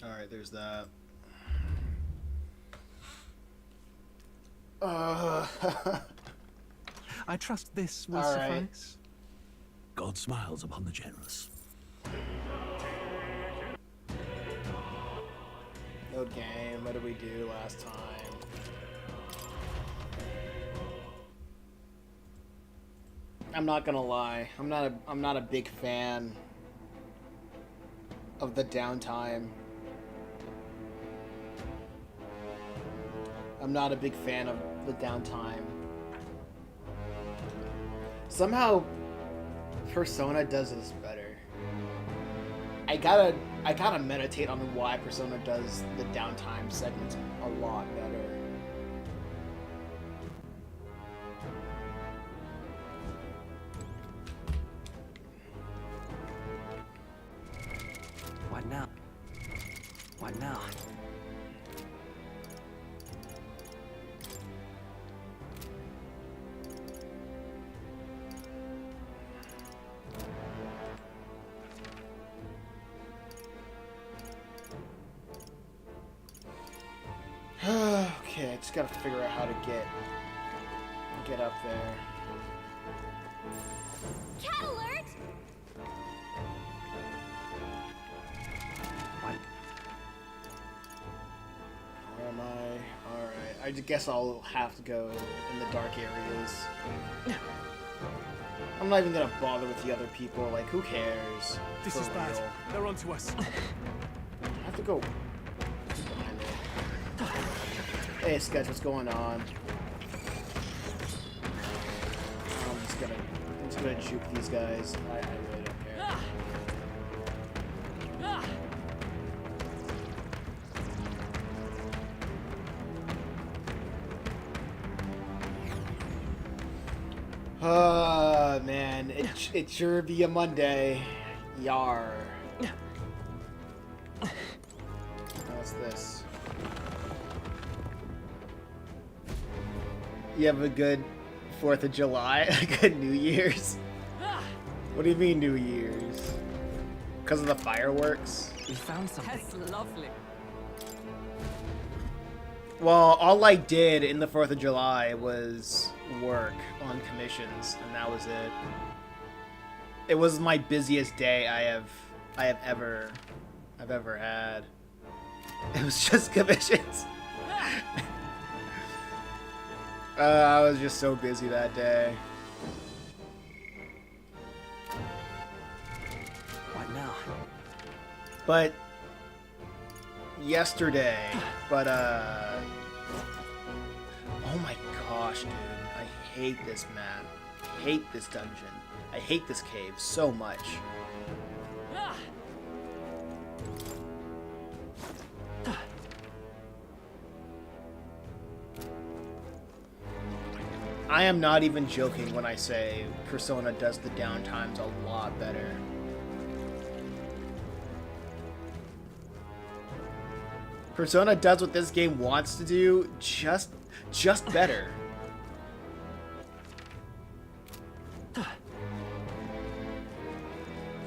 Alright, there's that. I trust this will All right. suffice. God smiles upon the generous. Load game. What did we do last time? I'm not gonna lie. I'm not a big fan of the downtime. I'm not a big fan of the downtime. Somehow Persona does this better. I gotta meditate on why Persona does the downtime segments a lot better. What now? What now? Okay, I just gotta figure out how to get up there. Cat alert! What? Where am I? Alright, I guess I'll have to go in the dark areas. I'm not even gonna bother with the other people, like, who cares? This For is bad. real. They're onto us. I have to go behind it. Hey, Sketch, what's going on? I'm just gonna juke these guys. I really don't care. Man, it sure be a Monday. Yar. What's this? You have a good 4th of July? A good New Year's? What do you mean New Year's? Because of the fireworks? We found something. That's lovely. Well, all I did in the 4th of July was work on commissions, and that was it. It was my busiest day I have ever had. It was just commissions. I was just so busy that day. What now? But yesterday, oh my gosh, dude, I hate this map. I hate this dungeon. I hate this cave so much. I am not even joking when I say Persona does the downtimes a lot better. Persona does what this game wants to do, just better.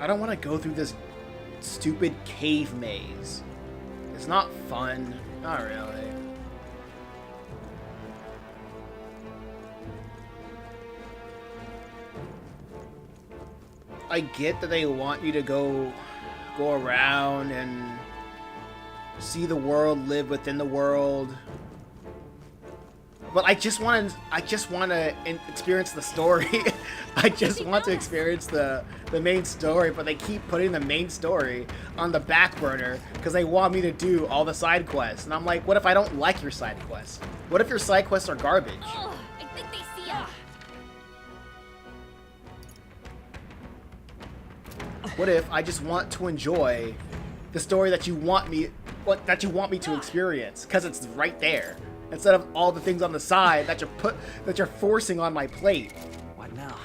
I don't want to go through this stupid cave maze. It's not fun. Not really. I get that they want you to go around and see the world, live within the world. But I just want to experience the story. I just want to experience the main story, but they keep putting the main story on the back burner because they want me to do all the side quests. And I'm like, what if I don't like your side quests? What if your side quests are garbage? Ugh, I think they see us. What if I just want to enjoy the story that you want me to experience because it's right there instead of all the things on the side that you're forcing on my plate. What now?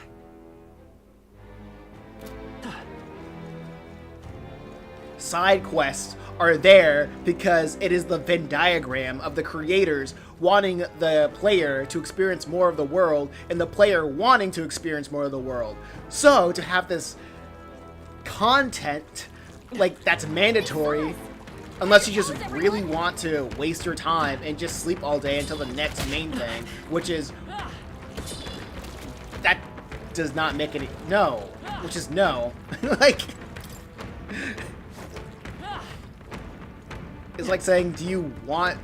Side quests are there because it is the Venn diagram of the creators wanting the player to experience more of the world and the player wanting to experience more of the world. So to have this content like that's mandatory Unless you just really want to waste your time and just sleep all day until the next main thing, which is... That does not make any... No. Which is no. Like... It's like saying, do you want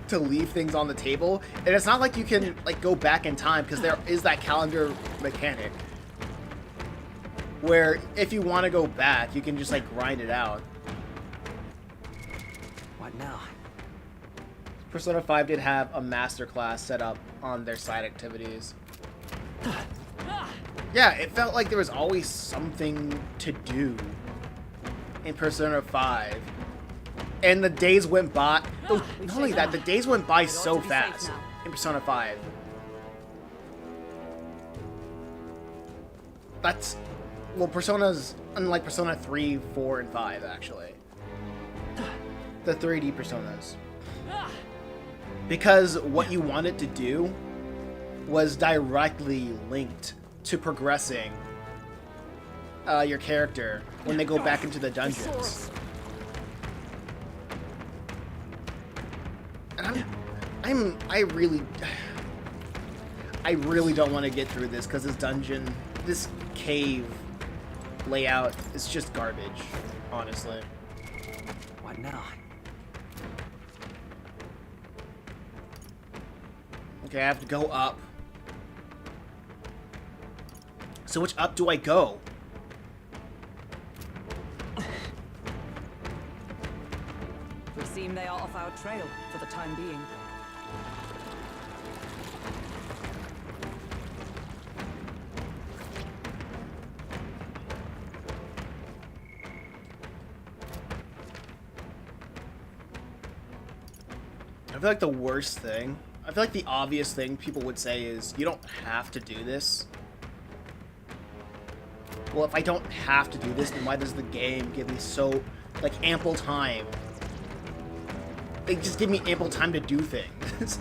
to leave things on the table? And it's not like you can, like, go back in time, because there is that calendar mechanic. Where, if you want to go back, you can just, like, grind it out. What now? Persona 5 did have a masterclass set up on their side activities. Yeah, it felt like there was always something to do in Persona 5. And the days went by... Oh, not only that, the days went by so fast in Persona 5. That's... Well, Persona's... Unlike Persona 3, 4, and 5, actually. The 3D Personas. Because what you wanted to do was directly linked to progressing your character when they go back into the dungeons. And I really don't want to get through this because this cave layout is just garbage, honestly. What now? Okay, I have to go up. So which up do I go? Would seem they are off our trail for the time being. I feel like the worst thing, I feel like the obvious thing people would say is, you don't have to do this. Well, if I don't have to do this, then why does the game give me so, like, ample time? They just give me ample time to do things.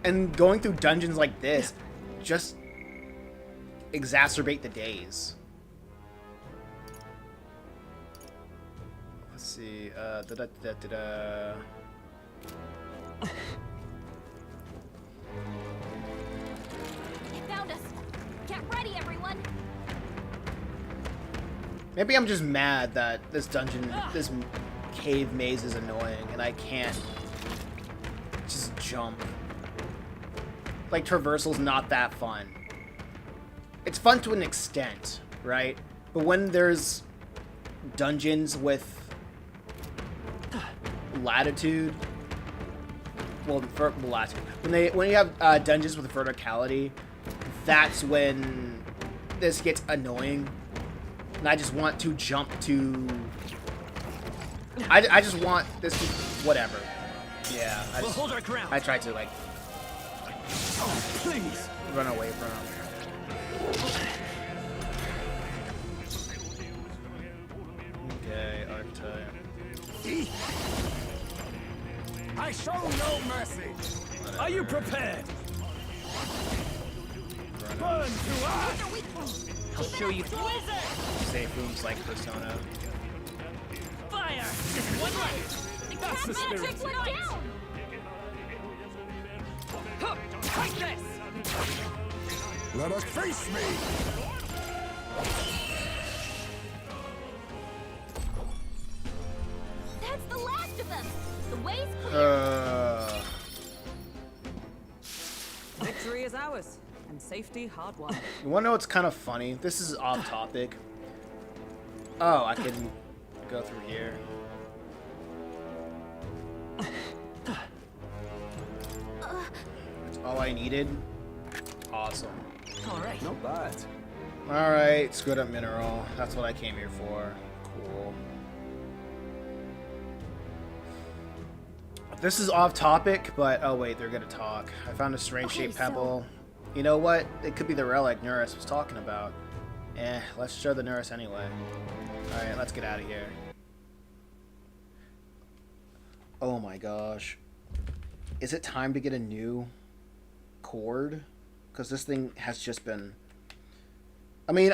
And going through dungeons like this just exacerbate the days. Let's see, It found us. Get ready, everyone. Maybe I'm just mad that this cave maze is annoying and I can't just jump. Like, traversal's not that fun. It's fun to an extent, right? But when there's dungeons with latitude, well, latitude. When you have dungeons with verticality, that's when this gets annoying. And I just want to jump to... I just want this to... Whatever. Yeah. We'll hold our ground. I tried to, like... Oh, please. Run away from him. Okay, archetype. I show no mercy. Are you prepared? Burn to ash. I'll show you. Safe rooms like Persona. Fire. One right. That's the spirit. Magic went down. Take this. Let us face me! That's the last of them. The way's clear. Victory is ours, and safety hard won. You wanna know what's kind of funny? This is off topic. Oh, I can go through here. That's all I needed. Awesome. All right. Not bad. Alright, screwed up mineral. That's what I came here for. Cool. This is off topic, but oh wait, they're gonna talk. I found a strange shaped pebble. You know what? It could be the relic Nurse was talking about. Let's show the Nurse anyway. Alright, let's get out of here. Oh my gosh. Is it time to get a new cord? Because this thing has just been... I mean,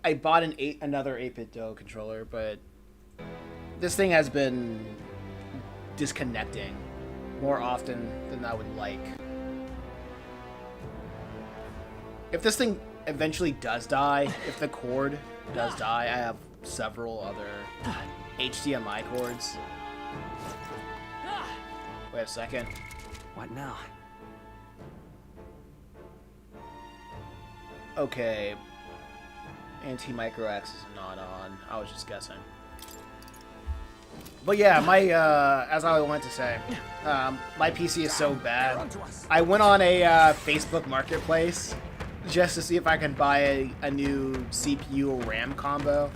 I bought another 8-bit Duo controller, but this thing has been disconnecting more often than I would like. If this thing eventually does die, if the cord does die, I have several other HDMI cords. Wait a second. What now? Okay. Anti-micro X is not on. I was just guessing. But yeah, my as I wanted to say, my PC is so bad. I went on a Facebook Marketplace just to see if I could buy a new CPU RAM combo,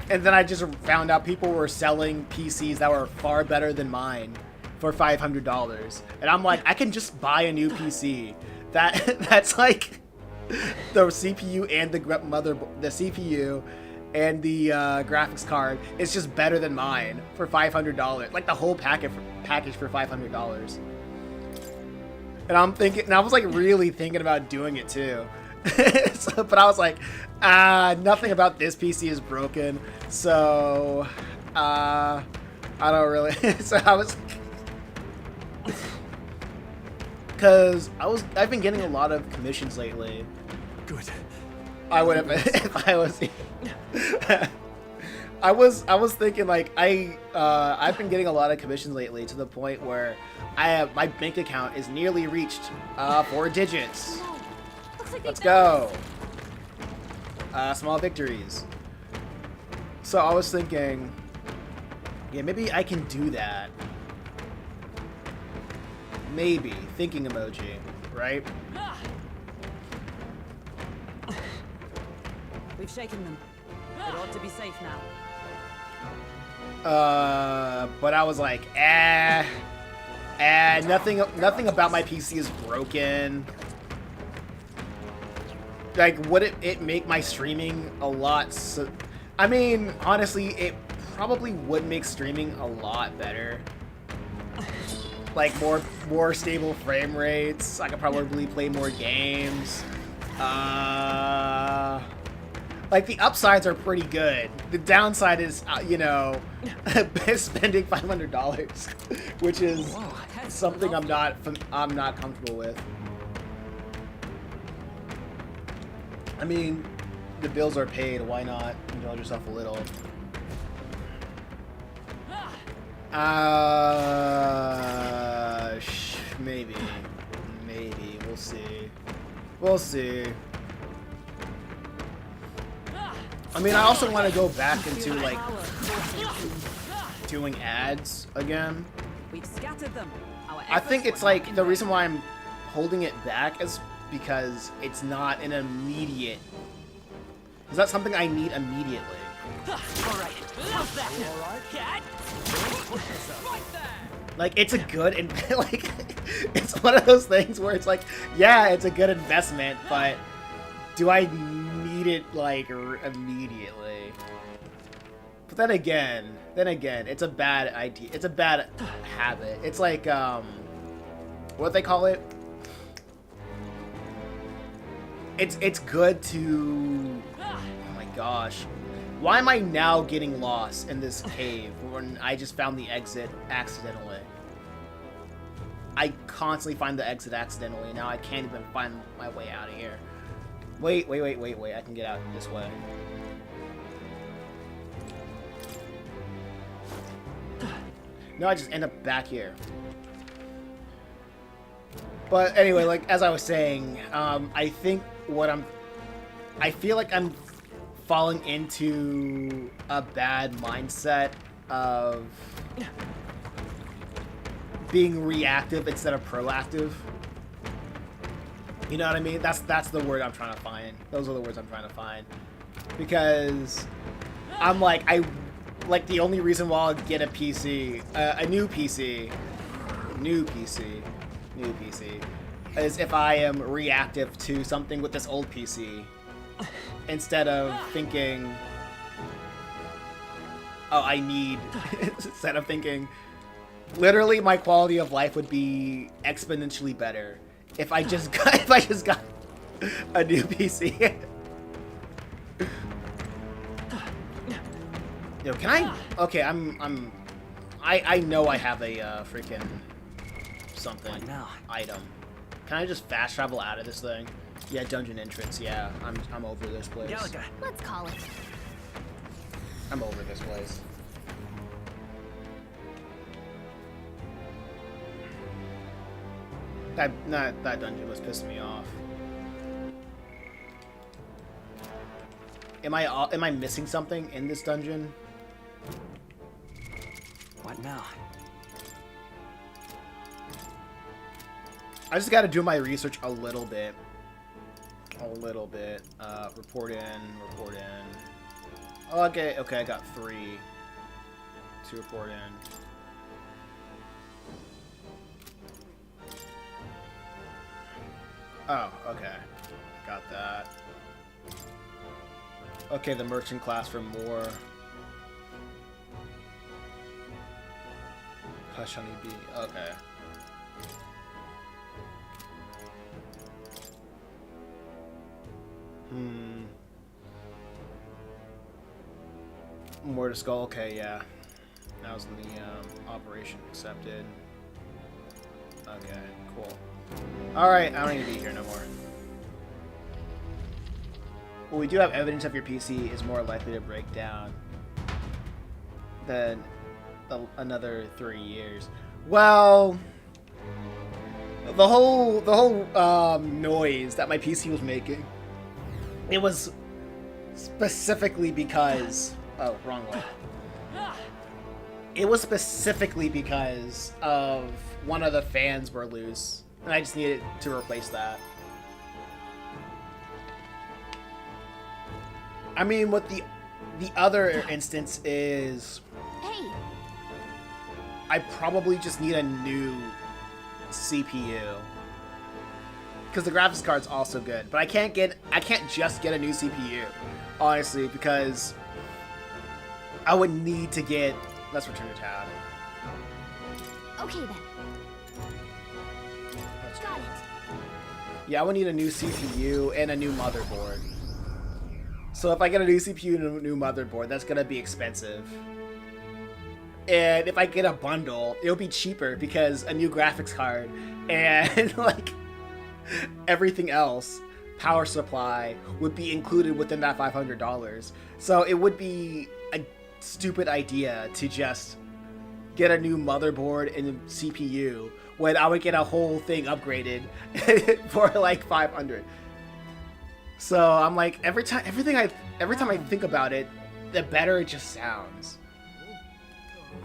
and then I just found out people were selling PCs that were far better than mine for $500, and I'm like, I can just buy a new PC that's like the CPU and the CPU and the graphics card is just better than mine for $500. Like the whole package for $500. And I'm thinking, and I was like really thinking about doing it too. But I was like, nothing about this PC is broken, so I don't really. So I was, because I've been getting a lot of commissions lately. Good. I would have if I was. I was thinking like I've been getting a lot of commissions lately to the point where my bank account is nearly reached 4 digits. Looks like Let's they found go. Small victories. So I was thinking, yeah, maybe I can do that. Maybe thinking emoji, right? We've shaken them. It ought to be safe now. But I was like, nothing about my PC is broken. Like, would it make my streaming a lot? I mean, honestly, it probably would make streaming a lot better. Like more stable frame rates. I could probably play more games. Like, the upsides are pretty good. The downside is, you know, spending $500, which is something I'm not comfortable with. I mean, the bills are paid. Why not indulge yourself a little? Maybe. We'll see. We'll see. I mean, I also want to go back into, like, doing ads again. We've scattered them. I think it's, like, the reason why I'm holding it back is because it's not an immediate... It's not something I need immediately. Alright, how's that? Alright. Like, it's a good... like, it's one of those things where it's like, yeah, it's a good investment, but do I need it, like, immediately? But then again, it's a bad idea. It's a bad habit. It's like, what they call it? It's good to... Oh my gosh. Why am I now getting lost in this cave when I just found the exit accidentally? I constantly find the exit accidentally. Now I can't even find my way out of here. Wait. I can get out this way. No, I just end up back here. But anyway, like, as I was saying, I think I feel like I'm falling into a bad mindset of being reactive instead of proactive. You know what I mean? That's the word I'm trying to find. Those are the words I'm trying to find. Because I'm like, the only reason why I'll get a PC, a new PC, is if I am reactive to something with this old PC. Instead of thinking, oh, I need, instead of thinking, literally my quality of life would be exponentially better if I just got a new PC. Yo, can I? Okay, I know I have a freaking something What now? item. Can I just fast travel out of this thing? Yeah, dungeon entrance. Yeah, I'm over this place. Galaga. Let's call it. I'm over this place. That dungeon was pissing me off. Am I missing something in this dungeon? What now? I just got to do my research a little bit. A little bit. Report in. Report in. Okay, okay, I got 3 to report in. Oh, okay. Got that. Okay, the merchant class for more. Hush honeybee. Okay. More to skull. Okay, yeah. That was in the operation accepted. Okay, cool. Alright, I don't need to be here no more. Well, we do have evidence of your PC is more likely to break down than another 3 years. Well, the whole noise that my PC was making, it was specifically because... Oh, wrong way. It was specifically because of one of the fans were loose, and I just needed to replace that. I mean, what the other instance is, Hey, I probably just need a new CPU. Because the graphics card's also good, but I can't just get a new CPU, honestly, because I would need to get... Let's return to tab. okay then. Got it. Yeah, I would need a new CPU and a new motherboard. So if I get a new CPU and a new motherboard, that's gonna be expensive. And if I get a bundle, it'll be cheaper because a new graphics card and like everything else, power supply, would be included within that $500. So it would be a stupid idea to just get a new motherboard and a CPU when I would get a whole thing upgraded for like $500. So I'm like, every time I think about it, the better it just sounds.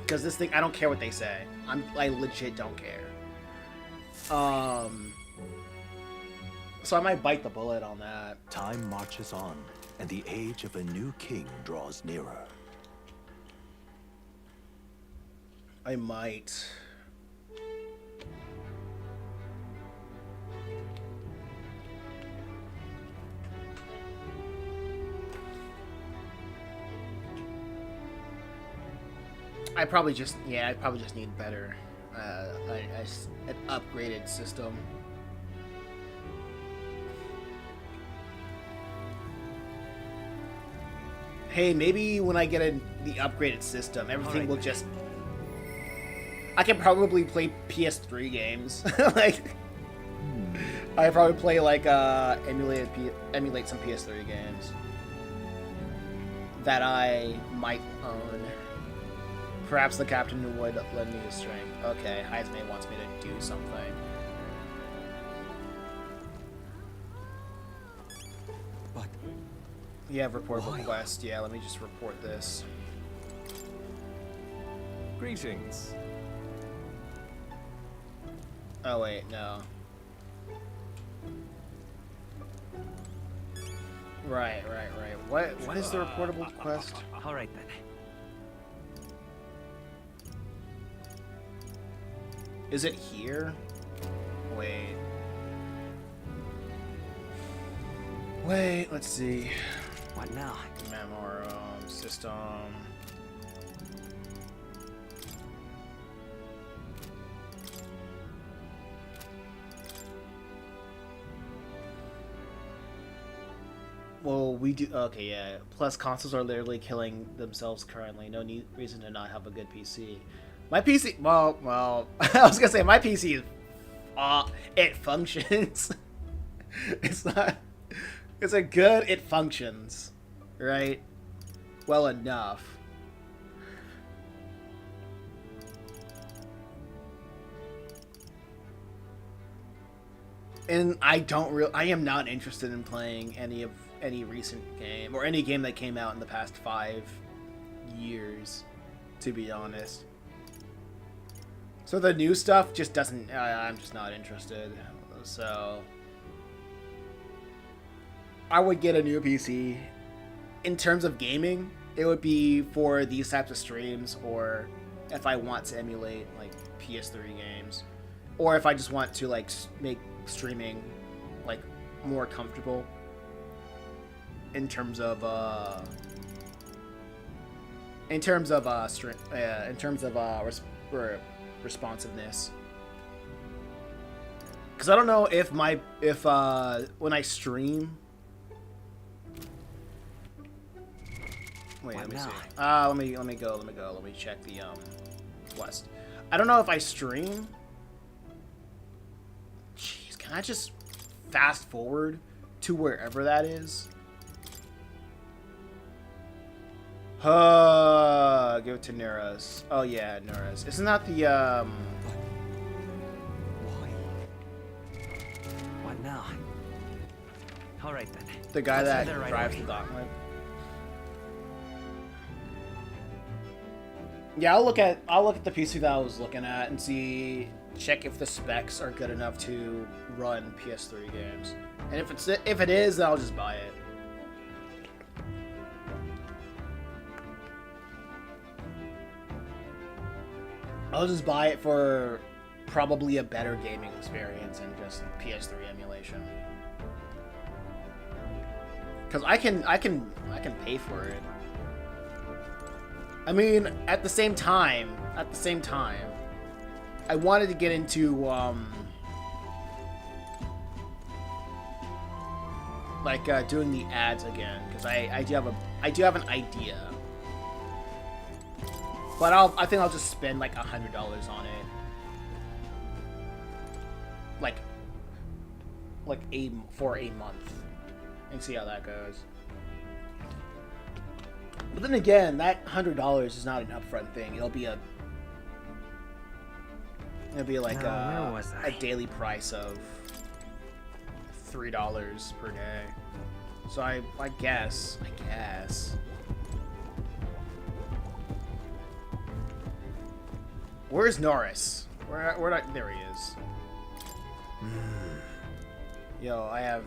Because this thing, I don't care what they say. I legit don't care. So I might bite the bullet on that. Time marches on, and the age of a new king draws nearer. I might. I probably just need better, an upgraded system. Hey, maybe when I get the upgraded system, everything will just... I can probably play PS3 games. Like, I probably play like emulate some PS3 games that I might own. Perhaps the captain would lend me his strength. Okay, Heisman wants me to do something. But You have reportable why? quest. Yeah, let me just report this. Greetings. Oh wait, no. Right. What is the reportable quest? All right then. Is it here? Wait. Wait, let's see. What now? Memoriam system. Well, we do. Okay, yeah. Plus, consoles are literally killing themselves currently. No reason to not have a good PC. My PC. Well. I was gonna say my PC is. It functions. It's not. It's a good. It functions, right? Well enough. And I am not interested in playing any recent game or any game that came out in the past 5 years, to be honest. So the new stuff just doesn't. I'm just not interested. So I would get a new PC. In terms of gaming, it would be for these types of streams, or if I want to emulate like PS3 games, or if I just want to like make streaming like more comfortable in terms of responsiveness. Because I don't know if when I stream. Wait, let me see. Let me go. Let me check the West. I don't know if I stream. Jeez, can I just fast forward to wherever that is? Go to Neura's. Oh yeah, Neura's. Isn't that the Why? What now? All right then. the guy Let's that head there right drives away. the gauntlet? Yeah, I'll look at the PC that I was looking at and check if the specs are good enough to run PS3 games. And if it is, then I'll just buy it. I'll just buy it for probably a better gaming experience than just PS3 emulation. Cause I can pay for it. I mean, at the same time, I wanted to get into doing the ads again, because I do have an idea. But I think I'll just spend like $100 on it, for a month, and see how that goes. But then again, that $100 is not an upfront thing. It'll be like Now, where was I? a daily price of $3 per day. So I guess. Where's Norris? There he is. Yo, I have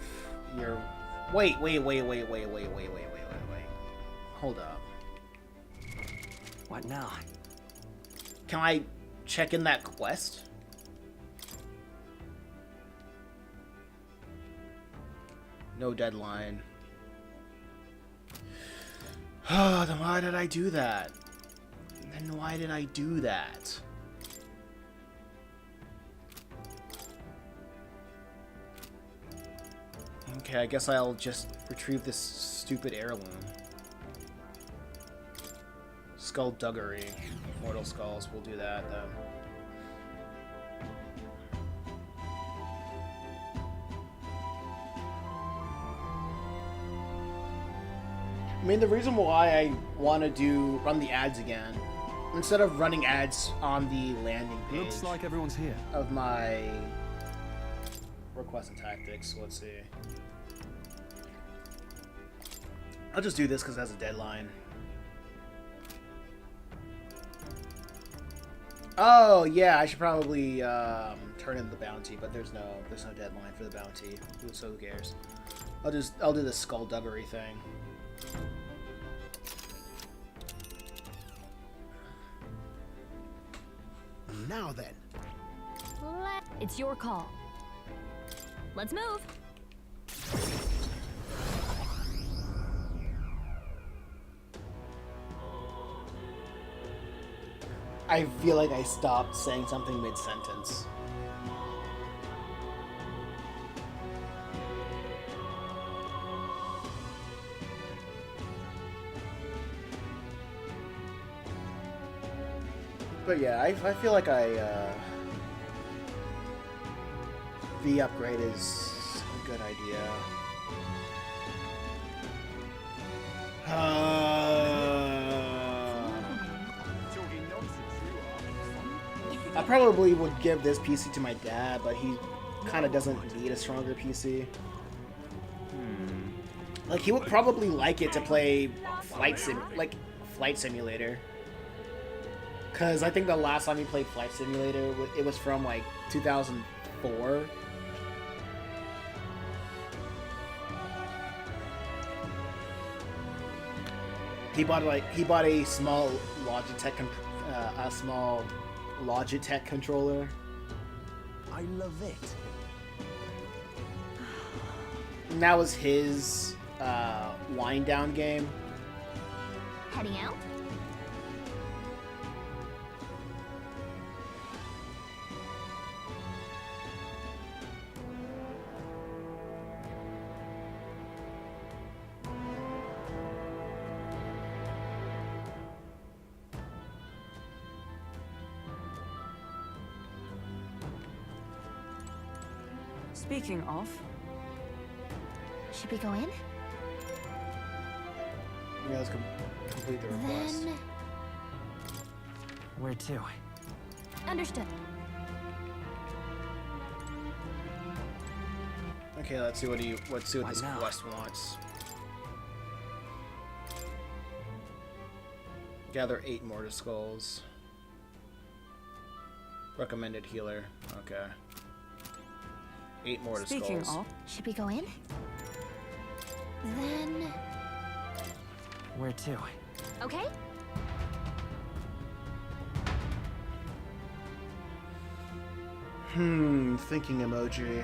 your. Wait. Hold up. What now? Can I check in that quest? No deadline. Then why did I do that? Okay, I guess I'll just retrieve this stupid heirloom. Skullduggery. Mortal Skulls, we'll do that then. I mean, the reason why I want to run the ads again, instead of running ads on the landing page Looks like everyone's here. of my request and tactics, let's see. I'll just do this because it has a deadline. Oh yeah, I should probably turn in the bounty, but there's no deadline for the bounty. So who cares? I'll do the skullduggery thing. Now then. It's your call. Let's move. I feel like I stopped saying something mid-sentence. But yeah, I feel like V upgrade is a good idea. I probably would give this PC to my dad, but he kind of doesn't need a stronger PC. Like, he would probably like it to play Flight Simulator. Because I think the last time he played Flight Simulator, it was from, like, 2004. He bought a small Logitech controller. I love it. And that was his wind down game. Heading out? Speaking of, Should we go in? Yeah, let's complete the request. Then... Where to? Understood. Okay, let's see what this now? quest wants. Gather 8 mortar skulls. Recommended healer. Okay. 8 mortar speaking skulls. of, Should we go in? Then... Where to? Okay? Thinking emoji.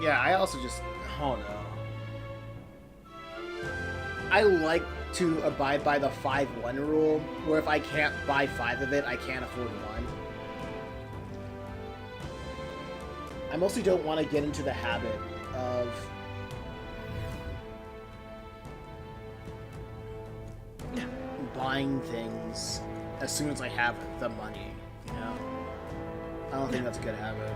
Yeah, I also just... Oh no. I like to abide by the 5-1 rule, where if I can't buy 5 of it, I can't afford 1. I mostly don't want to get into the habit of buying things as soon as I have the money, you know? I don't think that's a good habit.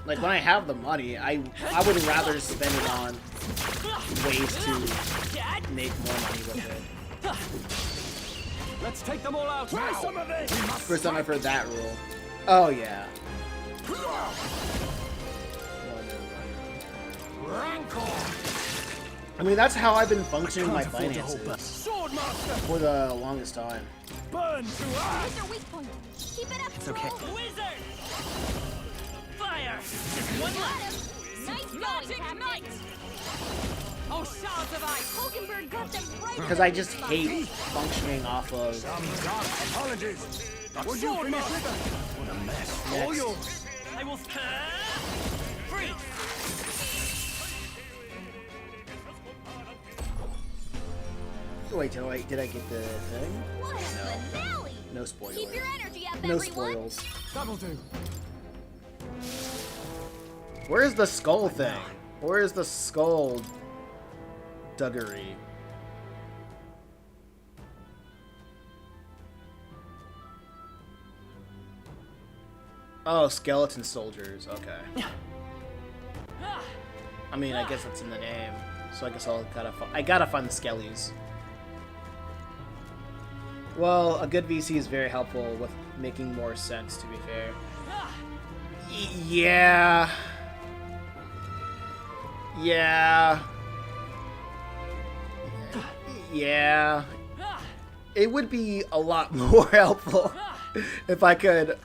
Like, when I have the money, I would rather spend it on ways to make more money with it. Let's take them all out Try now! some of this! First time I've heard that rule. Oh, yeah. I mean, that's how I've been functioning my finances Swordmaster! for the longest time. Burn to Here's your weak point. Keep it up, It's okay. wizard! Fire! Got him. Nice going, Captain. Oh, shards of ice! Hulkenberg got them right. Because I just hate functioning off of Apologies! Would you finish with us? What a mess. All yours! I will free! Wait, did I get the thing? What a finale. No spoilers. Keep your energy up, No everyone. spoils. That'll do. Where's the skull thing? Where's the skull duggery? Oh, skeleton soldiers. Okay. I mean, I guess that's in the name. So I guess I gotta find the skellies. Well, a good VC is very helpful with making more sense, to be fair. Yeah. Yeah. Yeah. It would be a lot more helpful if I could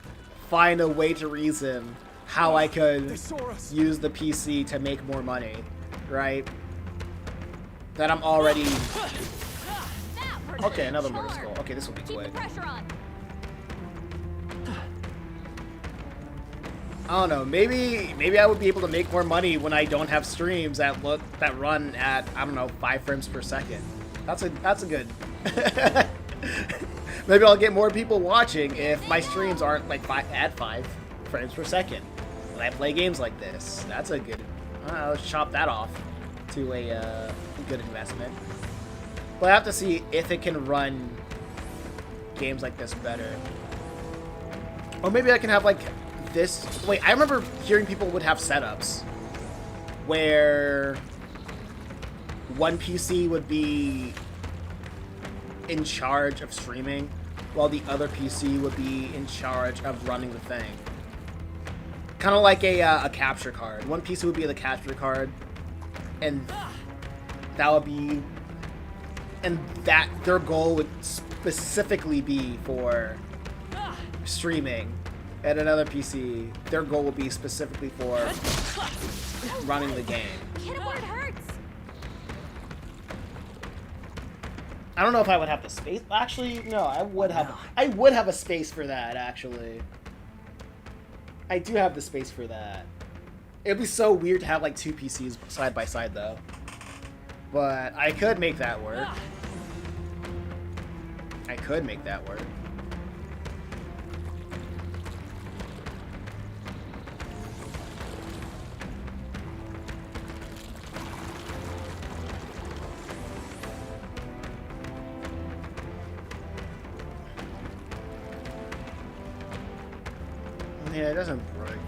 find a way to reason how I could They saw us. use the PC to make more money, right? That I'm already... That hurt. Okay, another mortar skull. Okay, this will be Keep the quick. pressure on. I don't know. Maybe I would be able to make more money when I don't have streams that run at, I don't know, 5 frames per second. That's a good. Maybe I'll get more people watching if my streams aren't like at 5 frames per second. when I play games like this. That's a good... I'll chop that off to a good investment. But I have to see if it can run games like this better. Or maybe I can have like this... Wait, I remember hearing people would have setups where one PC would be in charge of streaming while the other PC would be in charge of running the thing. Kind of like a capture card. One PC would be the capture card, and that would be... And that their goal would specifically be for streaming. And another PC, their goal would be specifically for running the game. Hit it where it hurts. I don't know if I would have the space. Actually, no, I would have a space for that, actually. I do have the space for that. It'd be so weird to have like two PCs side by side though. But I could make that work. I could make that work. Yeah, it doesn't break.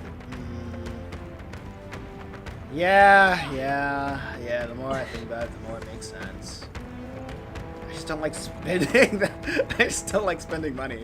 Yeah. The more I think about it, the more it makes sense. I just don't like spending. I just don't like spending money.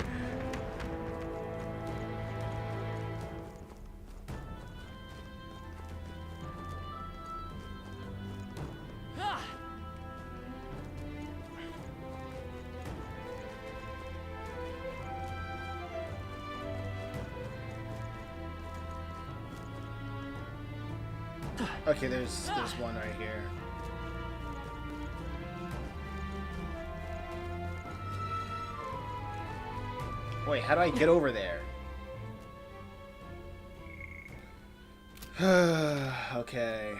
Okay, there's one right here. Wait, how do I get over there? Okay.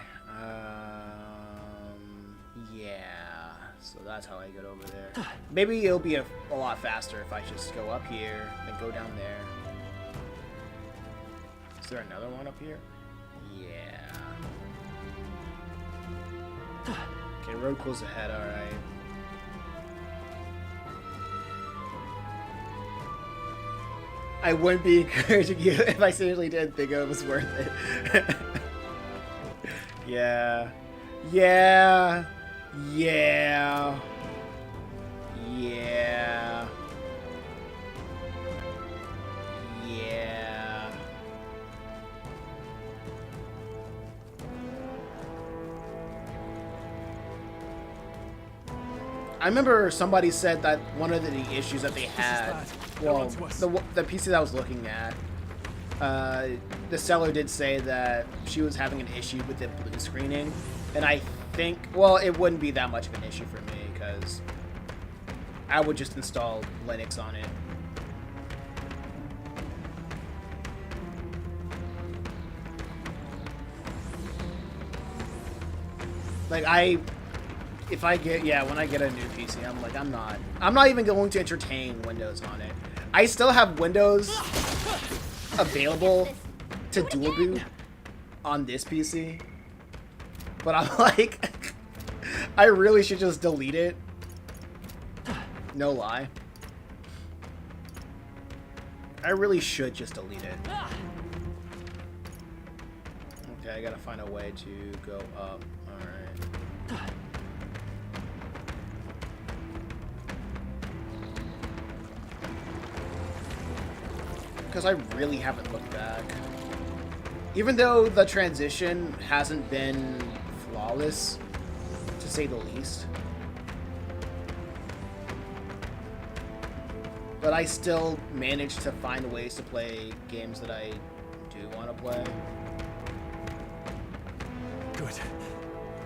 Yeah. So that's how I get over there. Maybe it'll be a lot faster if I just go up here and go down there. Is there another one up here? Yeah. Okay, road close ahead, alright. I wouldn't be encouraging you if I seriously didn't think it was worth it. Yeah. Yeah. Yeah. Yeah. Yeah. I remember somebody said that one of the issues that they had, well, the PC that I was looking at, the seller did say that she was having an issue with the blue screening, and I think, well, it wouldn't be that much of an issue for me, because I would just install Linux on it. Like, when I get a new PC, I'm like, I'm not even going to entertain Windows on it. I still have Windows available to dual boot on this PC, but I'm like, I really should just delete it. No lie. I really should just delete it. Okay, I gotta find a way to go up. Alright. Because I really haven't looked back. Even though the transition hasn't been flawless, to say the least. But I still manage to find ways to play games that I do want to play. Good.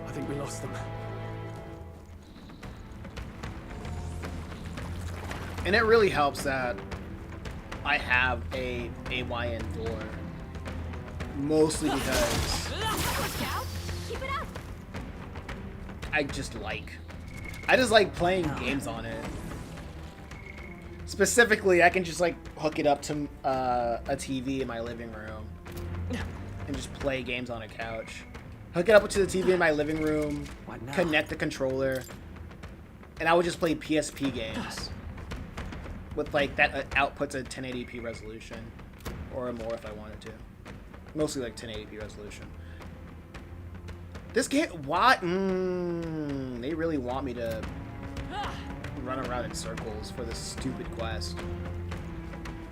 I think we lost them. And it really helps that I have a AYN door. Mostly because Keep it up. I just like playing games on it. Specifically, I can just like hook it up to a TV in my living room and just play games on a couch. Hook it up to the TV in my living room, What now? connect the controller, and I would just play PSP games with like that outputs a 1080p resolution or more if I wanted to. Mostly like 1080p resolution. This game, what? They really want me to run around in circles for this stupid quest.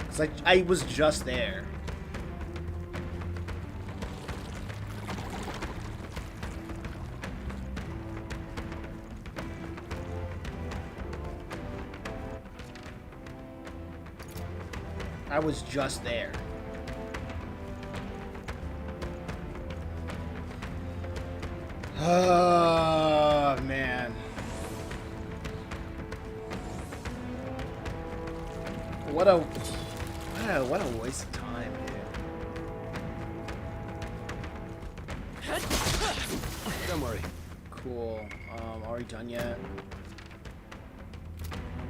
It's like I was just there. I was just there. Oh, man. What a waste of time, dude. Don't worry. Cool. Are we done yet?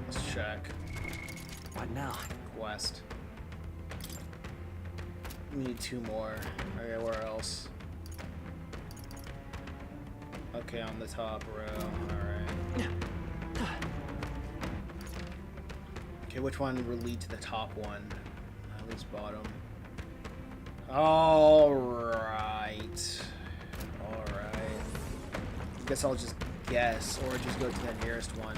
Let's check. What now? Quest. We need 2 more. Okay, where else? Okay, on the top row. Alright. Okay, which one will lead to the top one? At least bottom. Alright. Alright. I guess I'll just guess, or just go to the nearest one.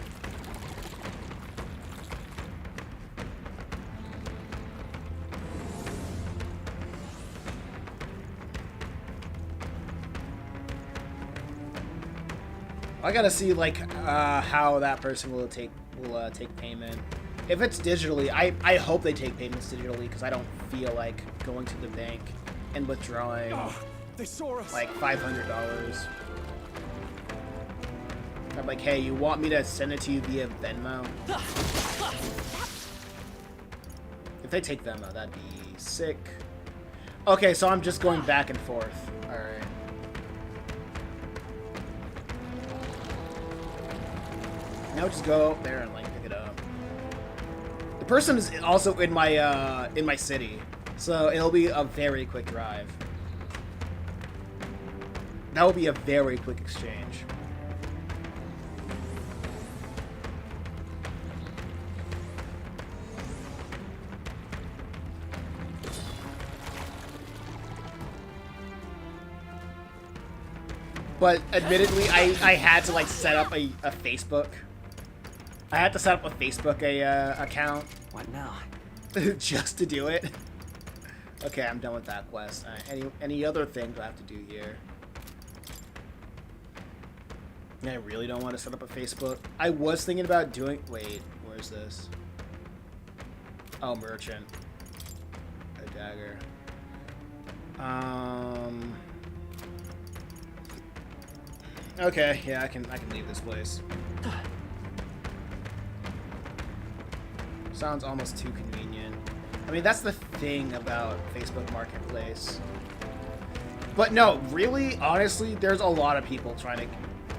I gotta see like how that person will take payment. If it's digitally, I hope they take payments digitally because I don't feel like going to the bank and withdrawing They saw us. like $500. I'm like, hey, you want me to send it to you via Venmo? If they take Venmo, that'd be sick. Okay, so I'm just going back and forth. All right. Now just go up there and like pick it up. The person is also in my city, so it'll be a very quick drive. That will be a very quick exchange. But admittedly, I had to like set up a Facebook. I had to set up a Facebook account What now? just to do it. Okay, I'm done with that quest. Any other things I have to do here? I really don't want to set up a Facebook. I was thinking about doing. Wait, where's this? Oh, merchant. A dagger. Okay, yeah, I can leave this place. Sounds almost too convenient. I mean, that's the thing about Facebook Marketplace. But no, really, honestly, there's a lot of people trying to,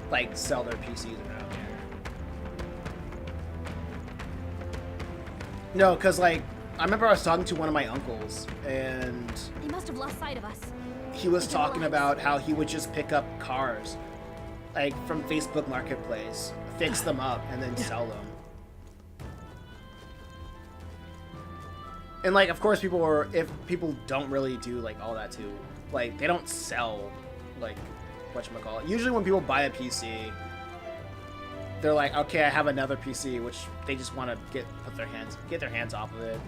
like, sell their PCs around here. No, because, like, I remember I was talking to one of my uncles, and They must have lost sight of us. he was talking about how he would just pick up cars, like, from Facebook Marketplace, fix them up, and then sell them. And like, of course, if people don't really do like all that too, like they don't sell, like whatchamacallit. Usually when people buy a PC, they're like, okay, I have another PC, which they just want to get their hands off of it.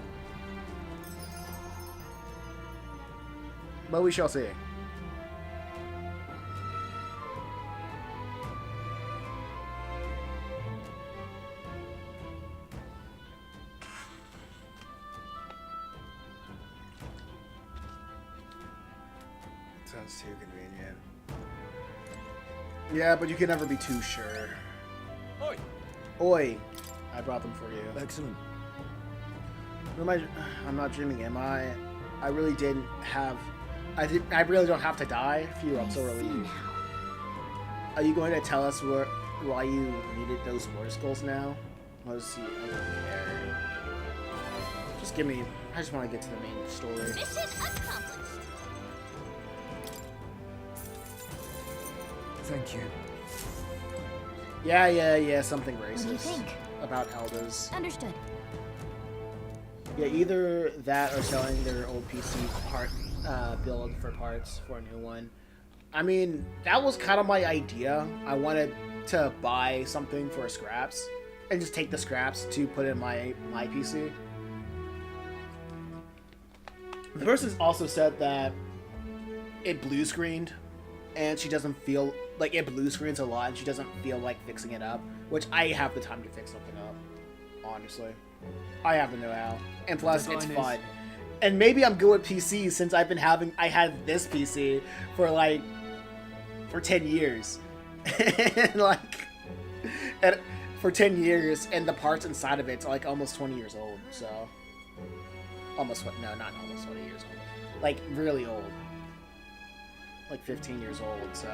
But we shall see. Sounds too convenient. Yeah, but you can never be too sure. Oi! Oi! I brought them for you. Excellent. Who am I? I'm not dreaming, am I? I really didn't have... I really don't have to die. Phew, I'm so relieved. Are you going to tell us why you needed those war skulls now? Let's see. I don't care. Just give me... I just want to get to the main story. Mission accomplished. thank you. Yeah, something racist. What do you think? About Eldas. Understood. Yeah, either that or selling their old PC part build for parts for a new one. I mean, that was kind of my idea. I wanted to buy something for scraps and just take the scraps to put in my PC. The person also said that it blue screened and she doesn't feel like it blue screens a lot and she doesn't feel like fixing it up, which I have the time to fix something up, honestly. I have the know-how, and plus it's fun. And maybe I'm good with PCs since I had this PC for 10 years. and for 10 years, and the parts inside of it's like almost 20 years old, so. No, not almost 20 years old. Like, really old. Like 15 years old, so.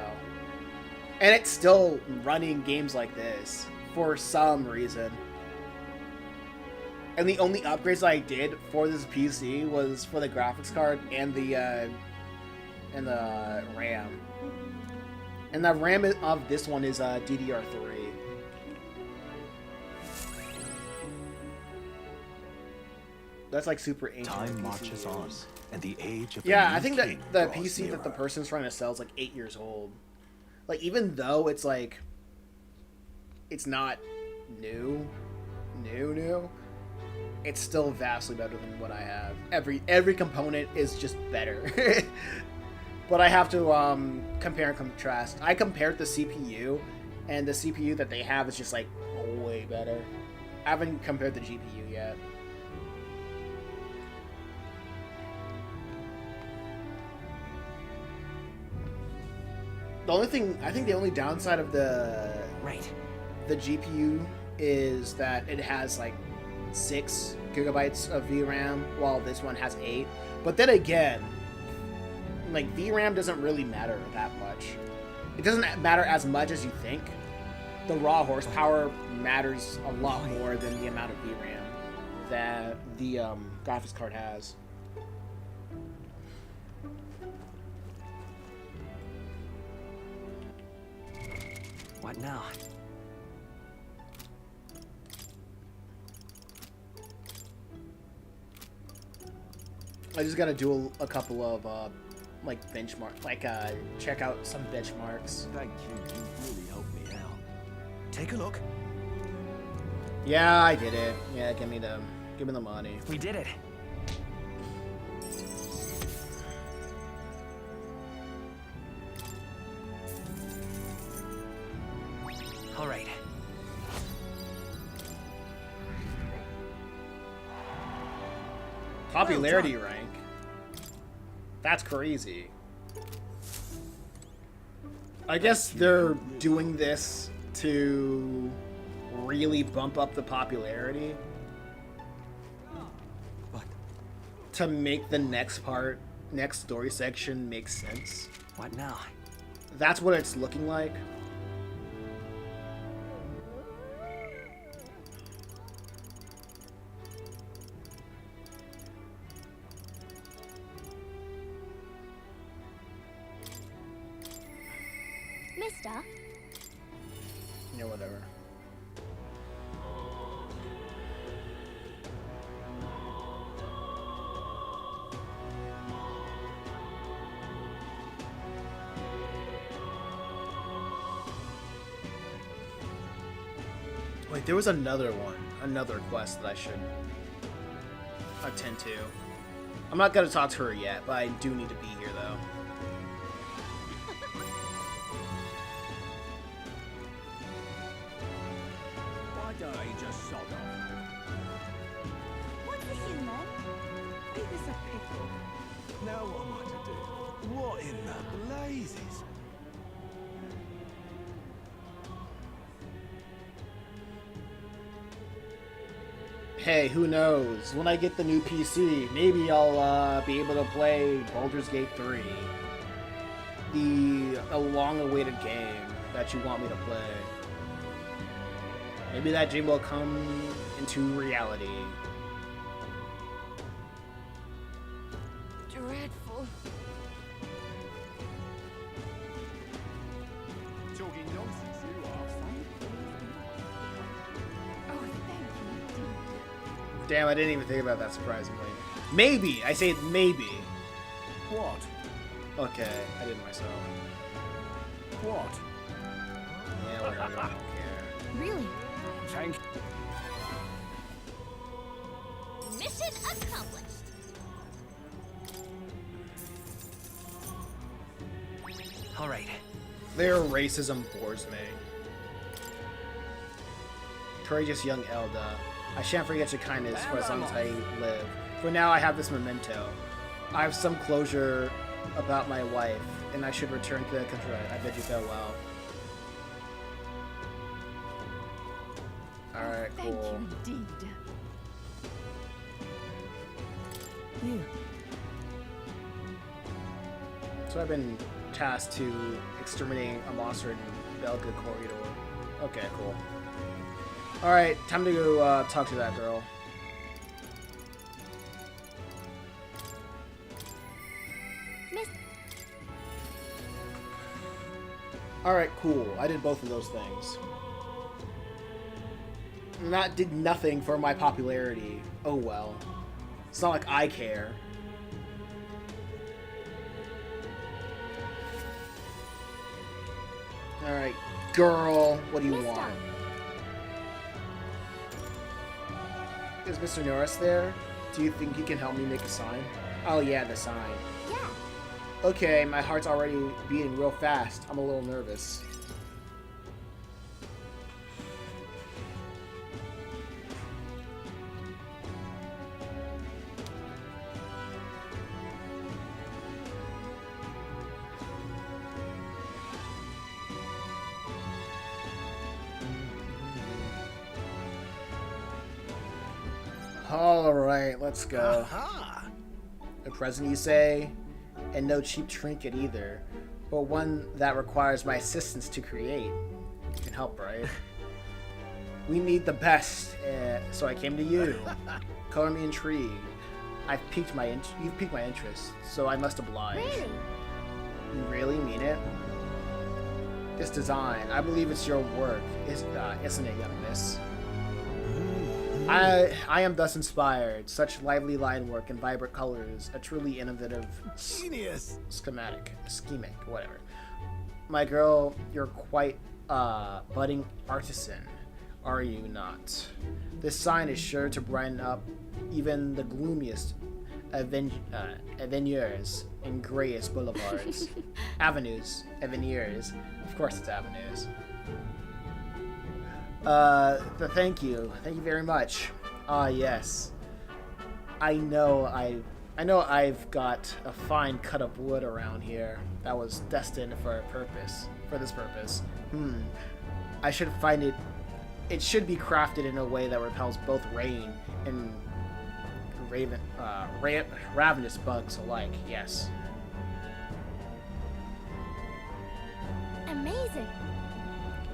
And it's still running games like this, for some reason. And the only upgrades I did for this PC was for the graphics card and the RAM. And the RAM of this one is DDR3. That's like super ancient. Time marches on, and the age of Yeah, a new I think that king the draws PC that the nearer. person's trying to sell is like 8 years old. Like, even though it's like, it's not new, it's still vastly better than what I have. Every component is just better. But I have to compare and contrast. I compared the CPU, and the CPU that they have is just like way better. I haven't compared the GPU yet. The only thing, I think the only downside of the GPU is that it has like 6 gigabytes of VRAM, while this one has 8. But then again, like, VRAM doesn't really matter that much. It doesn't matter as much as you think. The raw horsepower matters a lot more than the amount of VRAM that the graphics card has. What now? I just gotta do a couple of like benchmark, like check out some benchmarks. Thank you. You really helped me out. Take a look. Yeah, I did it. Yeah, give me the money. We did it. All right. Popularity rank. That's crazy. I guess they're doing this to really bump up the popularity. What? To make the next story section make sense. What now? That's what it's looking like. Mister? Yeah, whatever. Wait, there was another quest that I should attend to. I'm not gonna talk to her yet, but I do need to be here though. Why don't he just sod off? What's the human? Ain't this a pickle? Now what am I to do? What in the blazes? Hey, who knows? When I get the new PC, maybe I'll be able to play Baldur's Gate 3. The long-awaited game that you want me to play. Maybe that dream will come into reality. Dreadful. nonsense you are. Oh, thank you, indeed. Damn, I didn't even think about that, surprisingly. Maybe! I say maybe. What? Okay, I did myself. What? Yeah, whatever, I don't care. Really? Thank Mission accomplished. All right. Their racism bores me. Courageous young Elda. I shan't forget your kindness for as long as I live. For now, I have this memento. I have some closure about my wife, and I should return to the country. I bid you farewell. Alright, Thank cool. you, indeed. Here. So I've been tasked to exterminating a monster in Belga Corridor. Okay, cool. Alright, time to go talk to that girl. Miss. Alright, cool. I did both of those things. And that did nothing for my popularity. Oh well. It's not like I care. Alright, girl, what do you Mister. want? Is Mr. Norris there? Do you think he can help me make a sign? Oh yeah, the sign. Yeah. Okay, my heart's already beating real fast. I'm a little nervous. Alright, let's go. Aha! A present, you say? And no cheap trinket either, but one that requires my assistance to create. You can help, right? We need the best, so I came to you. Color me intrigued. You've piqued my interest, so I must oblige. Really? You really mean it? This design, I believe it's your work, isn't it, young miss? I am thus inspired. Such lively line work and vibrant colors, a truly innovative Genius! schematic, whatever. My girl, you're quite a budding artisan, are you not? This sign is sure to brighten up even the gloomiest avenues and grayest boulevards. Avenues. Of course it's avenues. Thank you very much. Ah, yes. I know I've got a fine cut of wood around here that was destined for this purpose. I should find it. It should be crafted in a way that repels both rain and ravenous bugs alike. Yes. Amazing.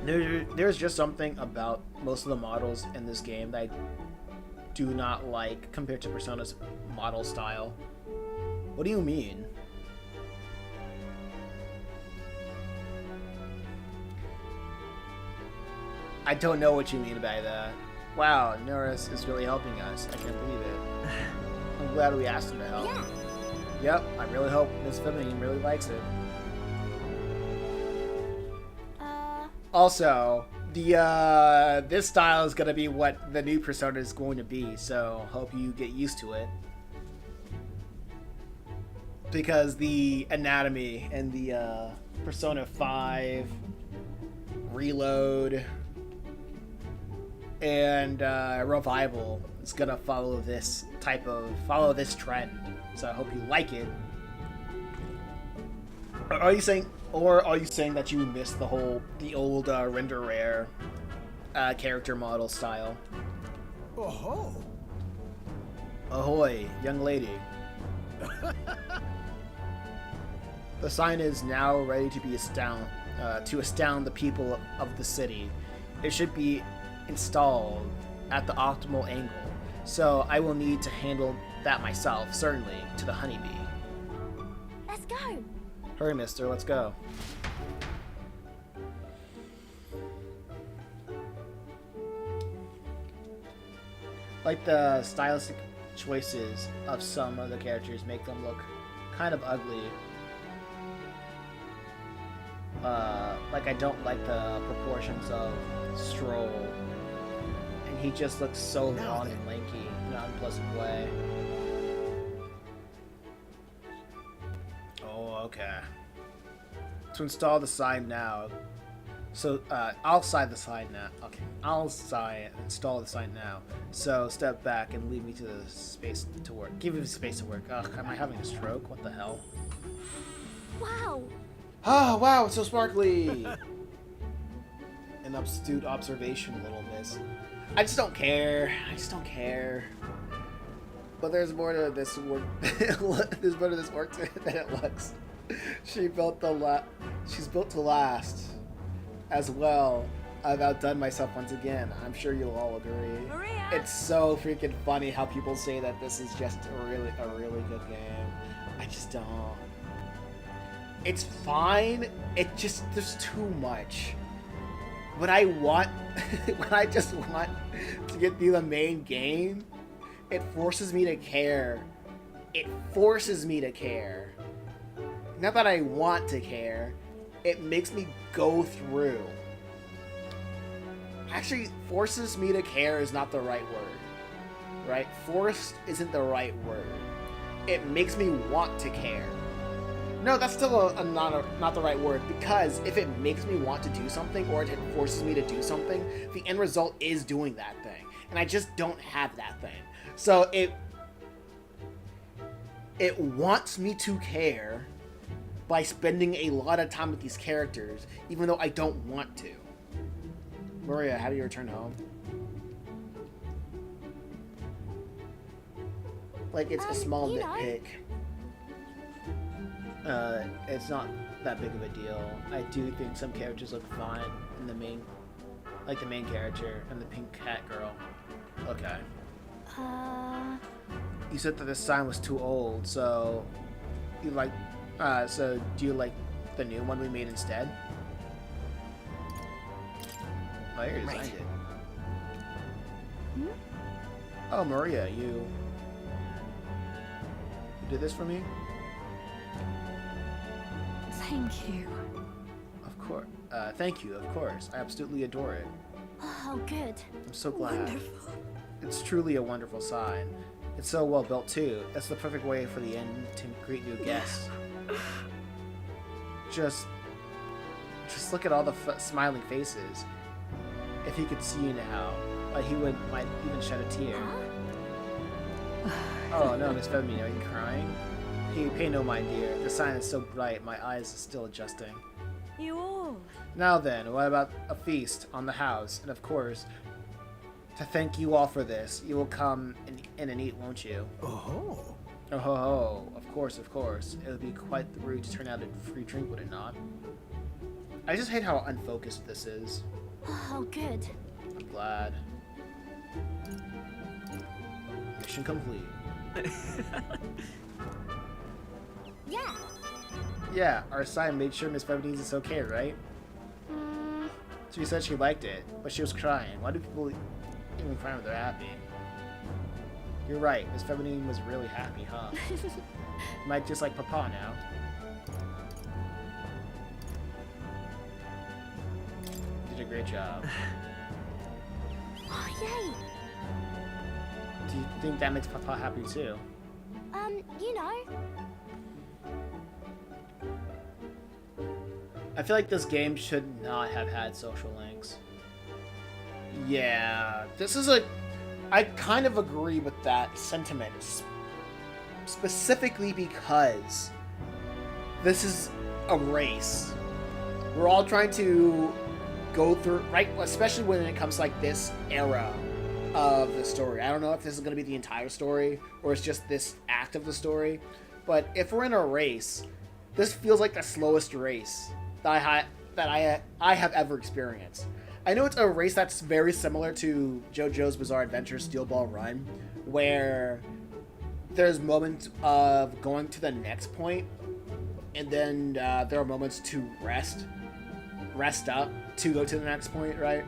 There's just something about most of the models in this game that I do not like compared to Persona's model style. What do you mean? I don't know what you mean by that. Wow, Norris is really helping us. I can't believe it. I'm glad we asked him to help. Yeah. Yep, I really hope Miss Feminine really likes it. Also, the this style is gonna be what the new Persona is going to be, so hope you get used to it. Because the anatomy and the Persona 5 Reload and Revival is gonna follow this trend. So I hope you like it. Are you saying that you missed the old Render Rare character model style? Oh-ho! Ahoy, young lady. The sign is now ready to be astound the people of the city. It should be installed at the optimal angle, so I will need to handle that myself, certainly, to the honeybee. Let's go. Hurry, mister, let's go. Like the stylistic choices of some of the characters make them look kind of ugly. Like I don't like the proportions of Stroll, and he just looks so long and lanky in an unpleasant way. Oh, okay. To install the sign now. So, I'll sign the sign now. Okay, install the sign now. So, step back and leave me to the space to work. Give me space to work. Ugh, am I having a stroke? What the hell? Wow. Oh, wow, it's so sparkly! An astute observation, little miss. I just don't care. I just don't care. But there's more to this work. There's more to this work than it looks. She's built to last. As well, I've outdone myself once again. I'm sure you'll all agree. Maria! It's so freaking funny how people say that this is just a really good game. I just don't. It's fine. It just there's too much. When I just want to get through the main game, it forces me to care. It forces me to care. Not that I want to care. It makes me go through. Actually, forces me to care is not the right word. Right? Forced isn't the right word. It makes me want to care. No, that's still not the right word, because if it makes me want to do something, or it forces me to do something, the end result is doing that thing. And I just don't have that thing. So it wants me to care by spending a lot of time with these characters, even though I don't want to. Maria, how do you return home? Like, it's a small nitpick. It's not that big of a deal. I do think some characters look fine in the main, like the main character and the pink cat girl. Okay. You said that the sign was too old, so you like, so do you like the new one we made instead? Oh, you designed it. Oh, Maria, you did this for me? Thank you. Of course. Thank you, of course. I absolutely adore it. Oh, good. I'm so glad. Wonderful. It's truly a wonderful sign. It's so well built, too. It's the perfect way for the inn to greet new guests. Just look at all the smiling faces. If he could see you now, he might even shed a tear. Oh no, Miss Femini, are you crying? Hey, pay no mind, dear. The sign is so bright, my eyes are still adjusting. You all. Now then, what about a feast on the house? And of course, to thank you all for this, you will come and eat, won't you? Oh. Oh ho ho, of course, of course. It would be quite rude to turn out a free drink, would it not? I just hate how unfocused this is. Oh, good. I'm glad. Mission complete. Yeah. Yeah, our sign made sure Miss Femini's is okay, right? She said she liked it, but she was crying. Why do people even cry when they're happy? You're right, Miss Feminine was really happy, huh? Might just like Papa now. You did a great job. Oh, yay. Do you think that makes Papa happy too? You know. I feel like this game should not have had social links. Yeah, this is I kind of agree with that sentiment. Specifically because this is a race. We're all trying to go through, right? Especially when it comes to like this era of the story. I don't know if this is going to be the entire story or it's just this act of the story. But if we're in a race, this feels like the slowest race that I have ever experienced. I know it's a race that's very similar to JoJo's Bizarre Adventure Steel Ball Run, where there's moments of going to the next point, and then there are moments to rest up to go to the next point, right?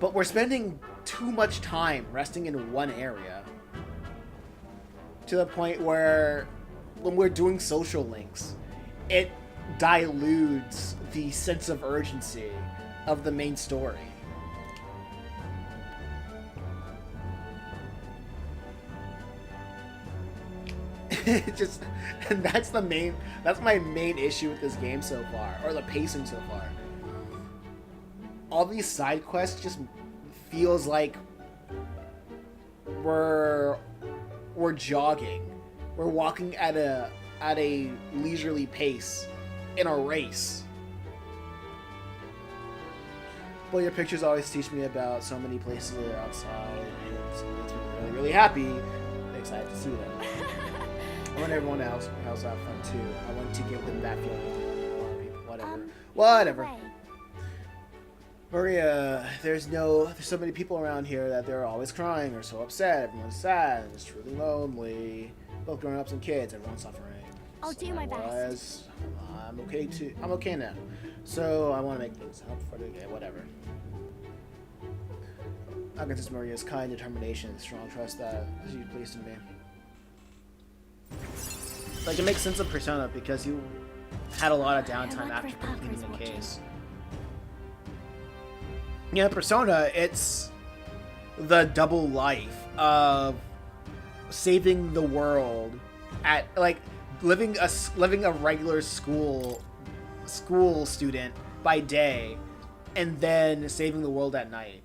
But we're spending too much time resting in one area. To the point where when we're doing social links, it dilutes the sense of urgency of the main story. Just, and that's my main issue with this game so far, or the pacing so far. All these side quests just feels like we're jogging. We're walking at a leisurely pace in a race. Well, your pictures always teach me about so many places that are outside, and it makes me really, really happy. I'm excited to see them. I want everyone else have fun too. I want to give them that feeling. Whatever. Maria, there's so many people around here that they're always crying or so upset. Everyone's sad and it's truly lonely. Both grown-ups and kids, everyone's suffering. I'll do my best. I'm okay too. I'm okay now. So I want to make things up for the game. Whatever. I can just Maria's kind determination and strong trust that she's pleased in me. Like, it makes sense of Persona because you had a lot of downtime after completing the case. Yeah, Persona, it's the double life of saving the world at, like, living a regular school student by day and then saving the world at night.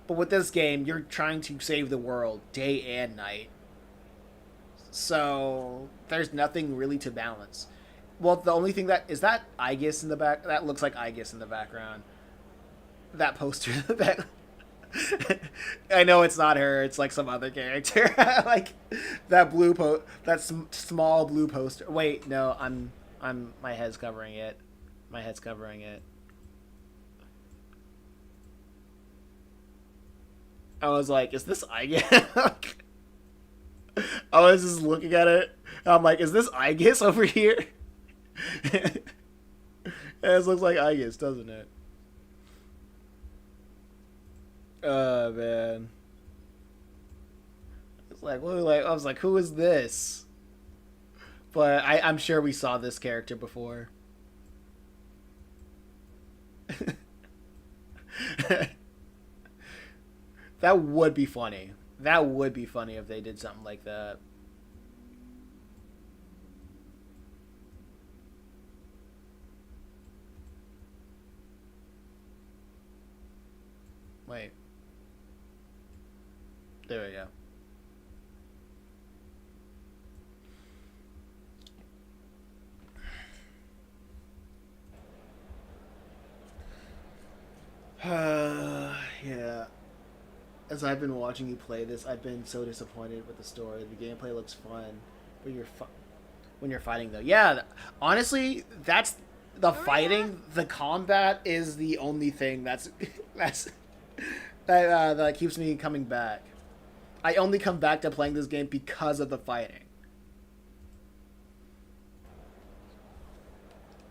But with this game, you're trying to save the world day and night. So there's nothing really to balance. Well, the only thing that is that Aegis in the back, that looks like Aegis in the background. That poster in the back. I know it's not her, it's like some other character. Like that small blue poster. Wait, no, my head's covering it. My head's covering it. I was like, is this Aegis? I was just looking at it. And I'm like, is this Aegis over here? It looks like Aegis, doesn't it? Oh man. It's like, I was like, who is this? But I'm sure we saw this character before. That would be funny. That would be funny if they did something like that. Wait. There we go. Yeah. As I've been watching you play this, I've been so disappointed with the story. The gameplay looks fun, but when you're fighting though, yeah. Honestly, that's the fighting. The combat is the only thing that keeps me coming back. I only come back to playing this game because of the fighting.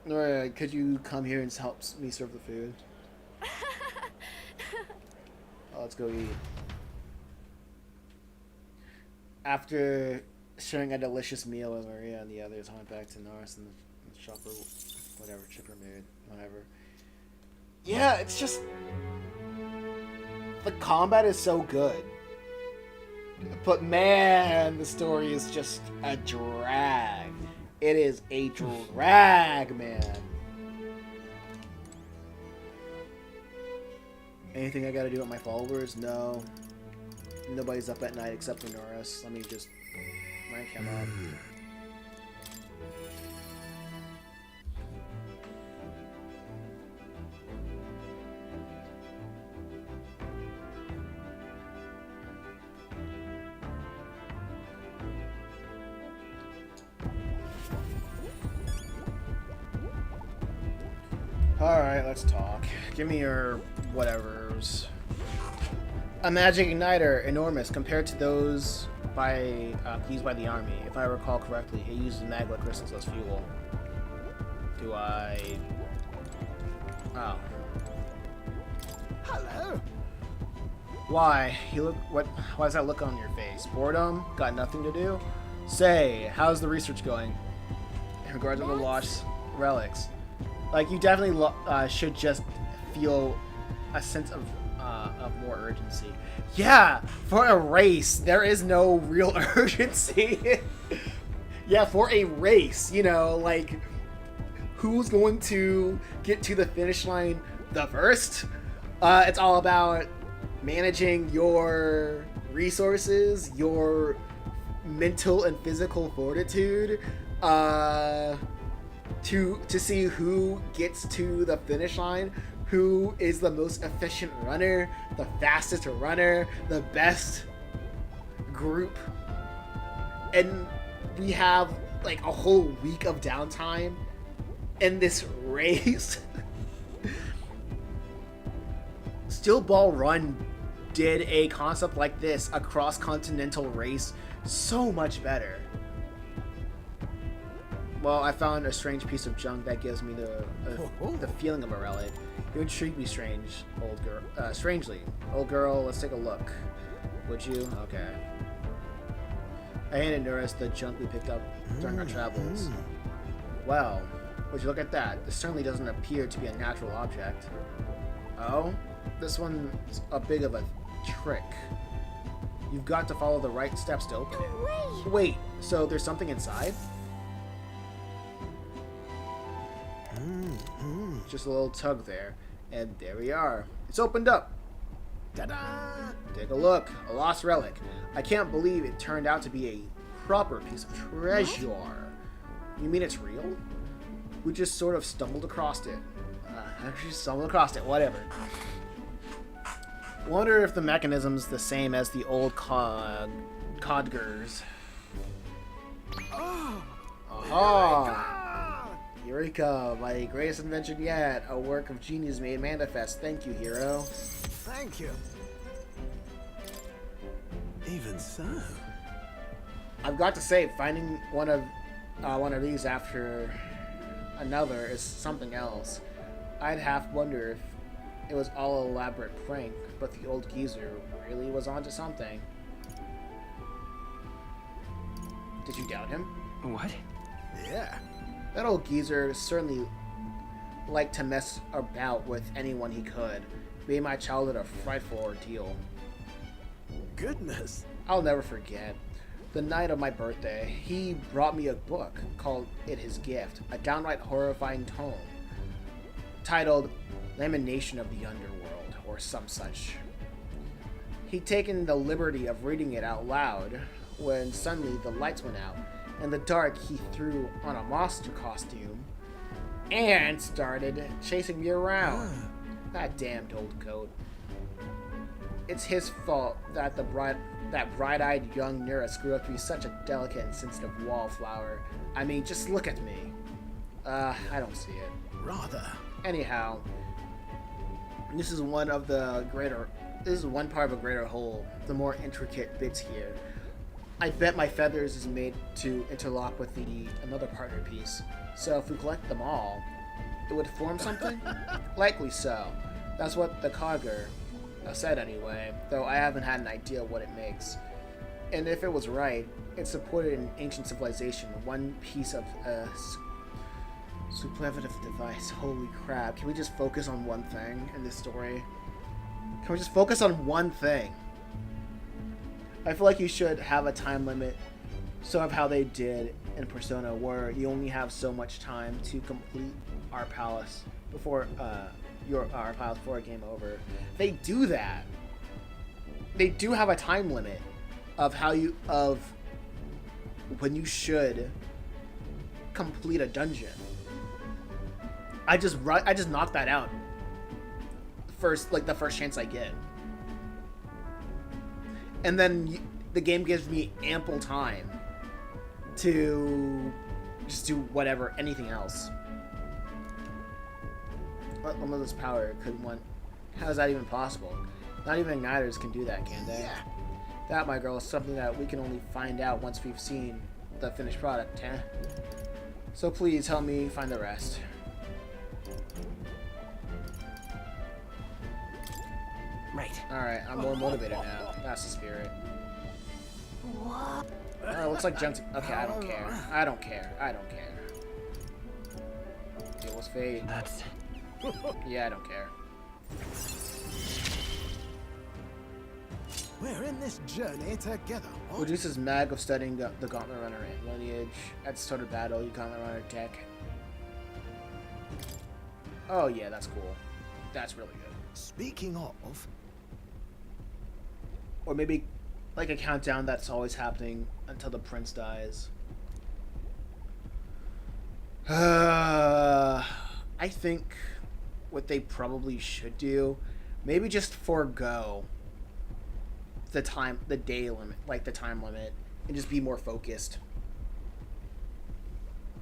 Alright, could you come here and help me serve the food? Let's go eat. After sharing a delicious meal with Maria and the others, I went back to Norris and the shopper, whatever, chipper mood, whatever. Yeah, it's just... the combat is so good. But man, the story is just a drag. It is a drag, man. Anything I gotta do with my followers? No. Nobody's up at night except for Norris. Let me just rank him up. Alright, let's talk. Give me your whatevers. A magic igniter, enormous, compared to those used by the army. If I recall correctly, it uses magma crystals as fuel. Do I... Oh. Hello. Why? You look what? Why does that look on your face? Boredom? Got nothing to do? Say, how's the research going? In regards to the lost relics, like you definitely should just feel a sense of more urgency. Yeah, for a race, there is no real urgency. Yeah, for a race, you know, like who's going to get to the finish line the first? It's all about managing your resources, your mental and physical fortitude, to see who gets to the finish line, who is the most efficient runner, the fastest runner, the best group. And we have like a whole week of downtime in this race. Steel Ball Run did a concept like this, a cross-continental race, so much better. Well, I found a strange piece of junk that gives me the feeling of a relic. You intrigue me, strangely. Old girl, let's take a look. Would you? Okay. I handed Norris the junk we picked up during our travels. Well, would you look at that? This certainly doesn't appear to be a natural object. Oh? This one's a bit of a trick. You've got to follow the right steps to open it. Wait, so there's something inside? Just a little tug there, and there we are. It's opened up. Ta-da! Take a look. A lost relic. I can't believe it turned out to be a proper piece of treasure. You mean it's real? We just sort of stumbled across it. Whatever. Wonder if the mechanism's the same as the old Codgers. Aha! Eureka! My greatest invention yet. A work of genius made manifest. Thank you, hero. Thank you. Even so. I've got to say, finding one of these after another is something else. I'd half wonder if it was all an elaborate prank, but the old geezer really was onto something. Did you doubt him? What? Yeah. That old geezer certainly liked to mess about with anyone he could. Made my childhood a frightful ordeal. Goodness. I'll never forget. The night of my birthday, he brought me a book, called it his gift, a downright horrifying tome, titled Lamentation of the Underworld, or some such. He'd taken the liberty of reading it out loud when suddenly the lights went out. In the dark, he threw on a monster costume and started chasing me around. That damned old goat. It's his fault that that bright-eyed young Nurse grew up to be such a delicate and sensitive wallflower. I mean, just look at me. I don't see it. Rather. Anyhow, this is one part of a greater whole. The more intricate bits here. I bet my feathers is made to interlock with another partner piece. So if we collect them all, it would form something? Likely so. That's what the Cogger said anyway, though I haven't had an idea what it makes. And if it was right, it supported an ancient civilization, one piece of a superlative device. Holy crap, can we just focus on one thing in this story? Can we just focus on one thing? I feel like you should have a time limit, sort of how they did in Persona, where you only have so much time to complete our palace before our palace before a game over. They do that. They do have a time limit of when you should complete a dungeon. I just knocked that out the first chance I get. And then the game gives me ample time to just do anything else. What limitless power could one... How is that even possible? Not even igniters can do that, can they? Yeah. That, my girl, is something that we can only find out once we've seen the finished product, huh? So please help me find the rest. Right. Alright, I'm more motivated now. That's the spirit. Oh, looks like Jen's. Okay, I don't care. I don't care. I don't care. It was fate. That's... Yeah, I don't care. We're in this journey together. What? Reduces mag of studying the Gauntlet Runner lineage. At the start of battle, you Gauntlet Runner tech. Oh yeah, that's cool. That's really good. Speaking of, Or maybe like a countdown that's always happening until the prince dies. I think what they probably should do, maybe just forego the day limit, like the time limit, and just be more focused.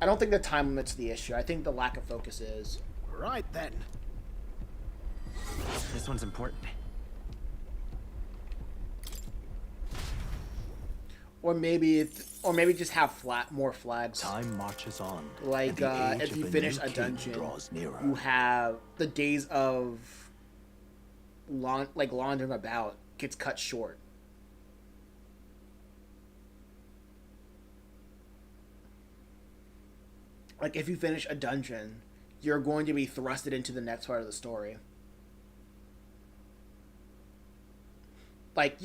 I don't think the time limit's the issue. I think the lack of focus is. right then. This one's important. Or maybe just have more flags. Time marches on. Like and the age if you of finish new a king dungeon, draws nearer. you have the days of laundering about gets cut short. Like if you finish a dungeon, you're going to be thrusted into the next part of the story. Like,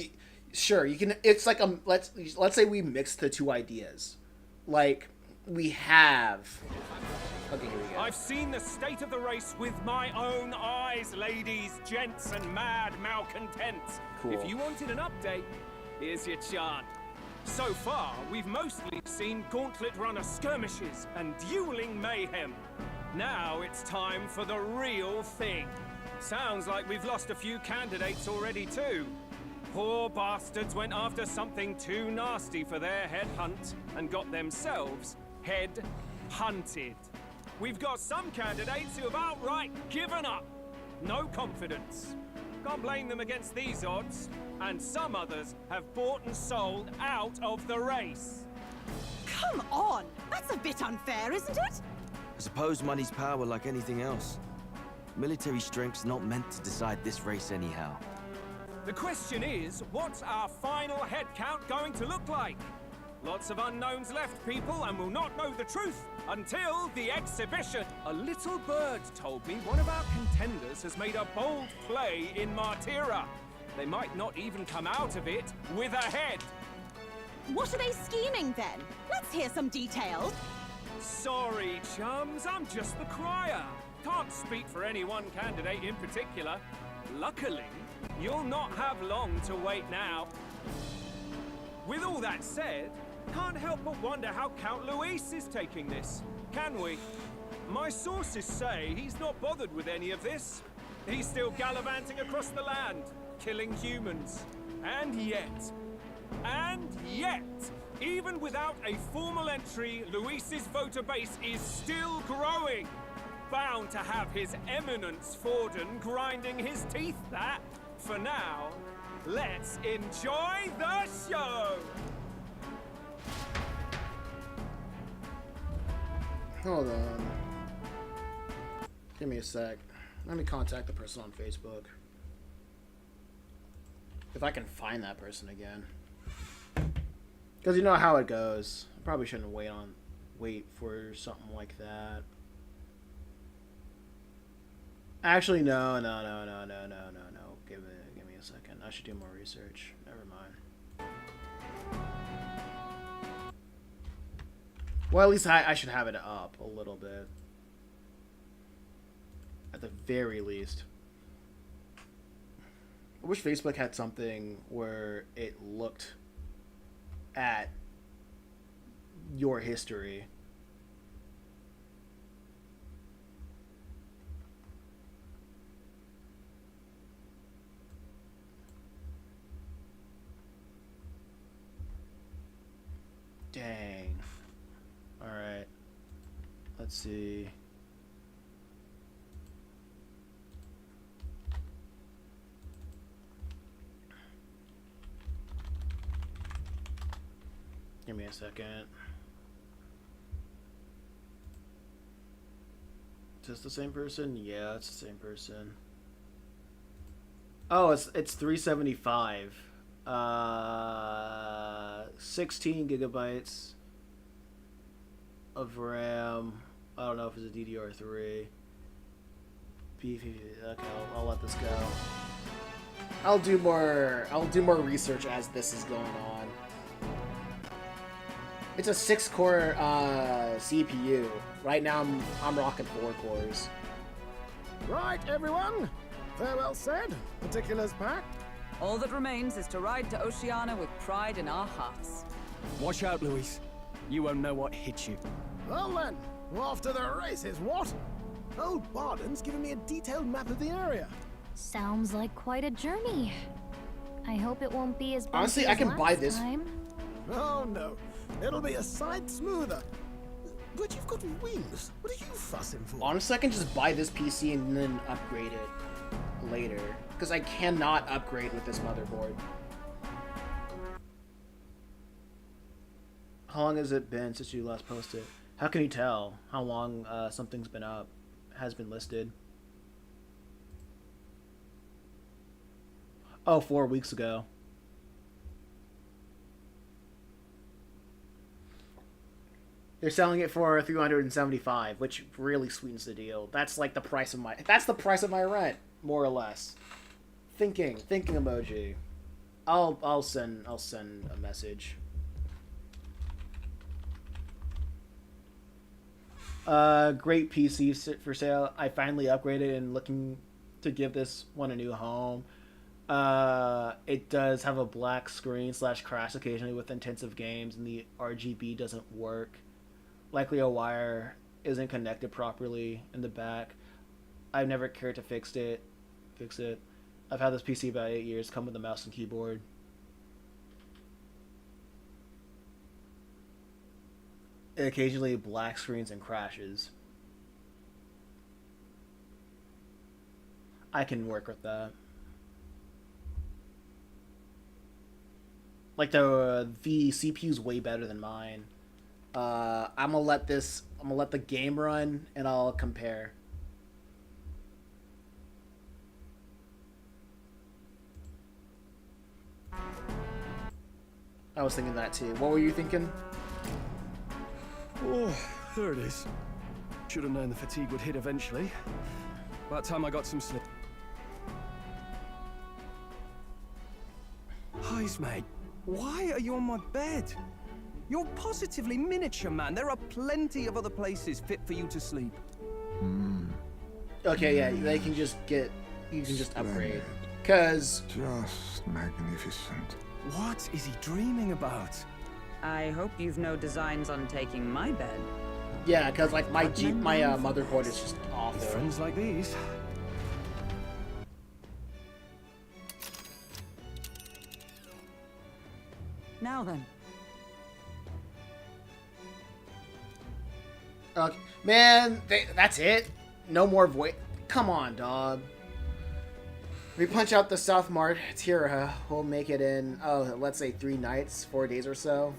sure, you can. It's like let's say we mix the two ideas. Like we have. Okay, here we go. I've seen the state of the race with my own eyes, ladies, gents, and mad malcontents. Cool. If you wanted an update, here's your chart. So far, we've mostly seen Gauntlet Runner skirmishes and dueling mayhem. Now it's time for the real thing. Sounds like we've lost a few candidates already too. Poor bastards went after something too nasty for their head hunt and got themselves head hunted. We've got some candidates who have outright given up. No confidence. Can't blame them against these odds. And some others have bought and sold out of the race. Come on! That's a bit unfair, isn't it? I suppose money's power like anything else. Military strength's not meant to decide this race anyhow. The question is, what's our final head count going to look like? Lots of unknowns left, people, and we'll not know the truth until the exhibition. A little bird told me one of our contenders has made a bold play in Martira. They might not even come out of it with a head. What are they scheming then? Let's hear some details. Sorry, chums, I'm just the crier. Can't speak for any one candidate in particular. Luckily, you'll not have long to wait now. With all that said, can't help but wonder how Count Luis is taking this, can we? My sources say he's not bothered with any of this. He's still gallivanting across the land, killing humans. And yet, even without a formal entry, Luis's voter base is still growing. Bound to have his eminence Forden grinding his teeth, that. For now, let's enjoy the show! Hold on. Give me a sec. Let me contact the person on Facebook. If I can find that person again. Because you know how it goes. I probably shouldn't wait for something like that. Actually, no. Give me a second. I should do more research. Never mind. Well, at least I should have it up a little bit. At the very least. I wish Facebook had something where it looked at your history. Dang. Alright. Let's see. Give me a second. Is this the same person? Yeah, it's the same person. Oh, it's 375. 16 gigabytes of RAM. I don't know if it's a DDR3. Okay, I'll let this go. I'll do more research as this is going on. It's a 6-core CPU. Right now I'm rocking 4 cores. Right, everyone. Farewell said. Particulars packed. All that remains is to ride to Oceania with pride in our hearts. Watch out, Luis. You won't know what hit you. Well then, off to the races, what? Old Barden's given me a detailed map of the area. Sounds like quite a journey. I hope it won't be as bumpy Honestly, as I can last buy this. time. Oh no, it'll be a sight smoother. But you've got wings. What are you fussing for? Honestly, I can just buy this PC and then upgrade it later. Because I cannot upgrade with this motherboard. How long has it been since you last posted? How can you tell how long something's been up, has been listed? Oh, 4 weeks ago. They're selling it for $375, which really sweetens the deal. That's like the price of my rent, more or less. Thinking emoji. I'll send a message. Great PC for sale. I finally upgraded and looking to give this one a new home. It does have a black screen / crash occasionally with intensive games, and the RGB doesn't work. Likely a wire isn't connected properly in the back. I've never cared to fix it. I've had this PC about 8 years. Come with a mouse and keyboard. And occasionally black screens and crashes. I can work with that. Like the CPU's way better than mine. I'm gonna let the game run and I'll compare. I was thinking that too. What were you thinking? Oh, there it is. Should have known the fatigue would hit eventually. About time I got some sleep. Highs, mate. Why are you on my bed? You're positively miniature, man. There are plenty of other places fit for you to sleep. Okay, yeah, you can just upgrade. Cause Just magnificent. What is he dreaming about? I hope you've no designs on taking my bed. yeah, cause like my motherboard is just With awful. friends like these. Now then, Man, that's it? No more voice? Come on, dog. We punch out the South Martyra. We'll make it in, let's say 3 nights, 4 days or so.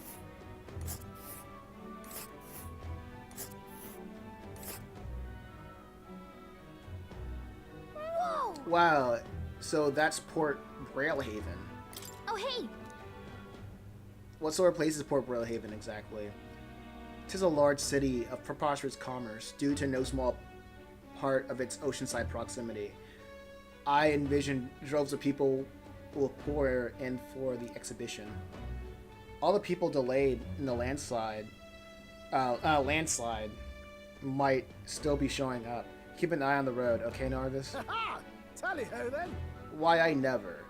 Whoa! Wow, so that's Port Railhaven. Oh, hey! What sort of place is Port Railhaven exactly? 'Tis a large city of preposterous commerce, due to no small part of its oceanside proximity. I envision droves of people will pour in for the exhibition. All the people delayed in the landslide might still be showing up. Keep an eye on the road, okay, Narvis? Ha! Tally-ho then. Why, I never.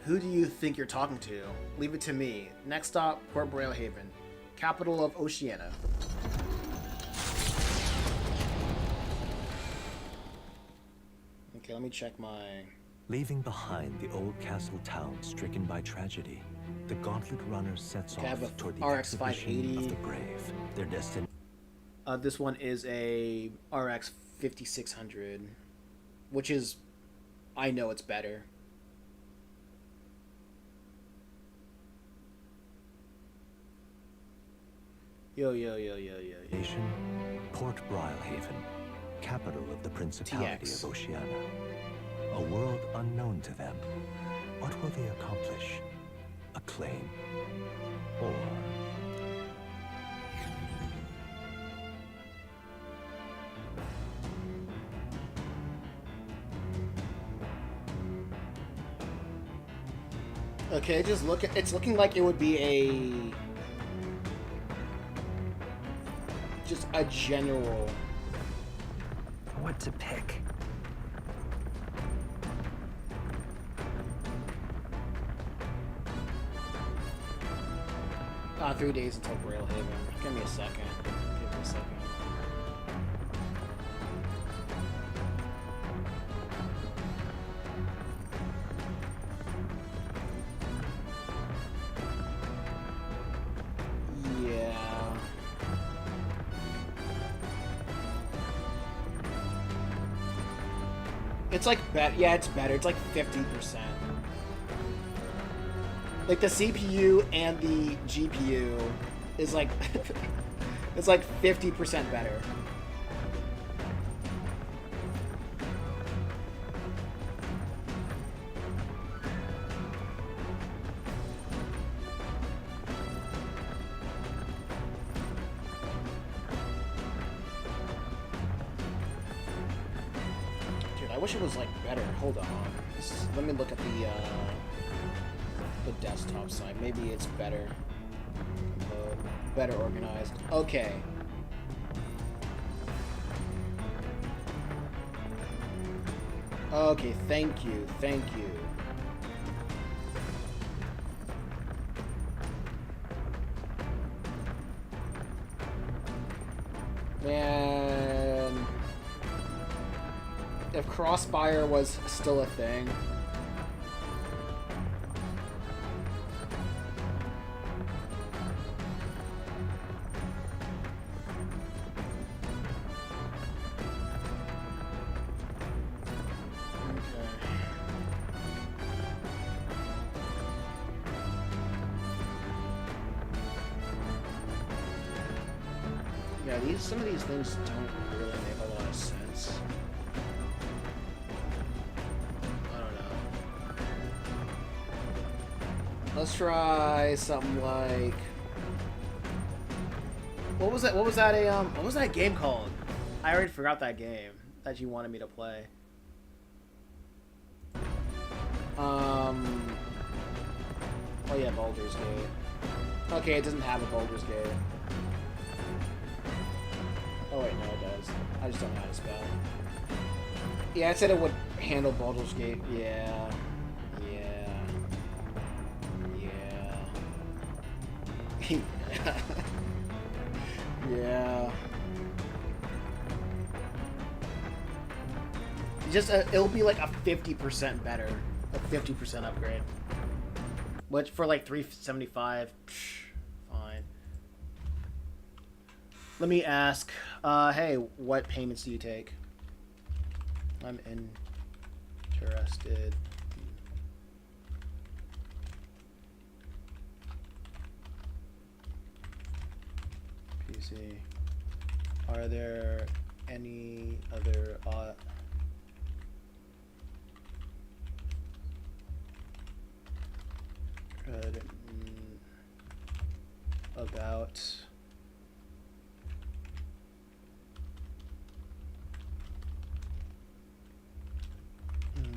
Who do you think you're talking to? Leave it to me. Next stop, Port Railhaven, capital of Oceania. Okay, let me check my... Leaving behind the old castle town stricken by tragedy, the Gauntlet Runner sets Okay, I have a off toward the RX exhibition 580. of the brave. Their destination. This one is a RX 5600, which is... I know it's better. Yo. Port Brilehaven, capital of the Principality TX. of Oceania. A world unknown to them. What will they accomplish? Acclaim? Or... Okay, just look at, it's looking like it would be just a general. What to pick? 3 days until Grailhaven. Give me a second. Give me a second. Yeah. It's like yeah, it's better. It's like 50%. Like the CPU and the GPU is like it's like 50% better. Dude, I wish it was like better. Hold on. Let me look at the desktop side. Maybe it's better. Better organized. Okay. Okay, thank you. Thank you. Man. If Crossfire was still a thing. Some of these things don't really make a lot of sense. I don't know. Let's try something like... What was that? What was that game called? I already forgot that game that you wanted me to play. Oh yeah, Baldur's Gate. Okay, it doesn't have a Baldur's Gate. Oh wait, no it does. I just don't know how to spell. Yeah, I said it would handle Baldur's Gate. Yeah. Yeah. Yeah. Yeah. Just it'll be like a 50% better, a 50% upgrade. Which for like $375, fine. Let me ask. Hey, what payments do you take? I'm interested. PC. Are there any other about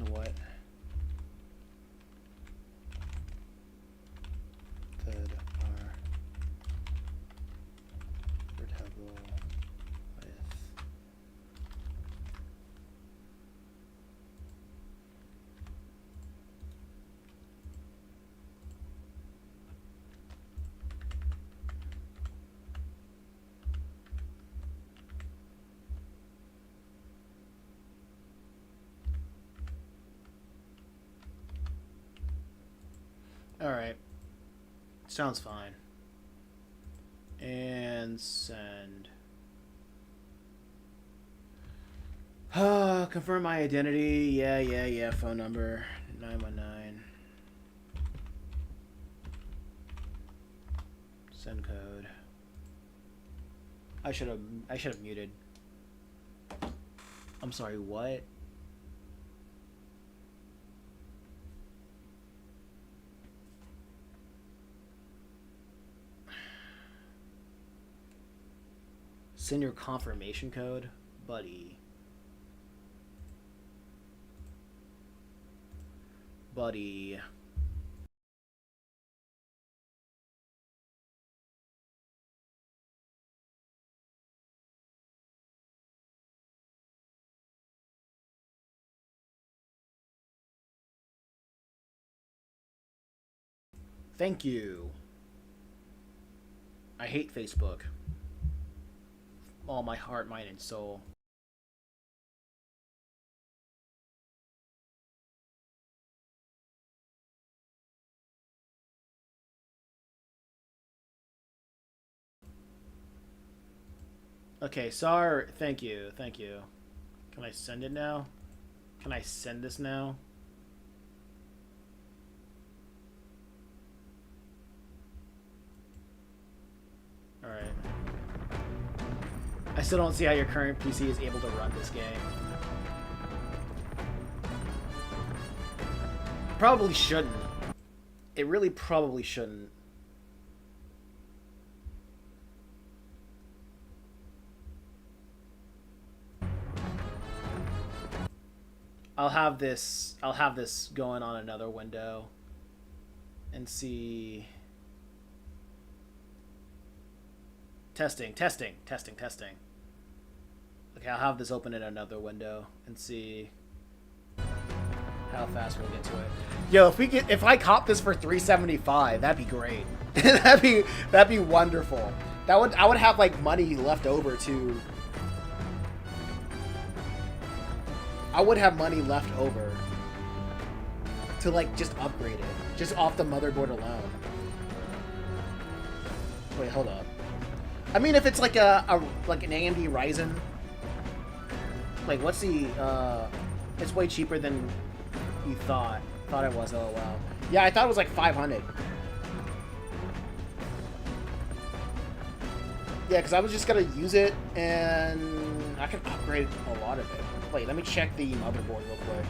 what that are compatible with Alright. Sounds fine. And send. Confirm my identity. Yeah. Phone number 919. Send code. I should have muted. I'm sorry, what? Send your confirmation code, buddy. Buddy. Thank you. I hate Facebook. All my heart, mind, and soul. Okay, sorry. Thank you. Thank you. Can I send it now? Can I send this now? Alright. I still don't see how your current PC is able to run this game. Probably shouldn't. It really probably shouldn't. I'll have this going on another window and see. Testing. Okay, I'll have this open in another window and see how fast we'll get to it. Yo, if I cop this for $375, that'd be great. that'd be wonderful. I would have like money left over to. I would have money left over to like just upgrade it, just off the motherboard alone. Wait, hold up. I mean, if it's like like an AMD Ryzen, like what's the it's way cheaper than you thought it was. Oh wow. Yeah, I thought it was like 500. Yeah, because I was just gonna use it and I can upgrade a lot of it. Wait, let me check the motherboard real quick.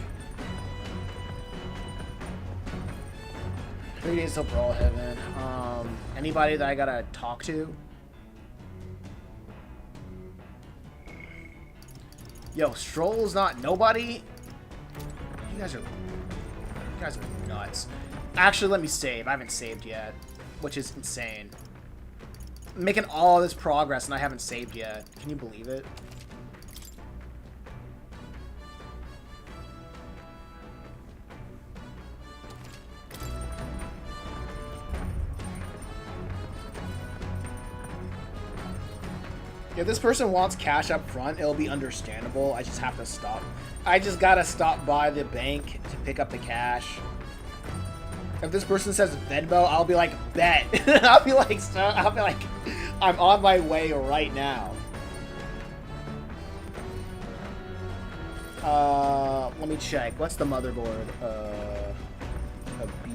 3 days till Brawl Heaven. Anybody that I gotta talk to? Yo, Stroll's not nobody. You guys are nuts. Actually, let me save. I haven't saved yet, which is insane. I'm making all this progress and I haven't saved yet. Can you believe it? If this person wants cash up front, it'll be understandable. I just have to stop. I just gotta stop by the bank to pick up the cash. If this person says Venmo, I'll be like, bet. I'll be like, I'm on my way right now. Let me check. What's the motherboard? A B.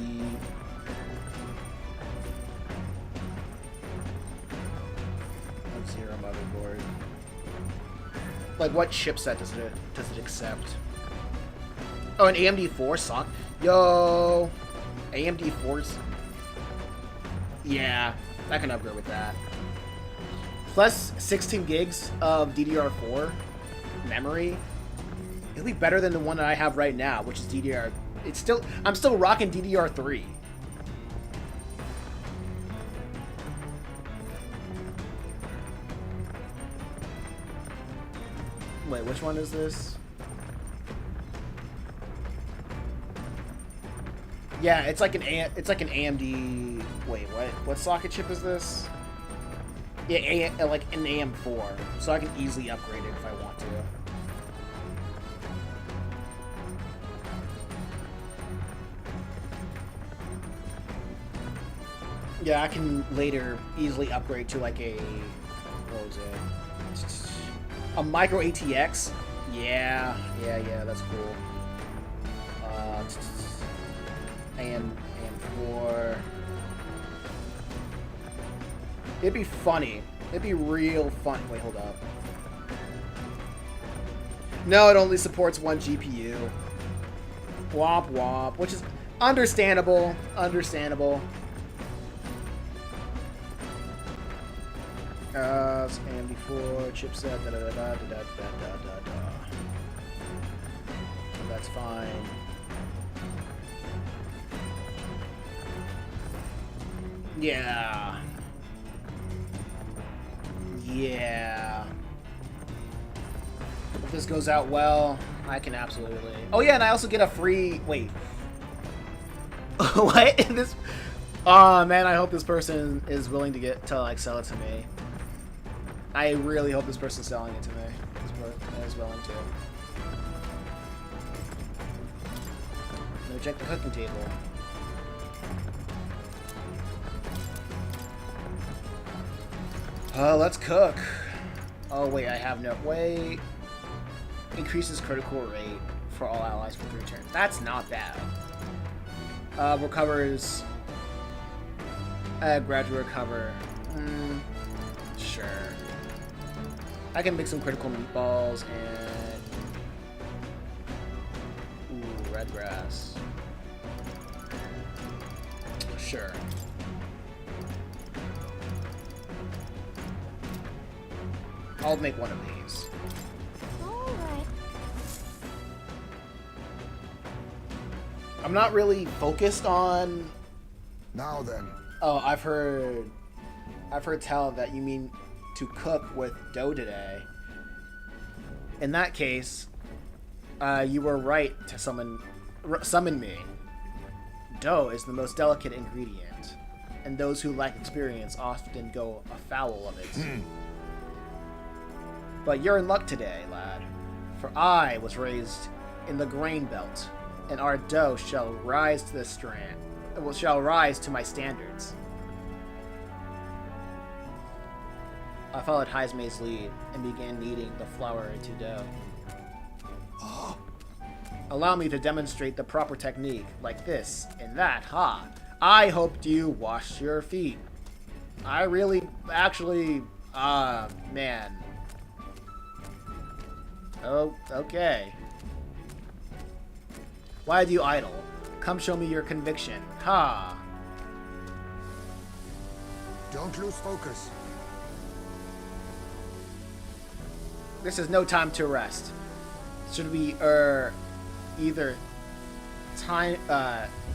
Zero motherboard. Like, what chipset does it accept? Oh, an AMD 4 sock. Yo, AMD 4s. Yeah, I can upgrade with that. Plus 16 gigs of DDR4 memory. It'll be better than the one that I have right now, which is DDR. I'm still rocking DDR3. Wait, which one is this? Yeah, it's like an AMD. Wait, what socket chip is this? Yeah, like an AM4, so I can easily upgrade it if I want to. Yeah, I can later easily upgrade to like a, what was it? A micro ATX? Yeah, that's cool. AM4. It'd be funny. It'd be real fun. Wait, hold up. No, it only supports one GPU. Womp womp, which is understandable. And before chipset, da da da da da da da da da. That's fine. Yeah. Yeah. If this goes out well, I can absolutely. Oh yeah, and I also get a free. Wait. What? This. Oh man, I hope this person is willing to like sell it to me. I really hope this person's selling it to me. Is willing to. Let me check the cooking table. Let's cook. Oh wait, I have no way. Increases critical rate for all allies for 3 turns. That's not bad. Recovers. Gradual recover. Sure. I can make some critical meatballs and. Ooh, red grass. Sure. I'll make one of these. Alright. I'm not really focused on. Now then. Oh, I've heard tell that you mean to cook with dough today. In that case, you were right to summon me. Dough is the most delicate ingredient, and those who lack experience often go afoul of it. But you're in luck today, lad, for I was raised in the grain belt, and our dough shall rise to my standards. I followed Heismay's lead and began kneading the flour into dough. Allow me to demonstrate the proper technique, like this and that, ha! I hoped you washed your feet. I really, actually, man. Oh, okay. Why do you idle? Come show me your conviction. Ha! Don't lose focus. This is no time to rest. Should we either time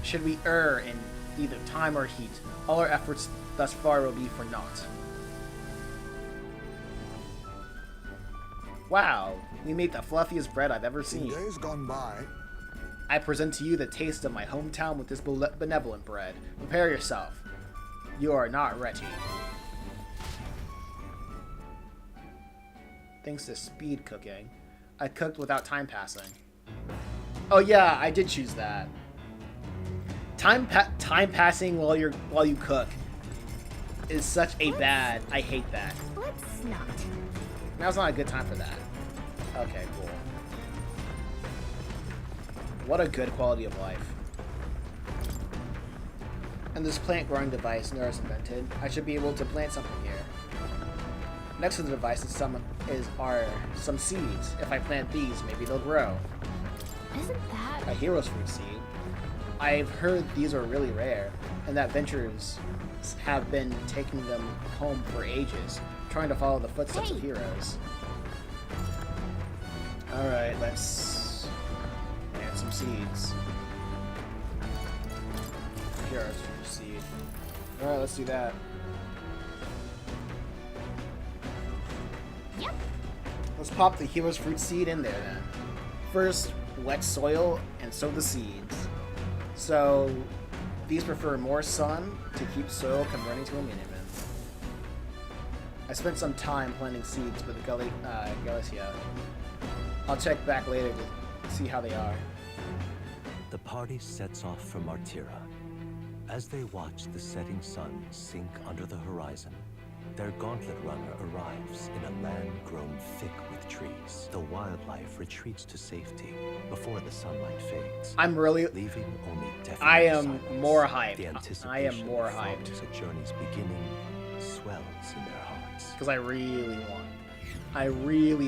should we err in either time or heat? All our efforts thus far will be for naught. Wow, we made the fluffiest bread I've ever In seen. days gone by, I present to you the taste of my hometown with this benevolent bread. Prepare yourself. You are not ready. Thanks to speed cooking, I cooked without time passing. Oh yeah, I did choose that. Time passing while you cook is such a bad. I hate that. Let's not. Now's not a good time for that. Okay, cool. What a good quality of life. And this plant growing device Nura's invented, I should be able to plant something here. Next to the device are some seeds. If I plant these, maybe they'll grow. Isn't that... A hero's fruit seed. I've heard these are really rare, and that ventures have been taking them home for ages, trying to follow the footsteps of heroes. Alright, let's plant some seeds. Hero's fruit seed. Alright, let's do that. Yep. Let's pop the hero's fruit seed in there then. First, wet soil and sow the seeds. So, these prefer more sun to keep soil from running to a minimum. I spent some time planting seeds with Galicia. I'll check back later to see how they are. The party sets off from Martira. As they watch the setting sun sink under the horizon, their gauntlet runner arrives in a land grown thick with trees. The wildlife retreats to safety before the sunlight fades. I'm really... Leaving only deafening I am silence. more hyped. The I anticipation am more that hyped. follows a journey's beginning swells in their hearts. Because I really want... I really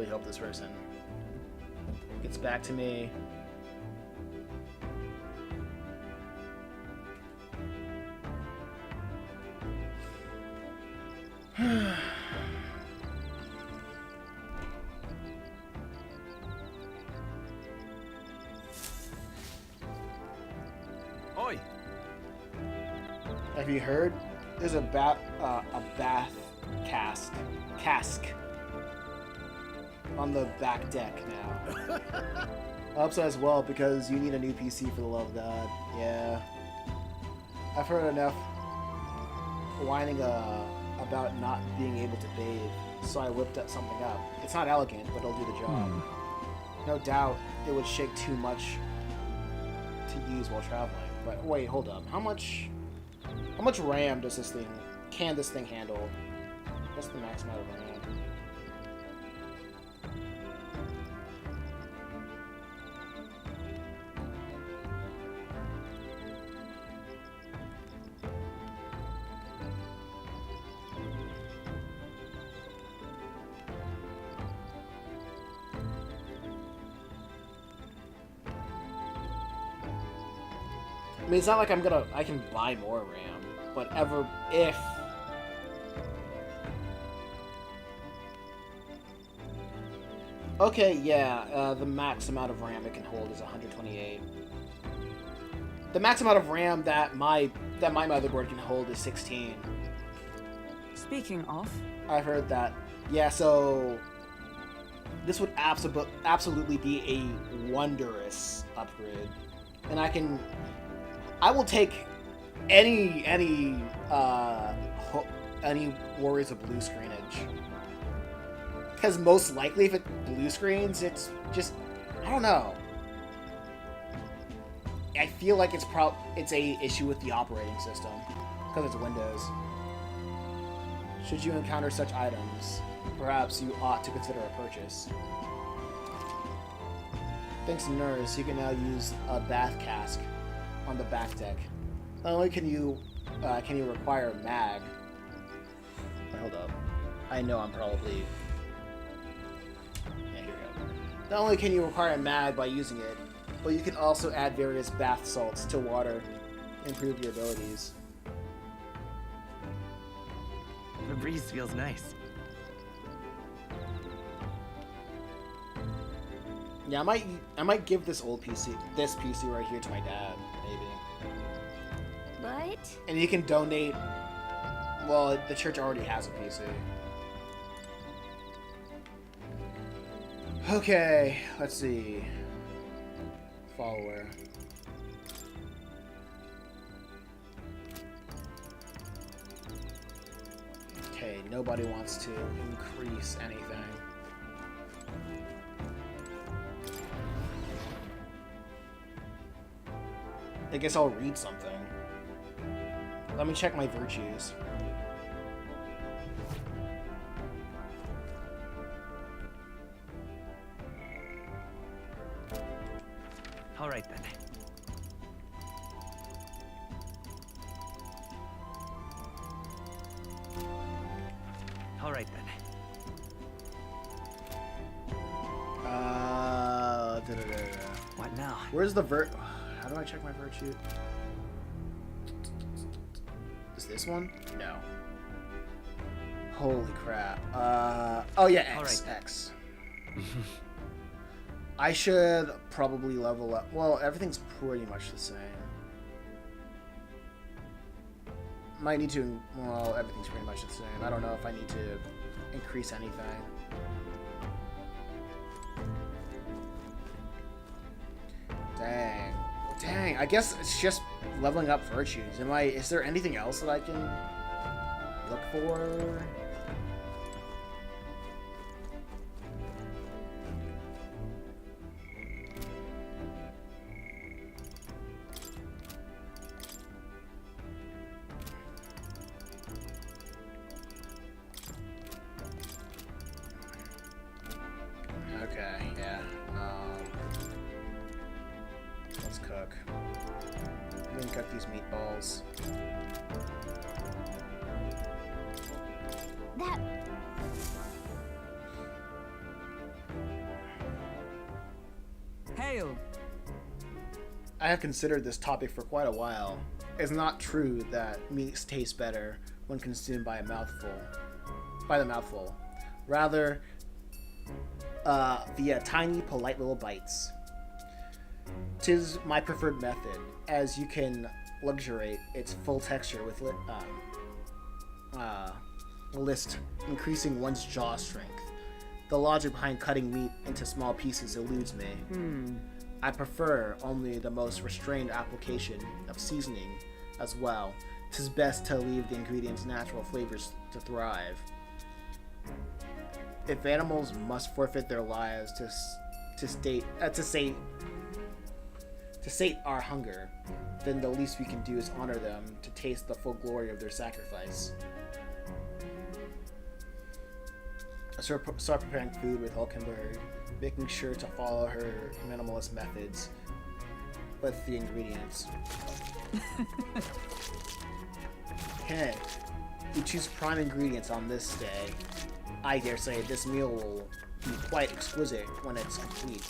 hope this person gets back to me. Oi! Have you heard? There's a bath cask on the back deck now. Upside as well because you need a new PC for the love of God. Yeah, I've heard enough whining about not being able to bathe, so I whipped something up. It's not elegant, but it'll do the job. No doubt it would shake too much to use while traveling. But wait, hold up. How much RAM does this thing? Can this thing handle? What's the max amount of RAM? I mean, it's not like I can buy more RAM, but if... Okay, yeah, the max amount of RAM it can hold is 128. The max amount of RAM that my motherboard can hold is 16. Speaking of, I've heard that. Yeah, so this would absolutely be a wondrous upgrade, and I will take any worries of blue screenage, because most likely if it blue screens, it's just, I don't know. I feel like it's a issue with the operating system because it's Windows. Should you encounter such items, perhaps you ought to consider a purchase. Thanks to Nurse, you can now use a bath cask on the back deck. Not only can you require a mag. Wait, hold up. I know I'm probably. Yeah, here we go. Not only can you require a mag by using it, but you can also add various bath salts to water, improve your abilities. The breeze feels nice. Yeah, I might give this PC right here to my dad, maybe. But And you can donate. Well, the church already has a PC. Okay, let's see. Follower. Okay, nobody wants to increase anything. I guess I'll read something. Let me check my virtues. All right then. All right then. What now? Where's the How do I check my virtue? Is this one? No. Holy crap. Oh yeah, X. All right. X. I should probably level up. Well, everything's pretty much the same. Might need to. Well, everything's pretty much the same. I don't know if I need to increase anything. Dang. Dang. I guess it's just leveling up virtues. Is there anything else that I can look for? Okay, yeah. Let's cook. I'm gonna cook these meatballs. that hail. I have considered this topic for quite a while. It's not true that meats taste better when consumed by a mouthful. by the mouthful. Rather, via tiny, polite little bites. 'Tis my preferred method, as you can luxuriate its full texture with list increasing one's jaw strength. The logic behind cutting meat into small pieces eludes me. I prefer only the most restrained application of seasoning as well. 'Tis best to leave the ingredients' natural flavors to thrive. If animals must forfeit their lives to sate our hunger, then the least we can do is honor them to taste the full glory of their sacrifice. I start preparing food with Hulkenberg, making sure to follow her minimalist methods with the ingredients. Okay, we choose prime ingredients on this day. I dare say this meal will be quite exquisite when it's complete.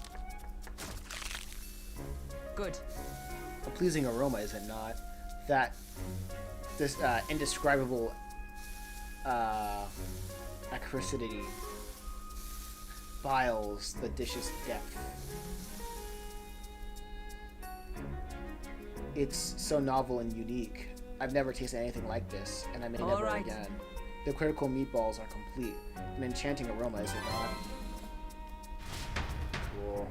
Good. A pleasing aroma, is it not? That this indescribable acidity files the dish's depth. It's so novel and unique. I've never tasted anything like this, and I may never again. The critical meatballs are complete. An enchanting aroma, is it not? Cool.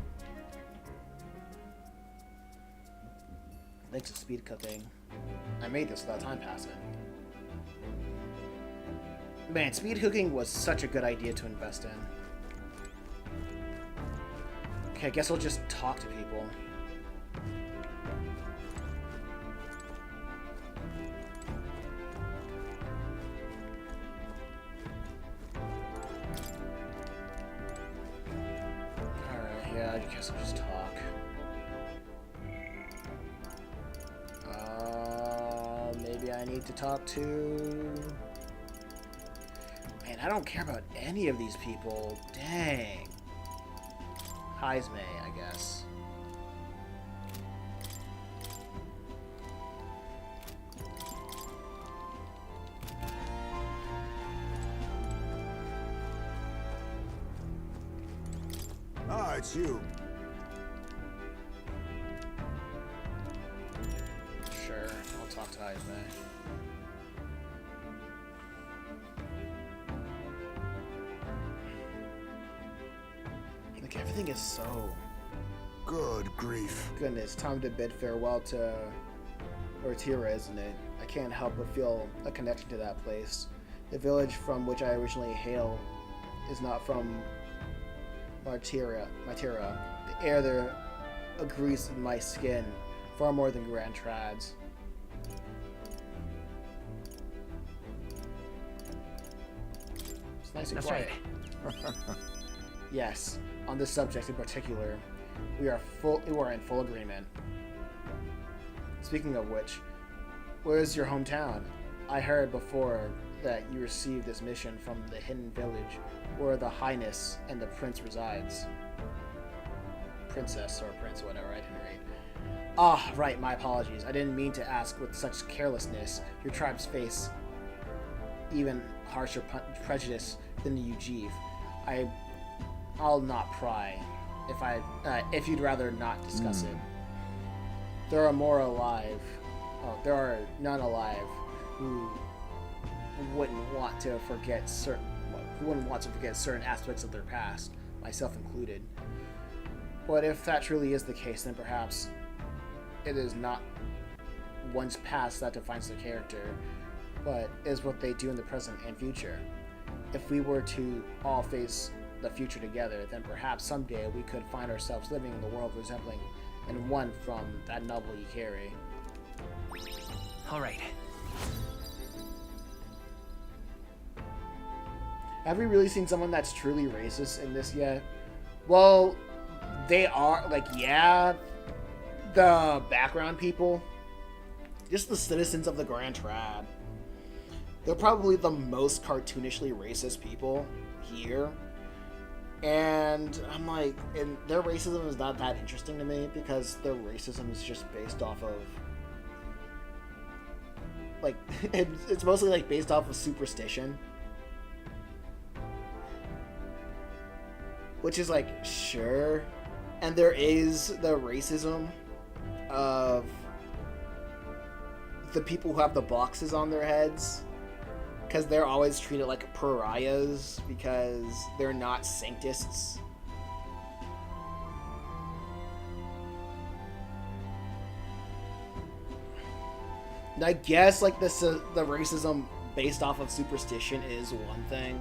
Thanks to speed cooking. I made this without time passing. Man, speed cooking was such a good idea to invest in. Okay, I guess I'll just talk to people. Alright, yeah, I guess I'll just talk. Maybe I need to talk to... Man, I don't care about any of these people. Dang. Heisme, I guess. Ah, it's you. Sure, I'll talk to Heisme. Like, everything is so... Good grief. Goodness, time to bid farewell to Ortira, isn't it? I can't help but feel a connection to that place. The village from which I originally hail is not from Martira. The air there agrees with my skin far more than Grand Trads. It's nice and quiet. Right. Yes, on this subject in particular, we are in full agreement. Speaking of which, where is your hometown? I heard before that you received this mission from the hidden village where the Highness and the Prince resides. Princess or Prince, whatever, I didn't read. Ah, right, my apologies. I didn't mean to ask with such carelessness. Your tribes face even harsher prejudice than the Ujiv. I'll not pry if you'd rather not discuss it. There are none alive who wouldn't want to forget certain aspects of their past, myself included. But if that truly is the case, then perhaps it is not one's past that defines their character, but is what they do in the present and future. If we were to all face the future together, then perhaps someday we could find ourselves living in the world resembling and one from that novel you carry. All right. Have we really seen someone that's truly racist in this yet? Well, they are, like, yeah, the background people, just the citizens of the Grand Trad. They're probably the most cartoonishly racist people here. And I'm like, and their racism is not that interesting to me because their racism is just based off of, like, it's mostly like based off of superstition. which is like, sure. And there is the racism of the people who have the boxes on their heads, because they're always treated like pariahs because they're not sanctists. And I guess like the racism based off of superstition is one thing.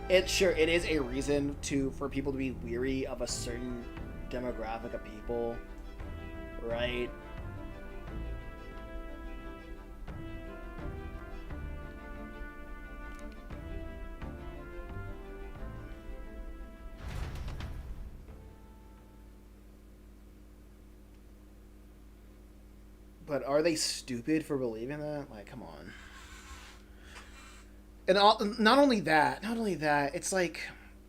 It is a reason for people to be weary of a certain demographic of people, right? But are they stupid for believing that? Like, come on. And not only that, it's like,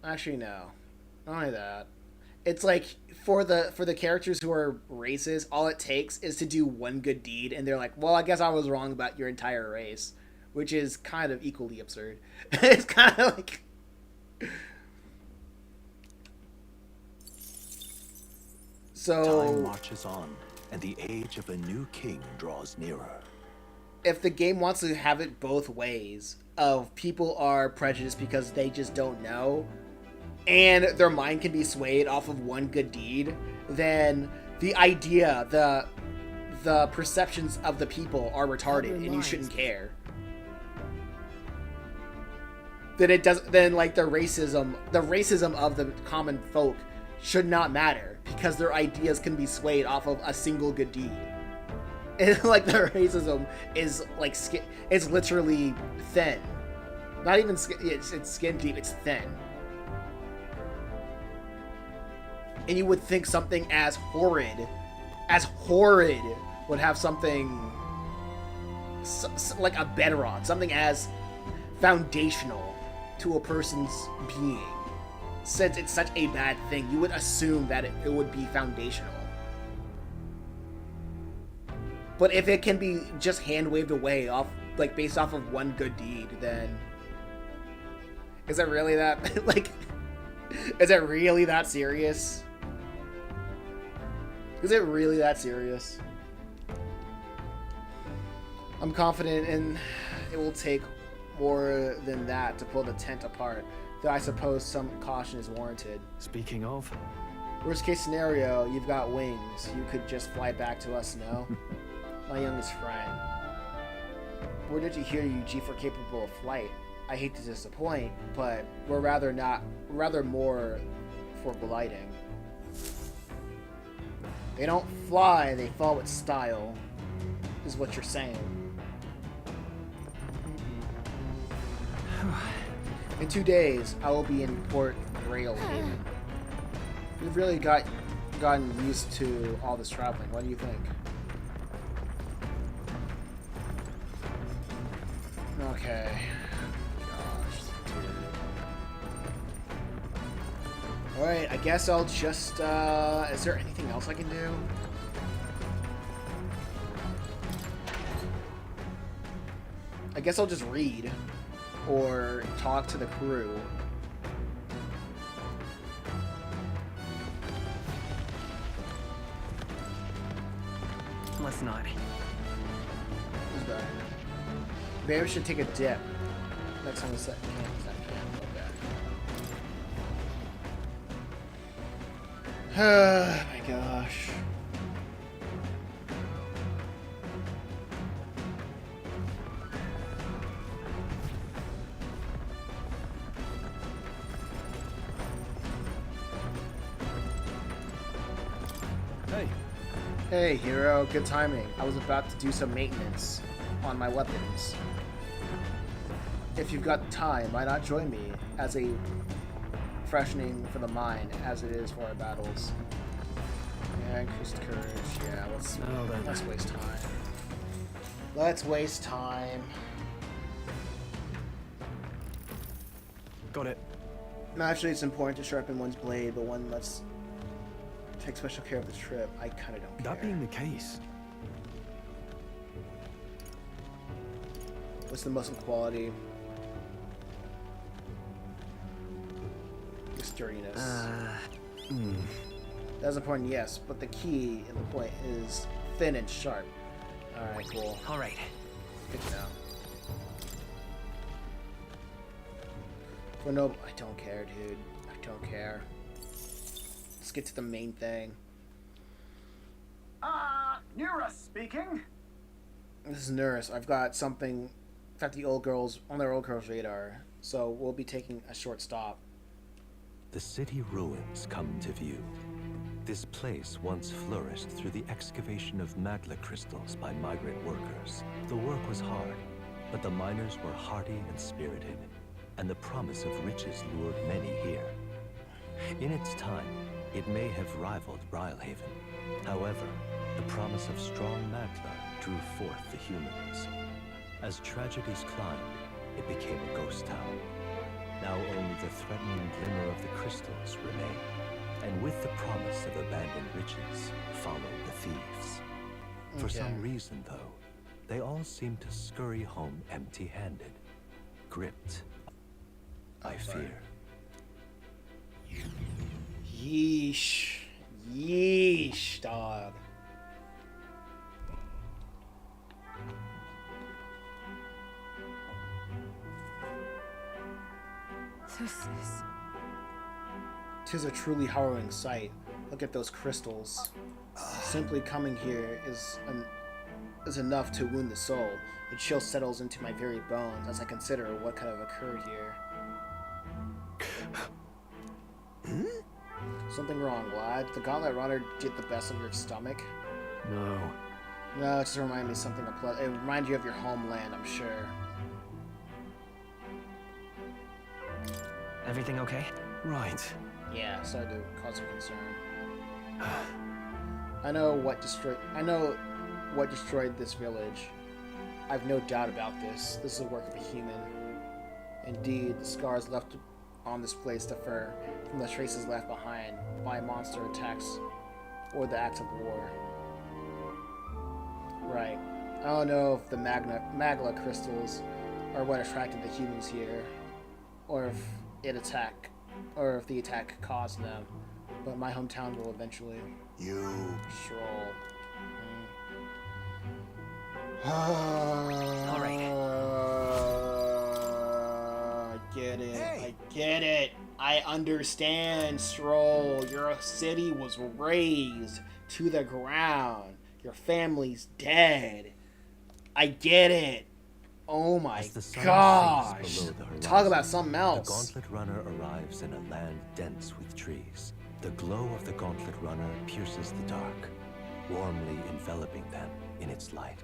actually no, not only that, it's like for the characters who are racist, all it takes is to do one good deed, and they're like, well, I guess I was wrong about your entire race, which is kind of equally absurd. It's kind of like. So time marches on, and the age of a new king draws nearer. If the game wants to have it both ways, of people are prejudiced because they just don't know, and their mind can be swayed off of one good deed, then the idea, the perceptions of the people are retarded, and you shouldn't care. Then like the racism of the common folk should not matter, because their ideas can be swayed off of a single good deed. And like the racism is like it's literally thin. Not even skin, it's skin deep, it's thin. And you would think something as horrid would have something like a bedrock, something as foundational to a person's being. Since it's such a bad thing, you would assume that it would be foundational. But if it can be just hand waved away off, like based off of one good deed, then is it really that like? Is it really that serious? Is it really that serious? I'm confident it will take more than that to pull the tent apart, though I suppose some caution is warranted. Speaking of, worst case scenario, you've got wings. You could just fly back to us, no? My youngest friend. Where did you hear you G4 capable of flight? I hate to disappoint, but we're rather more for gliding. They don't fly, they fall with style, is what you're saying. In 2 days, I will be in Port Railhaven. We've really gotten used to all this traveling. What do you think? Okay. Gosh, dude. Alright, I guess I'll just, is there anything else I can do? I guess I'll just read. Or talk to the crew. let's not. Who's that? Maybe we should take a dip. Next time we set camp. Okay. Oh my gosh. Hey, hero, good timing. I was about to do some maintenance on my weapons. If you've got time, why not join me as a freshening for the mind, as it is for our battles? Yeah, increased courage. Yeah, let's waste time. Let's waste time. Got it. Naturally, it's important to sharpen one's blade, but one must take special care of the trip. I kind of don't care. That being the case, what's the muscle quality? sturdiness. That's important, yes, but the key and the point is thin and sharp. Alright, cool. All right. Good to know. For no, I don't care, dude. I don't care. Let's get to the main thing. Nura speaking. This is Nurse. I've got something at the old girls on their old girls' radar, so we'll be taking a short stop. The city ruins come to view. This place once flourished through the excavation of magla crystals by migrant workers. The work was hard, but the miners were hardy and spirited, and the promise of riches lured many here. In its time, it may have rivaled Brylehaven. However, the promise of strong magla drew forth the humans. As tragedies climbed, it became a ghost town. Now only the threatening glimmer of the crystals remain. And with the promise of abandoned riches, followed the thieves. For some reason, though, they all seem to scurry home empty-handed, gripped by fear. Yeesh. Yeesh, dog. This is... 'Tis a truly harrowing sight. Look at those crystals. Simply coming here is enough to wound the soul. The chill settles into my very bones as I consider what could have occurred here. Something wrong, lad? The gauntlet runner did the best of your stomach? No. No, it just reminded me of something unpleasant. It reminded you of your homeland, I'm sure. Everything okay? Right. Yeah, started to cause some concern. I know what destroyed this village. I've no doubt about this. This is the work of a human. Indeed, the scars left on this place differ from the traces left behind by monster attacks or the acts of war. Right. I don't know if the magla crystals are what attracted the humans here, or if the attack caused them. But my hometown will eventually. You. Stroll. All right. I get it. Hey. I get it. I understand, Stroll. Your city was razed to the ground. Your family's dead. I get it. Oh my As the sun gosh. sinks below the horizon, Talk about something else. The Gauntlet Runner arrives in a land dense with trees. The glow of the Gauntlet Runner pierces the dark, warmly enveloping them in its light.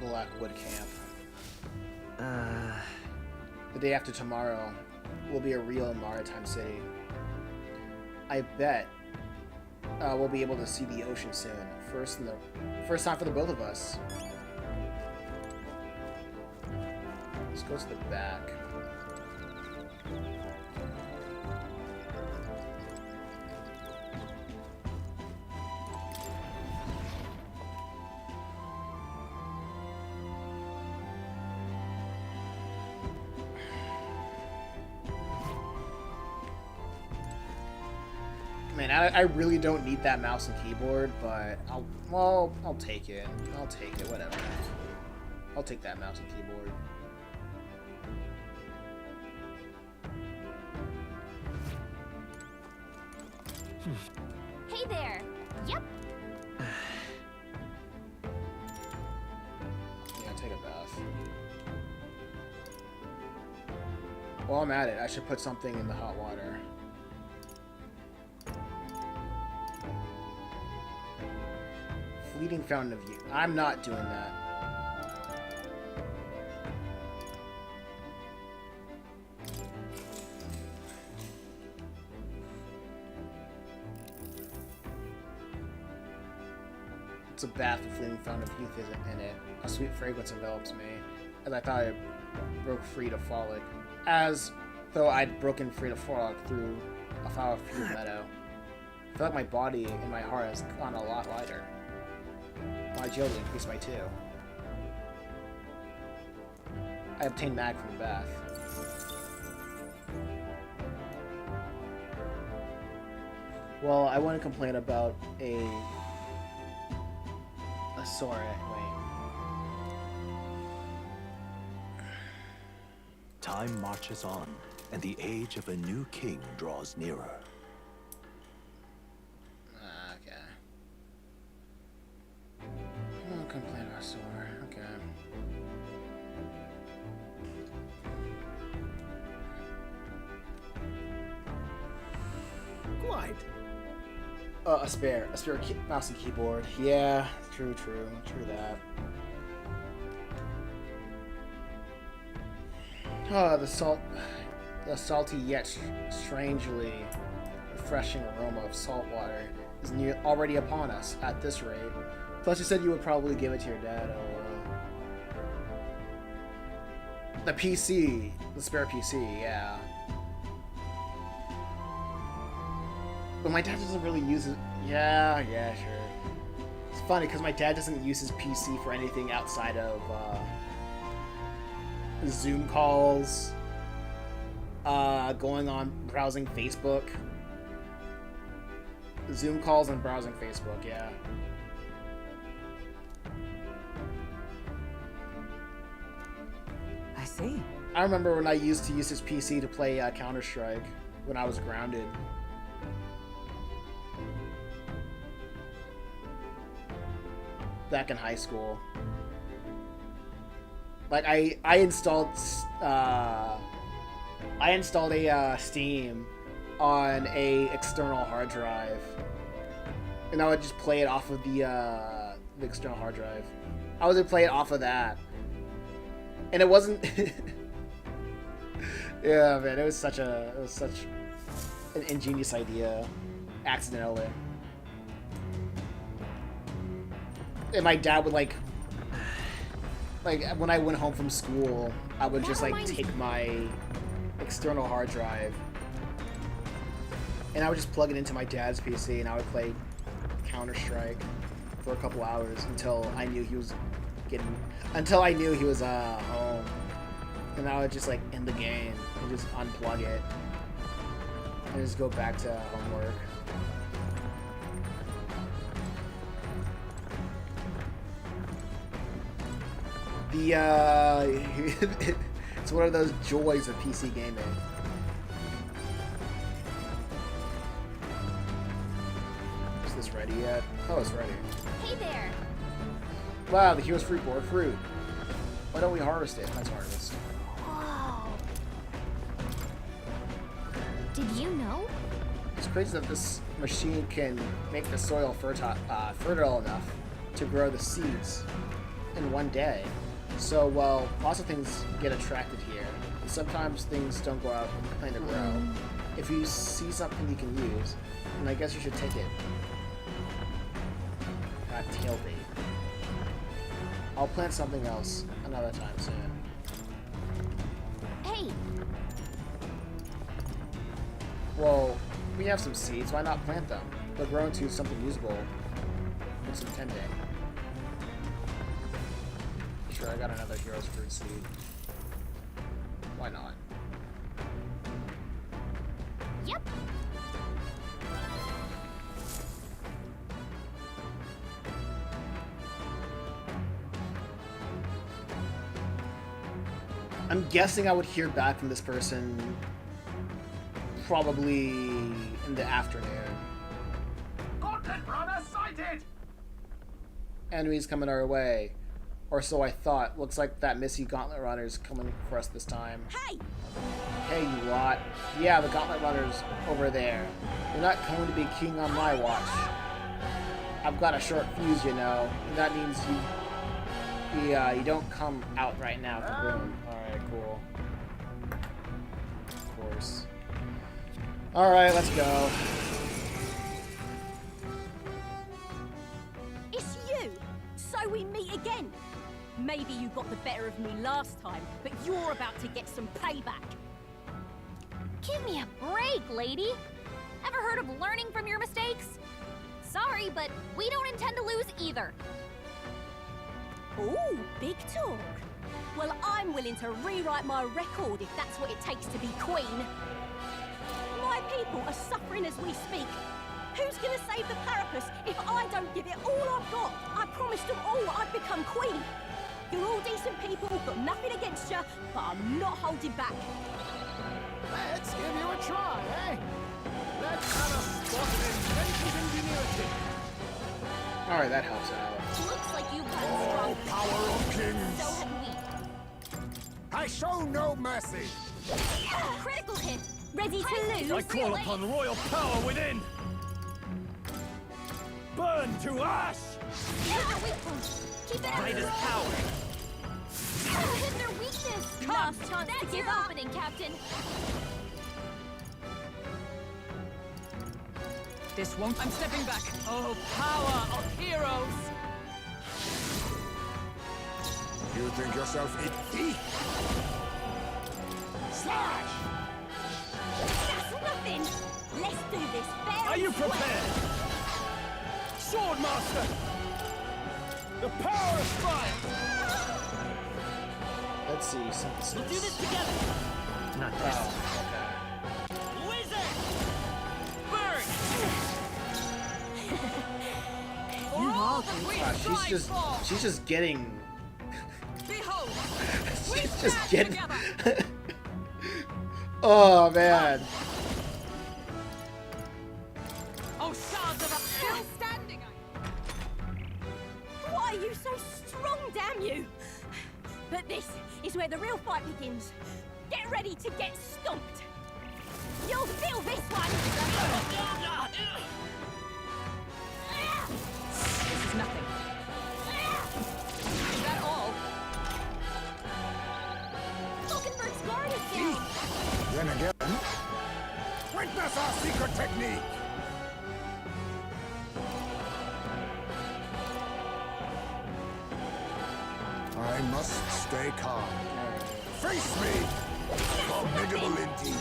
Blackwood Camp. The day after tomorrow will be a real maritime city. I bet we'll be able to see the ocean soon. First time for the both of us. Let's go to the back. Man, I really don't need that mouse and keyboard, but I'll take it. I'll take it, whatever. I'll take that mouse and keyboard. Hey there. Yep. Yeah, take a bath. While I'm at it, I should put something in the hot water. Fleeting fountain of youth. I'm not doing that. It's a bath of fleeting fountain of youth isn't in it. A sweet fragrance envelops me, as I thought I broke free to frolic. As though I'd broken free to frolic through a flower-filled meadow. I feel like my body and my heart has gone a lot lighter. My agility increased by 2. I obtained mag from the bath. Well, I want to complain about a sword. Wait. Time marches on, and the age of a new king draws nearer. Okay. I'll complain about sword. Okay. Quite. A spare mouse and keyboard. Yeah, true that. Oh, the salty yet strangely refreshing aroma of salt water is already upon us at this rate. Plus, you said you would probably give it to your dad. The PC, the spare PC, yeah. But my dad doesn't really use it. Yeah, sure. It's funny because my dad doesn't use his PC for anything outside of Zoom calls, going on browsing Facebook. Zoom calls and browsing Facebook, yeah. I see. I remember when I used to use his PC to play Counter-Strike when I was grounded. Back in high school. Like I installed a Steam on a external hard drive, and I would just play it off of the external hard drive. I was gonna play it off of that, and it wasn't. Yeah, man, it was such an ingenious idea, accidentally. And my dad would like when I went home from school, I would just like take my external hard drive and I would just plug it into my dad's PC and I would play Counter-Strike for a couple hours until I knew he was home. And I would just like end the game and just unplug it and just go back to homework. It's one of those joys of PC gaming. Is this ready yet? Oh, it's ready. Hey there. Wow, the hero's fruit bore fruit. Why don't we harvest it? Let's harvest. Whoa. Did you know? It's crazy that this machine can make the soil fertile enough to grow the seeds in one day. So, well, lots of things get attracted here. Sometimes things don't go out and plan to grow. If you see something you can use, then I guess you should take it. Tail bait. I'll plant something else another time soon. Hey. Well, we have some seeds. Why not plant them? They'll grow into something usable. It's intending. Sure, I got another hero's fruit seed. Why not? Yep. I'm guessing I would hear back from this person probably in the afternoon. Gauntlet runner sighted! Enemies coming our way. Or so I thought. Looks like that Missy Gauntlet Runner's coming for us this time. Hey! Hey, you lot. Yeah, the Gauntlet Runner's over there. You're not going to be king on my watch. I've got a short fuse, you know. And that means you don't come out right now. Kaboom. Alright, cool. Of course. Alright, let's go. It's you! So we meet again! Maybe you got the better of me last time, but you're about to get some payback. Give me a break, lady. Ever heard of learning from your mistakes? Sorry, but we don't intend to lose either. Ooh, big talk. Well, I'm willing to rewrite my record if that's what it takes to be queen. My people are suffering as we speak. Who's gonna save the Parapus if I don't give it all I've got? I promised them all I'd become queen. You're all decent people, got nothing against you, but I'm not holding back. Let's give you a try, eh? Let's have a spot of inventive ingenuity. Alright, that helps out. Looks like you've got Oh, strong. power of kings! So have we. I show no mercy. Critical hit. Ready to lose? I call upon royal power within! Burn to ash! Hit their weak point. Keep it up. Raiders power! Hit their weakness. Last chance to That's give your up. opening, Captain. This won't. I'm stepping back. Oh, power of heroes! You think yourself icky? Slash! That's nothing. Let's do this fair. Are you and square. prepared? Swordmaster! The power of fire! Let's see, synthesis. We'll do this together! Not this. Oh, Wizard! Burn! For all that we okay. strive for! She's just getting. Behold! We She's just stand getting. together! Oh man. Oh, shards of a still standing! Why are you so strong, damn you? But this is where the real fight begins. Get ready to get stomped. You'll feel this one. This is nothing. Is that all? Falkenberg's guard is down. Then again, Witness our secret technique. I must stay calm. Face me! Formidable indeed.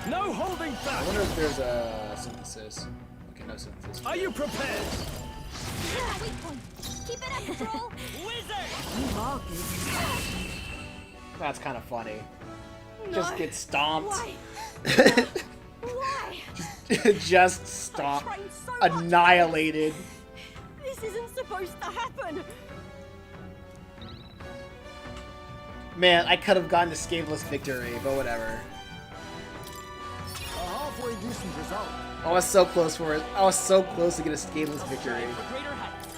No holding I back! wonder if there's a synthesis. Okay, no synthesis. Are you prepared? Hit their weak point. Keep it up, Patrol. Wizard! That's kind of funny. No. Just get stomped. Why? Why? Just I stomped. trained so much. Annihilated. This isn't supposed to happen. Man, I could have gotten a scatheless victory, but whatever. A halfway decent result. I was so close for it. I was so close to get a scatheless victory. Strive for greater heights.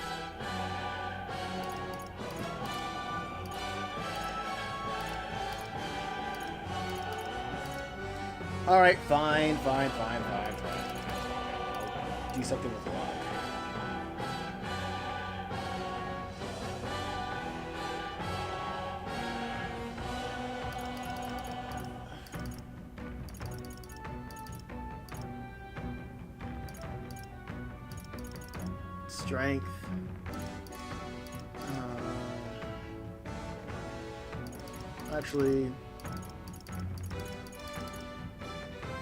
Alright, fine. I'll do something with luck. Strength. Actually,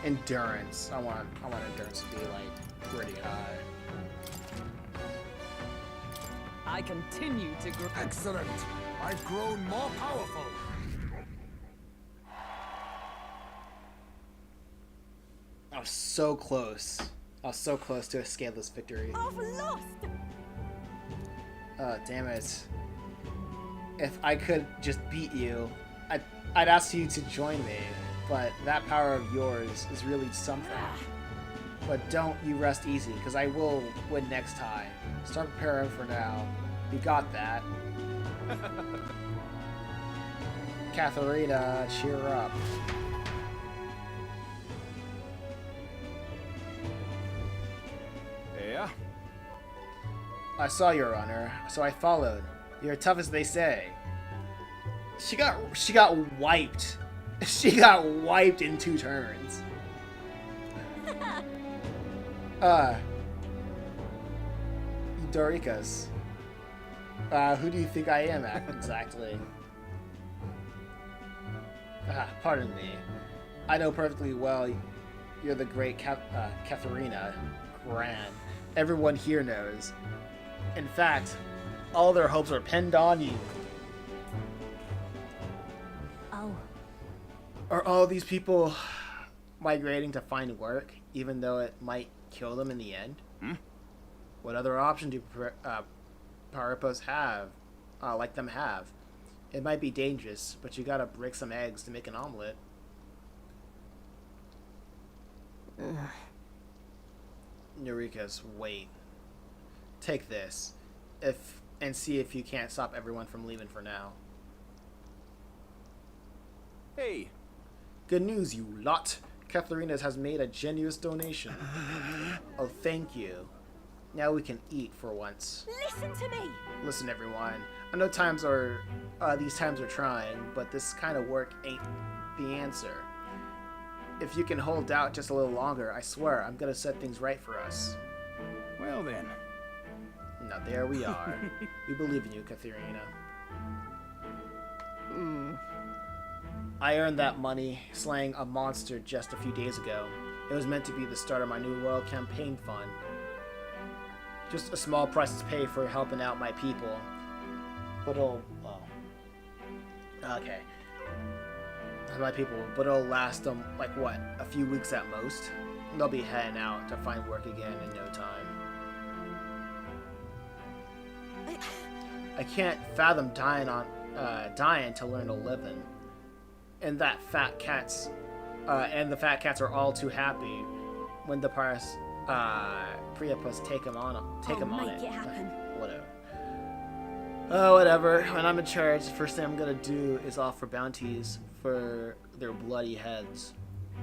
endurance. I want endurance to be like pretty high. I continue to grow. Excellent. I've grown more powerful. I was so close. I was so close to a scatheless victory. I've lost. Damn it. If I could just beat you, I'd ask you to join me, but that power of yours is really something. But don't you rest easy, because I will win next time. Start preparing for now. You got that. Katharina, cheer up. Yeah? I saw your honor, so I followed. You're tough as they say. She got wiped. She got wiped in 2 turns. Dorikas. Who do you think I am exactly? Pardon me. I know perfectly well you're the great Katharina Gran. Everyone here knows. In fact, all their hopes are pinned on you. Oh. Are all these people migrating to find work, even though it might kill them in the end? What other option do Parapos have, like them have? It might be dangerous, but you gotta break some eggs to make an omelet. Eureka's, wait. Take this, and see if you can't stop everyone from leaving for now. Hey. Good news, you lot. Katharina's has made a generous donation. Oh, thank you. Now we can eat for once. Listen to me. Listen, everyone. I know these times are trying, but this kind of work ain't the answer. If you can hold out just a little longer, I swear I'm gonna set things right for us. Well then. Now there we are. We believe in you, Katharina. I earned that money slaying a monster just a few days ago. It was meant to be the start of my new royal campaign fund. Just a small price to pay for helping out my people. But but it'll last them, like what, a few weeks at most? They'll be heading out to find work again in no time. I can't fathom dying to learn a living. And the fat cats are all too happy when the Priapus take them on Make it happen. Whatever. Oh, whatever. When I'm in charge, the first thing I'm gonna do is offer bounties for their bloody heads.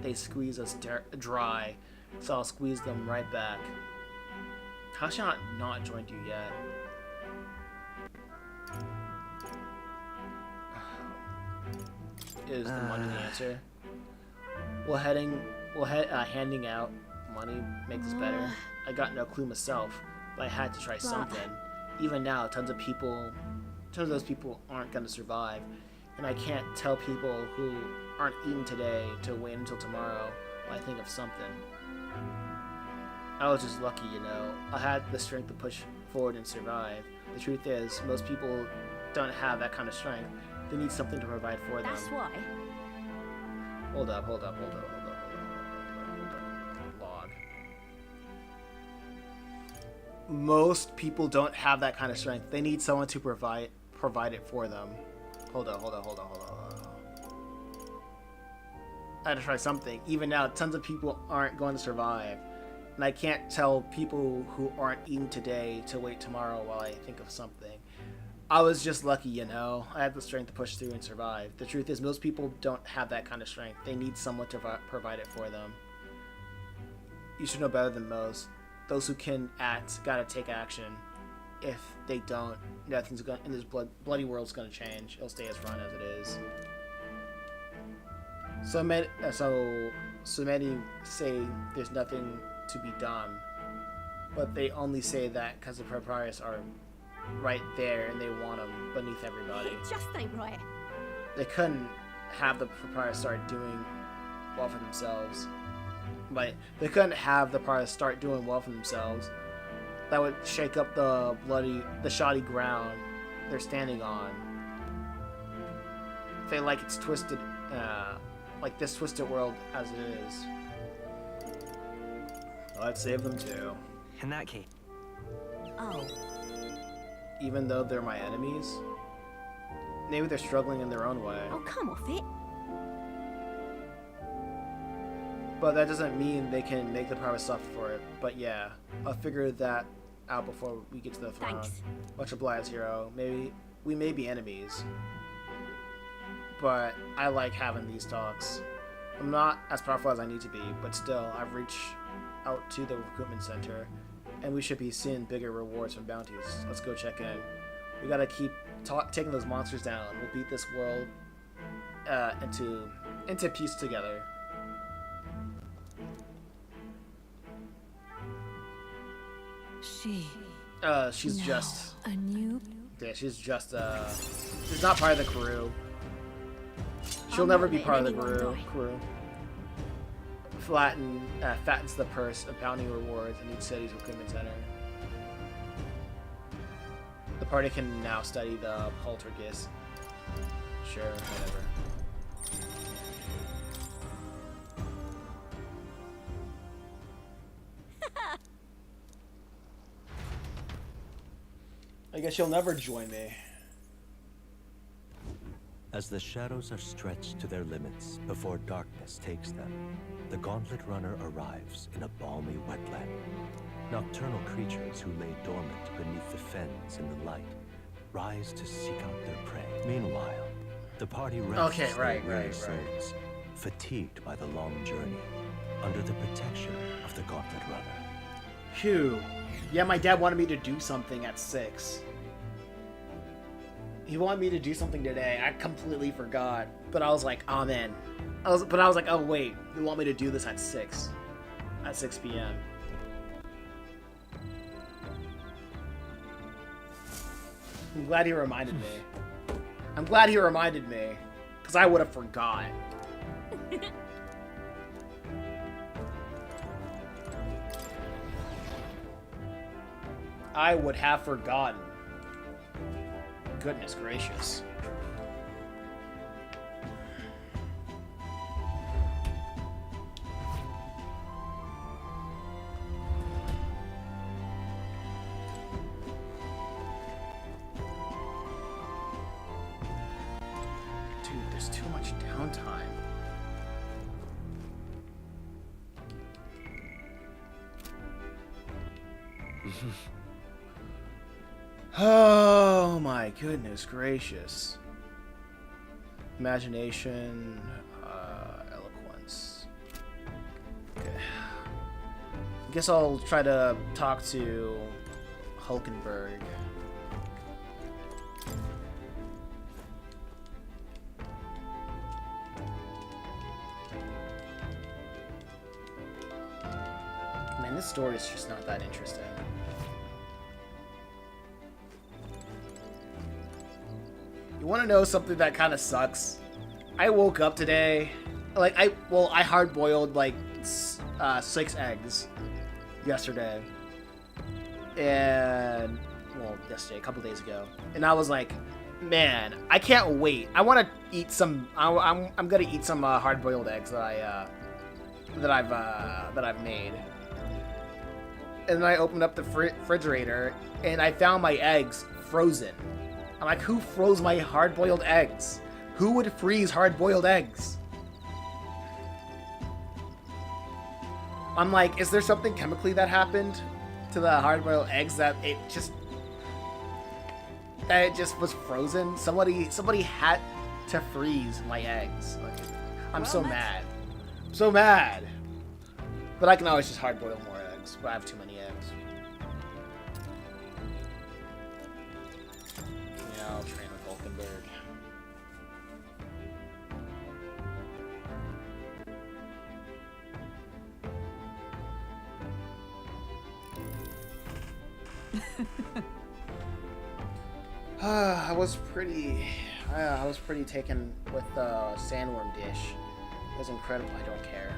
They squeeze us dry, so I'll squeeze them right back. How should I not joined you yet? Is the money the answer? Handing out money make this better? I got no clue myself, but I had to try something. Even now, tons of those people aren't gonna survive, and I can't tell people who aren't eating today to wait until tomorrow while I think of something. I was just lucky, you know. I had the strength to push forward and survive. The truth is, most people don't have that kind of strength. They need something to provide for them. That's why. Hold up. Log. Most people don't have that kind of strength. They need someone to provide it for them. Hold up. I had to try something. Even now, tons of people aren't going to survive. And I can't tell people who aren't eating today to wait tomorrow while I think of something. I was just lucky, you know. I had the strength to push through and survive. The truth is, most people don't have that kind of strength. They need someone to provide it for them. You should know better than most. Those who can act gotta take action. If they don't, nothing's gonna in this bloody world's gonna change. It'll stay as run as it is. So many say there's nothing to be done, but they only say that because the proprietors are right there and they want them beneath everybody. It just ain't right. They couldn't have the proprietors start doing well for themselves. But they couldn't have the proprietors start doing well for themselves. That would shake up the shoddy ground they're standing on. They like it's twisted, like this twisted world as it is. Let's save them too. In that case. Oh. Even though they're my enemies? Maybe they're struggling in their own way. Oh, come off it. But that doesn't mean they can make the power suffer for it. But yeah, I'll figure that out before we get to the throne. Thanks. Much obliged, hero. We may be enemies, but I like having these talks. I'm not as powerful as I need to be, but still, I've reached out to the recruitment center, and we should be seeing bigger rewards from bounties. Let's go check in. We gotta keep taking those monsters down. We'll beat this world into peace together. She's just a new. Yeah, she's just she's not part of the crew. She'll never be part of the crew. fattens the purse of bounty rewards in each city's recruitment center. The party can now study the poltergeist. Sure, whatever. I guess you'll never join me. As the shadows are stretched to their limits before darkness takes them, the Gauntlet Runner arrives in a balmy wetland. Nocturnal creatures who lay dormant beneath the fens in the light rise to seek out their prey. Meanwhile, the party rests their weary souls, fatigued by the long journey, under the protection of the Gauntlet Runner. Phew. Yeah, my dad wanted me to do something at 6. He wanted me to do something today. I completely forgot. But I was like, oh man. I was like, oh wait. You want me to do this at 6. At 6 p.m. I'm glad he reminded me. I'm glad he reminded me. Because I would have forgot. I would have forgotten. Goodness gracious. Dude, there's too much downtime. Oh my goodness gracious. Imagination, eloquence. Okay. I guess I'll try to talk to Hulkenberg. Man, this story is just not that interesting. You want to know something that kind of sucks? I woke up today, like I hard-boiled like 6 eggs yesterday, and yesterday, a couple days ago, and I was like, man, I can't wait. I want to eat some. I'm gonna eat some hard-boiled eggs that I've made. And then I opened up the refrigerator and I found my eggs frozen. I'm like, who froze my hard-boiled eggs? Who would freeze hard-boiled eggs? I'm like, is there something chemically that happened to the hard-boiled eggs that it just was frozen? Somebody had to freeze my eggs. Like, I'm so mad. I'm so mad. But I can always just hard-boil more eggs, but I have too many eggs. I'll train with Hulkenberg. I was pretty taken with the sandworm dish. It was incredible. I don't care.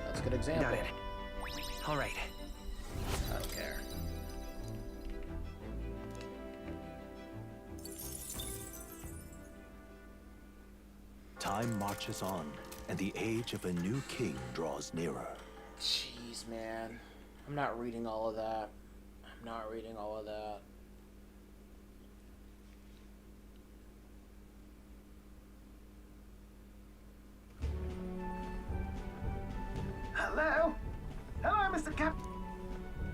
That's a good example. Got it. All right. I don't care. Time marches on, and the age of a new king draws nearer. Jeez, man. I'm not reading all of that. I'm not reading all of that. Hello? Hello, Mr. Cap.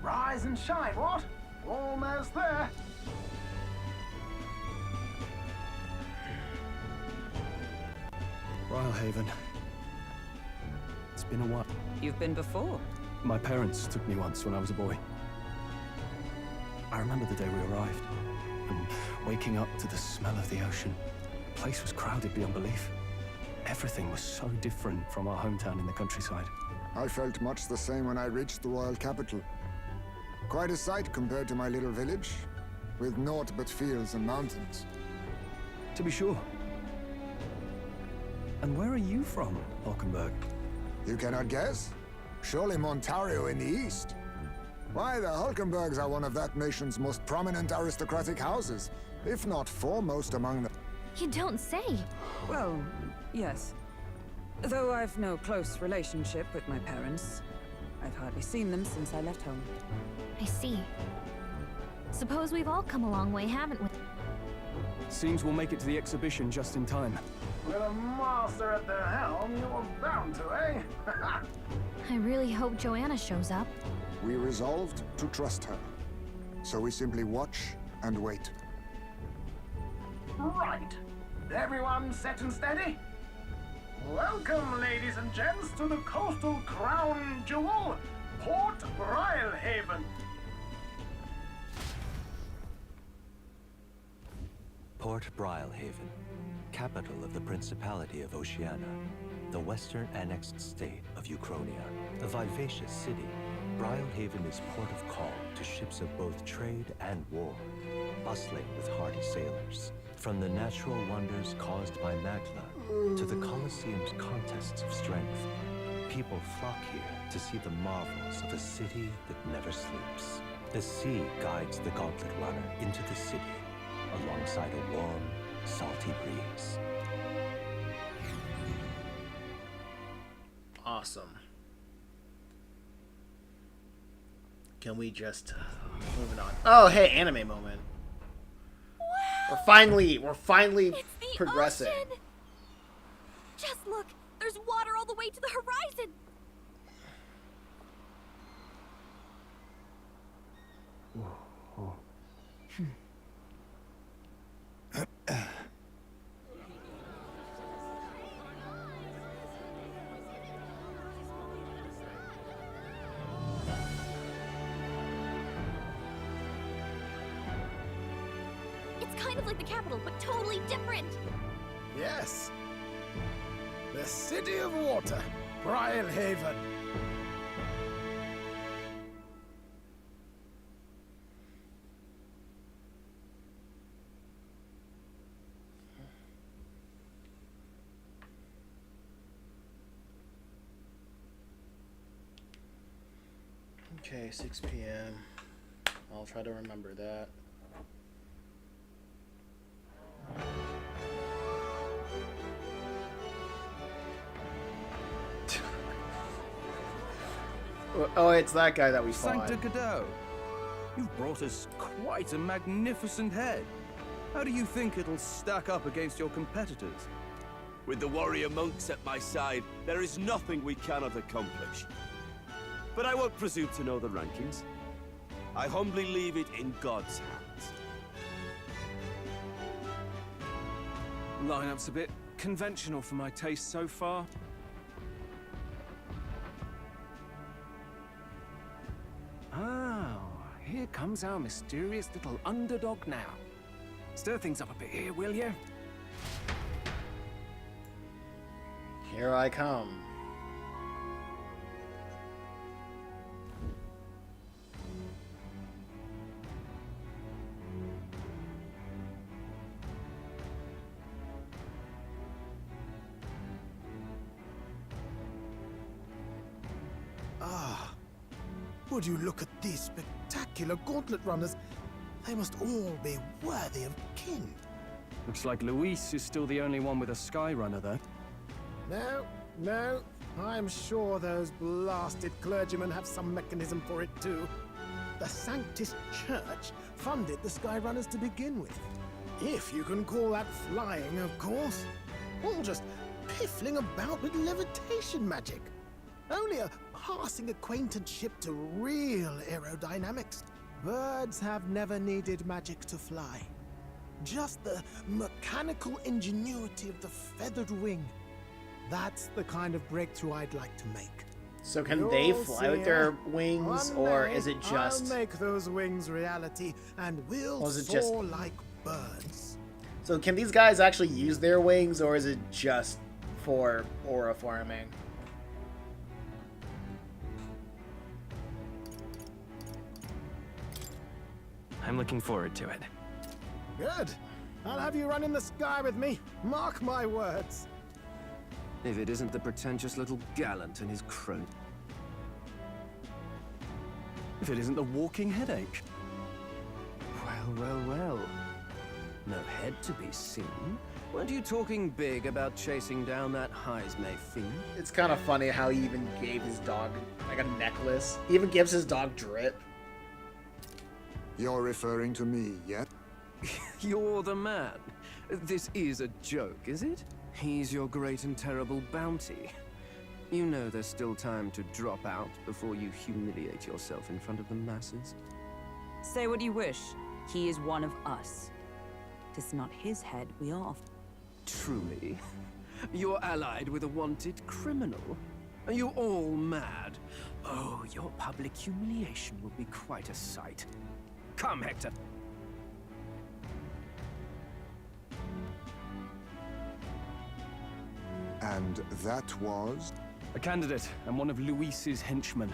Rise and shine, what? Almost there. Haven. It's been a while. You've been before? My parents took me once when I was a boy. I remember the day we arrived, and waking up to the smell of the ocean. The place was crowded beyond belief. Everything was so different from our hometown in the countryside. I felt much the same when I reached the royal capital. Quite a sight compared to my little village, with naught but fields and mountains. To be sure. And where are you from, Hulkenberg? You cannot guess? Surely Montario in the east. Why, the Hulkenbergs are one of that nation's most prominent aristocratic houses, if not foremost among them. You don't say. Well, yes. Though I've no close relationship with my parents. I've hardly seen them since I left home. I see. Suppose we've all come a long way, haven't we? Seems we'll make it to the exhibition just in time. With a master at the helm, you were bound to, eh? I really hope Joanna shows up. We resolved to trust her. So we simply watch and wait. Right. Everyone set and steady? Welcome, ladies and gents, to the coastal crown jewel, Port Brilehaven. Port Brilehaven, capital of the Principality of Oceania, the western annexed state of Uchronia. A vivacious city, Brilehaven is port of call to ships of both trade and war, bustling with hardy sailors. From the natural wonders caused by Magna to the Colosseum's contests of strength, people flock here to see the marvels of a city that never sleeps. The sea guides the gauntlet runner into the city, alongside a warm, salty breeze. Awesome. Can we just moving on? Oh, hey, anime moment. Wow! We're finally It's the progressing. ocean! Just look, there's water all the way to the horizon. It's kind of like the capital, but totally different. Yes. The City of Water, Brilehaven. Okay, 6 p.m. I'll try to remember that. Oh, it's that guy that we fought. Sancta Cadeau, you've brought us quite a magnificent head. How do you think it'll stack up against your competitors? With the warrior monks at my side, there is nothing we cannot accomplish. But I won't presume to know the rankings. I humbly leave it in God's hands. Lineup's a bit conventional for my taste so far. Oh, here comes our mysterious little underdog now. Stir things up a bit here, will you? Here I come. Ah, would you look at these spectacular gauntlet runners? They must all be worthy of king. Looks like Luis is still the only one with a Sky Runner, though. No, I'm sure those blasted clergymen have some mechanism for it too. The Sanctus Church funded the Skyrunners to begin with. If you can call that flying, of course. All just piffling about with levitation magic. Only a passing acquaintanceship to real aerodynamics. Birds have never needed magic to fly. Just the mechanical ingenuity of the feathered wing. That's the kind of breakthrough I'd like to make. So can they fly with their wings, or is it just... I'll make those wings reality, and we'll soar like birds. So can these guys actually use their wings, or is it just for aura farming? I'm looking forward to it. Good. I'll have you run in the sky with me. Mark my words. If it isn't the pretentious little gallant and his crone. If it isn't the walking headache. Well, well, well. No head to be seen. Weren't you talking big about chasing down that Heismay fiend? It's kind of funny how he even gave his dog like a necklace. He even gives his dog drip. You're referring to me, yet? You're the man. This is a joke, is it? He's your great and terrible bounty. You know there's still time to drop out before you humiliate yourself in front of the masses. Say what you wish. He is one of us. 'Tis not his head we are after. Truly? You're allied with a wanted criminal? Are you all mad? Oh, your public humiliation will be quite a sight. Come, Hector. And that was? A candidate and one of Luis's henchmen.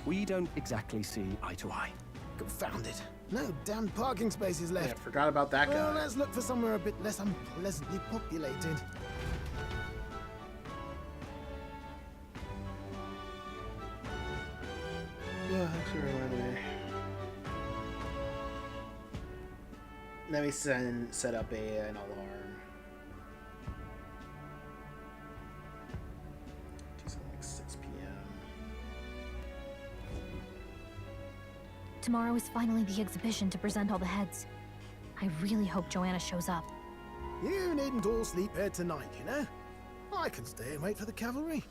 We don't exactly see eye to eye. Confound it. No damn parking spaces Yeah, left. forgot about that Well, guy. let's look for somewhere a bit less unpleasantly populated. Yeah, thanks for reminding me. Let me set up an alarm. Do something like 6 p.m. Tomorrow is finally the exhibition to present all the heads. I really hope Joanna shows up. You needn't all sleep here tonight, you know? I can stay and wait for the cavalry.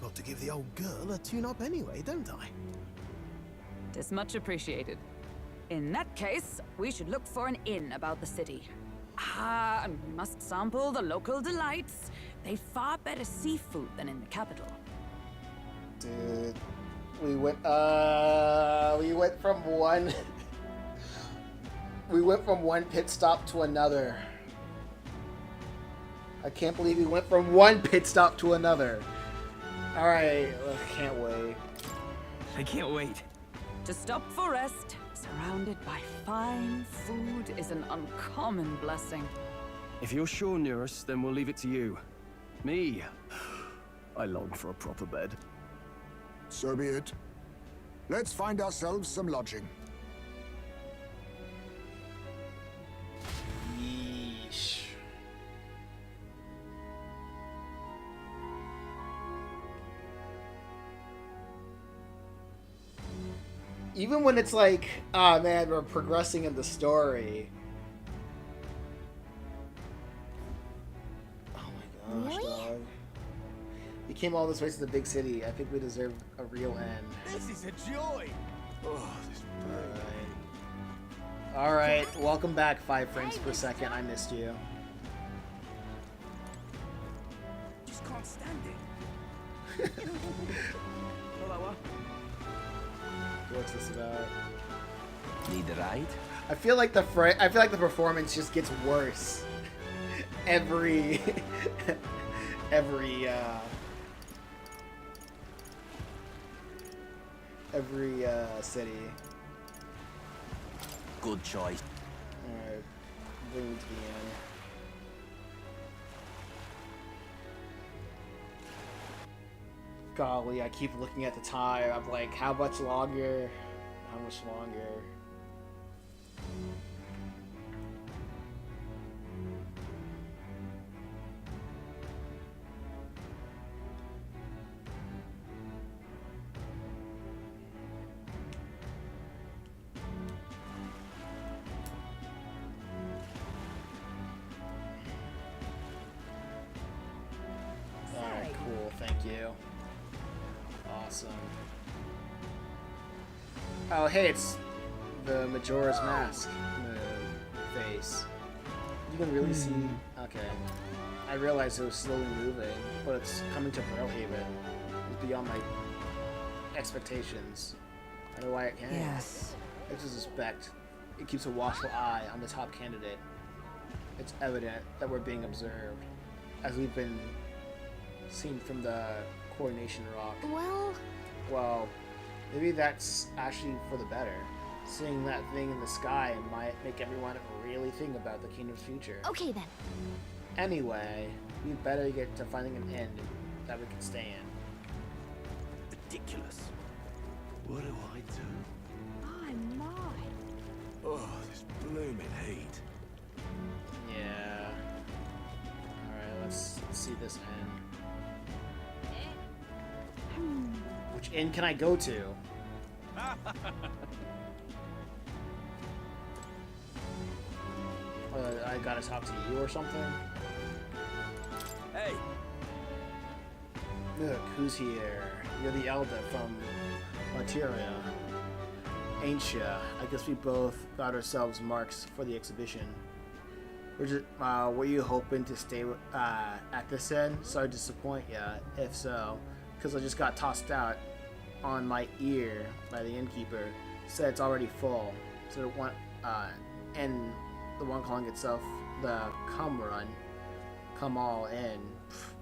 Got to give the old girl a tune-up anyway, don't I? Tis much appreciated. In that case, we should look for an inn about the city. Ah, and we must sample the local delights. They've far better seafood than in the capital. Dude, we went from one we went from one pit stop to another. I can't believe we went from one pit stop to another. All right, can't wait. I can't wait. To stop for rest, surrounded by fine food, is an uncommon blessing. If you're sure, Neurus, then we'll leave it to you. Me? I long for a proper bed. So be it. Let's find ourselves some lodging. Yeesh. Even when it's like, ah, man, we're progressing in the story. Oh my gosh, Really? dog. We came all this way to the big city. I think we deserve a real end. This is a joy. Oh, this Alright, welcome back, 5 frames per second. I missed you. just can't stand it. Hello, What's this about? Need a ride? I feel like the performance just gets worse every city. Good choice. Alright, bring me to the end. Golly, I keep looking at the time. I'm like, how much longer? How much longer? Alright, cool. Thank you. Awesome. Oh, hey, it's the Majora's Mask face. You can really see... Okay. I realized it was slowly moving, but it's coming to Pearlhaven. It's beyond my expectations. I know why it can. Yes. I suspect it keeps a watchful eye on the top candidate. It's evident that we're being observed, as we've been seen from the Coronation Rock. Well, maybe that's actually for the better. Seeing that thing in the sky might make everyone really think about the kingdom's future. Okay then. Anyway, we better get to finding an inn that we can stay in. Ridiculous. What do I do? My, my. Oh, this blooming heat. Yeah. Alright, let's see this inn. Which inn can I go to? I gotta talk to you or something? Hey! Look, who's here? You're the elder from Materia. Ain't ya? I guess we both got ourselves marks for the exhibition. Were you hoping to stay at this end? Sorry to disappoint ya, if so. Because I just got tossed out on my ear by the innkeeper. Said it's already full. So the one, and the one calling itself the Come Run. Come all in. Pfft.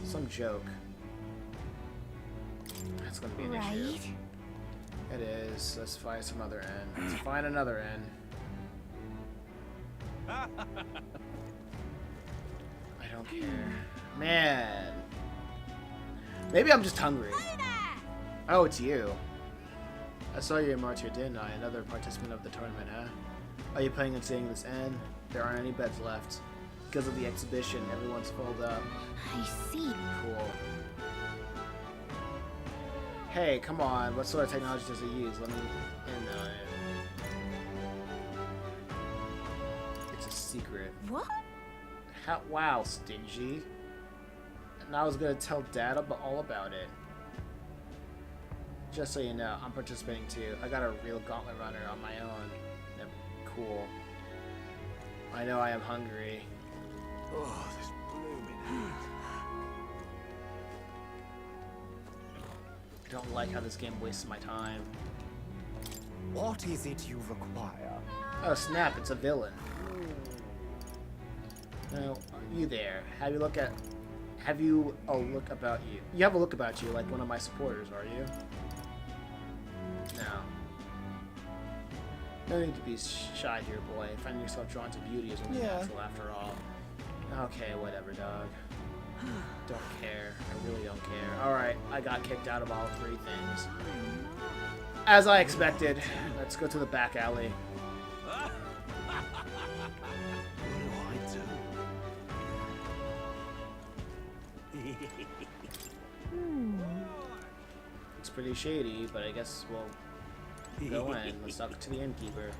Some joke. That's gonna be an issue. It is. Let's find some other end. Let's find another end. I don't care. Man. Maybe I'm just hungry. Oh, it's you. I saw you in Martyr, didn't I? Another participant of the tournament, huh? Are you planning on staying this end? There aren't any beds left. Because of the exhibition, everyone's filled up. I see. Cool. Hey, come on. What sort of technology does it use? Let me in on it. It's a secret. What? How, wow, stingy. And I was gonna tell Dad all about it. Just so you know, I'm participating too. I got a real gauntlet runner on my own. Yep, cool. I know I am hungry. Oh, this blooming heat. I don't like how this game wastes my time. What is it you require? Oh snap, it's a villain. Now, you there. Have you a look about you? You have a look about you like one of my supporters, are you? No. No need to be shy, dear boy. Finding yourself drawn to beauty is only natural after all. Okay, whatever, dog. Don't care. I really don't care. Alright, I got kicked out of all three things. As I expected. Let's go to the back alley. It's pretty shady, but I guess we'll go in. Let's talk to the innkeeper.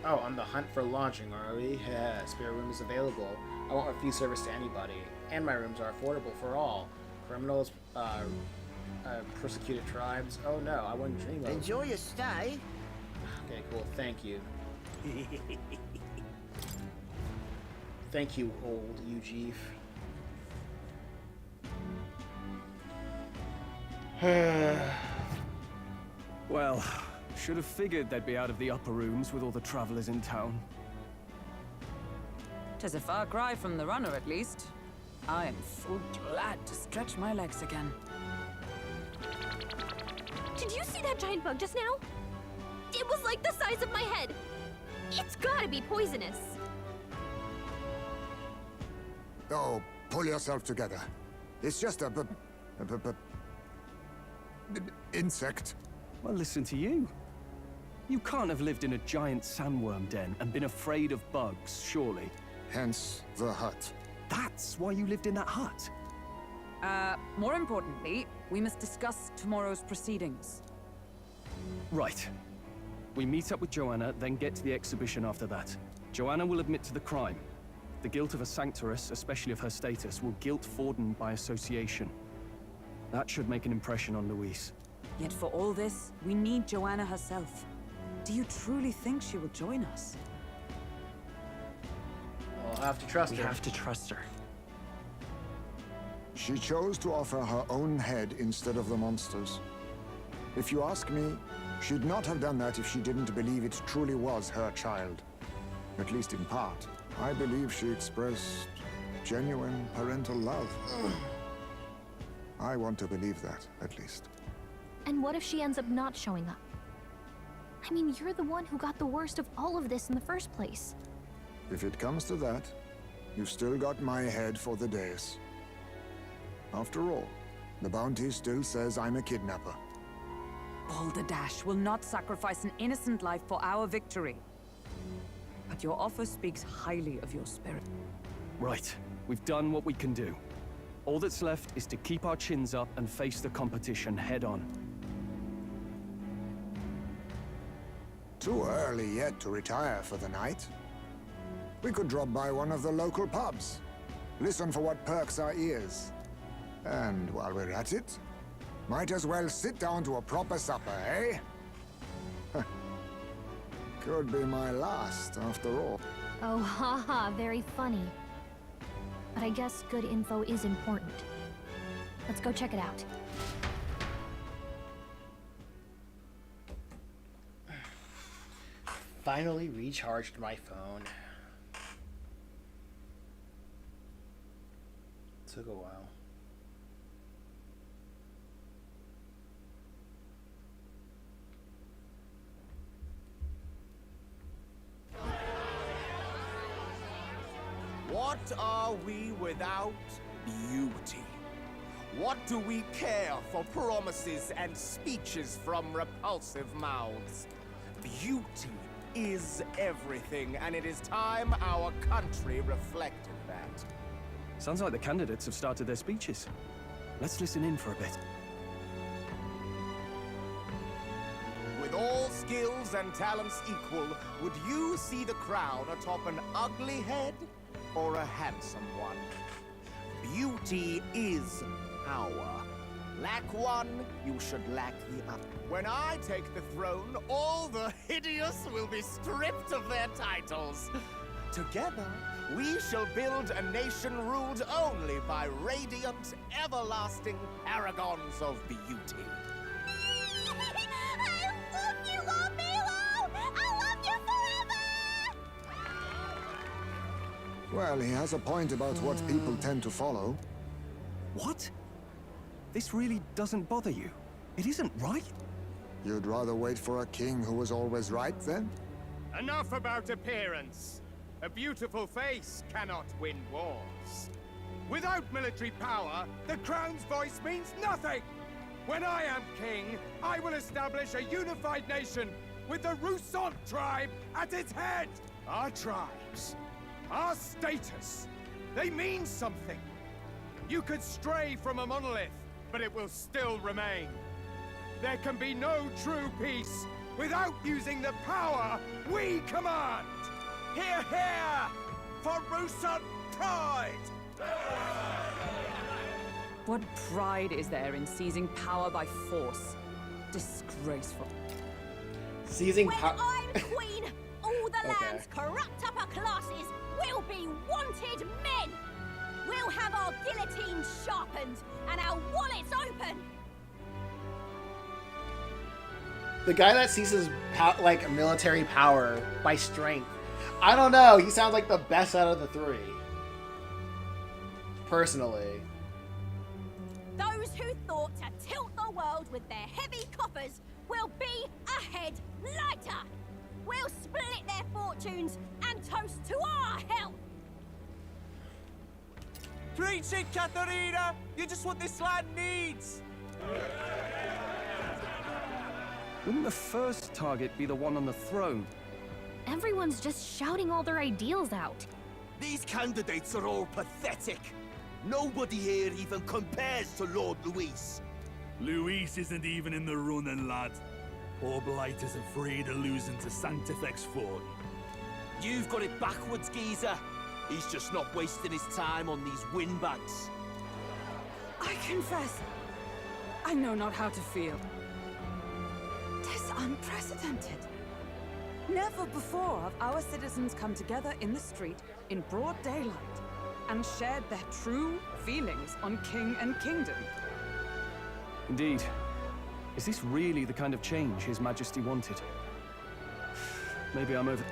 Oh, on the hunt for lodging, are we? Yeah, spare room is available. I won't refuse service to anybody, and my rooms are affordable for all. Criminals, persecuted tribes. Oh no, I wouldn't dream of. Enjoy your stay. Okay, cool. Thank you. Thank you, old Ujeef. Well, should have figured they'd be out of the upper rooms with all the travelers in town. 'Tis a far cry from the runner, at least. I am full glad to stretch my legs again. Did you see that giant bug just now? It was like the size of my head. It's gotta be poisonous. Oh, pull yourself together. It's just a insect. Well, listen to you. You can't have lived in a giant sandworm den and been afraid of bugs, surely. Hence the hut. That's why you lived in that hut? More importantly, we must discuss tomorrow's proceedings. Right. We meet up with Joanna, then get to the exhibition after that. Joanna will admit to the crime. The guilt of a sanctoress, especially of her status, will guilt Forden by association. That should make an impression on Luis. Yet for all this, we need Joanna herself. Do you truly think she will join us? We'll have to trust her. We have to trust her. She chose to offer her own head instead of the monster's. If you ask me, she'd not have done that if she didn't believe it truly was her child. At least in part. I believe she expressed genuine parental love. I want to believe that, at least. And what if she ends up not showing up? I mean, you're the one who got the worst of all of this in the first place. If it comes to that, you've still got my head for the dais. After all, the bounty still says I'm a kidnapper. Balderdash will not sacrifice an innocent life for our victory. But your offer speaks highly of your spirit. Right. We've done what we can do. All that's left is to keep our chins up and face the competition head-on. Too early yet to retire for the night. We could drop by one of the local pubs. Listen for what perks our ears. And while we're at it, might as well sit down to a proper supper, eh? Could be my last, after all. Oh, haha, very funny. But I guess good info is important. Let's go check it out. Finally recharged my phone. Took a while. What are we without beauty? What do we care for promises and speeches from repulsive mouths? Beauty is everything, and it is time our country reflected that. Sounds like the candidates have started their speeches. Let's listen in for a bit. With all skills and talents equal, would you see the crown atop an ugly head or a handsome one? Beauty is power. Lack one, you should lack the other. When I take the throne, all the hideous will be stripped of their titles. Together, we shall build a nation ruled only by radiant, everlasting paragons of beauty. I love you, Lord Milo! I love you forever! Well, he has a point about what people tend to follow. What? This really doesn't bother you? It isn't right? You'd rather wait for a king who was always right, then? Enough about appearance. A beautiful face cannot win wars. Without military power, the crown's voice means nothing. When I am king, I will establish a unified nation with the Rousant tribe at its head. Our tribes, our status, they mean something. You could stray from a monolith, but it will still remain. There can be no true peace without using the power we command. Hear, hear! For Rousant pride! What pride is there in seizing power by force? Disgraceful. Seizing When power. I'm queen, all the Okay. land's corrupt upper classes will be wanted men. We'll have our guillotines sharpened and our wallets open. The guy that seizes like military power by strength. I don't know. He sounds like the best out of the three. Personally. Those who thought to tilt the world with their heavy coffers will be a head lighter. We'll split their fortunes and toast to our health. Preach it, Katharina! You're just what this land needs! Wouldn't the first target be the one on the throne? Everyone's just shouting all their ideals out. These candidates are all pathetic. Nobody here even compares to Lord Luis. Luis isn't even in the running, lad. Poor Blight is afraid of losing to Sanctifex Fort. You've got it backwards, geezer. He's just not wasting his time on these windbags. I confess, I know not how to feel. 'Tis unprecedented. Never before have our citizens come together in the street in broad daylight and shared their true feelings on king and kingdom. Indeed. Is this really the kind of change His Majesty wanted? Maybe I'm over...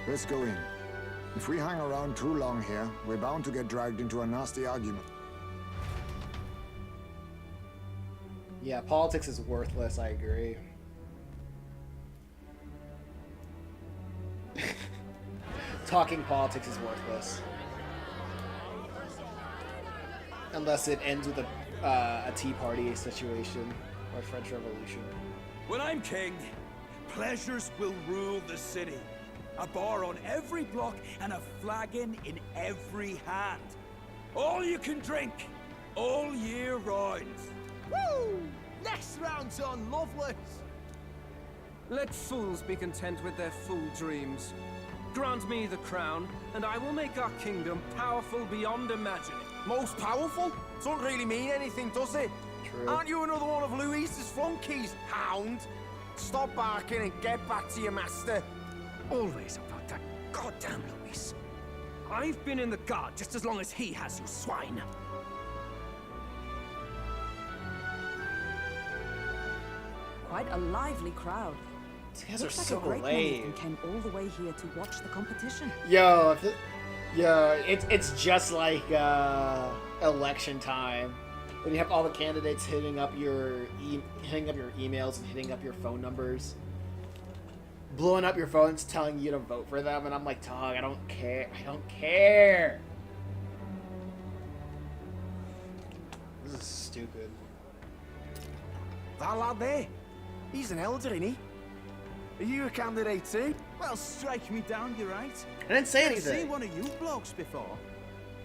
Let's go in. If we hang around too long here, we're bound to get dragged into a nasty argument. Yeah, politics is worthless, I agree. talking politics is worthless. Unless it ends with a Tea Party situation or French Revolution. When I'm king, pleasures will rule the city. A bar on every block and a flagon in every hand. All you can drink, all year round. Woo! Next round's on Loveless. Let fools be content with their fool dreams. Grant me the crown, and I will make our kingdom powerful beyond imagining. Most powerful? Doesn't really mean anything, does it? True. Aren't you another one of Louise's flunkies, hound? Stop barking and get back to your master. Always about that goddamn Luis. I've been in the guard just as long as he has, you swine. Quite a lively crowd. These guys Looks are like so a great many of lame. them came all the way here to watch the competition. Yo, it's just like election time when you have all the candidates hitting up your emails and hitting up your phone numbers, blowing up your phones, telling you to vote for them, and I'm like, dog, I don't care. I don't care. This is stupid. That lad there, he's an elder, isn't he? Are you a candidate too? Well, strike me down, you're right. I didn't say I've anything. seen one of you blokes before.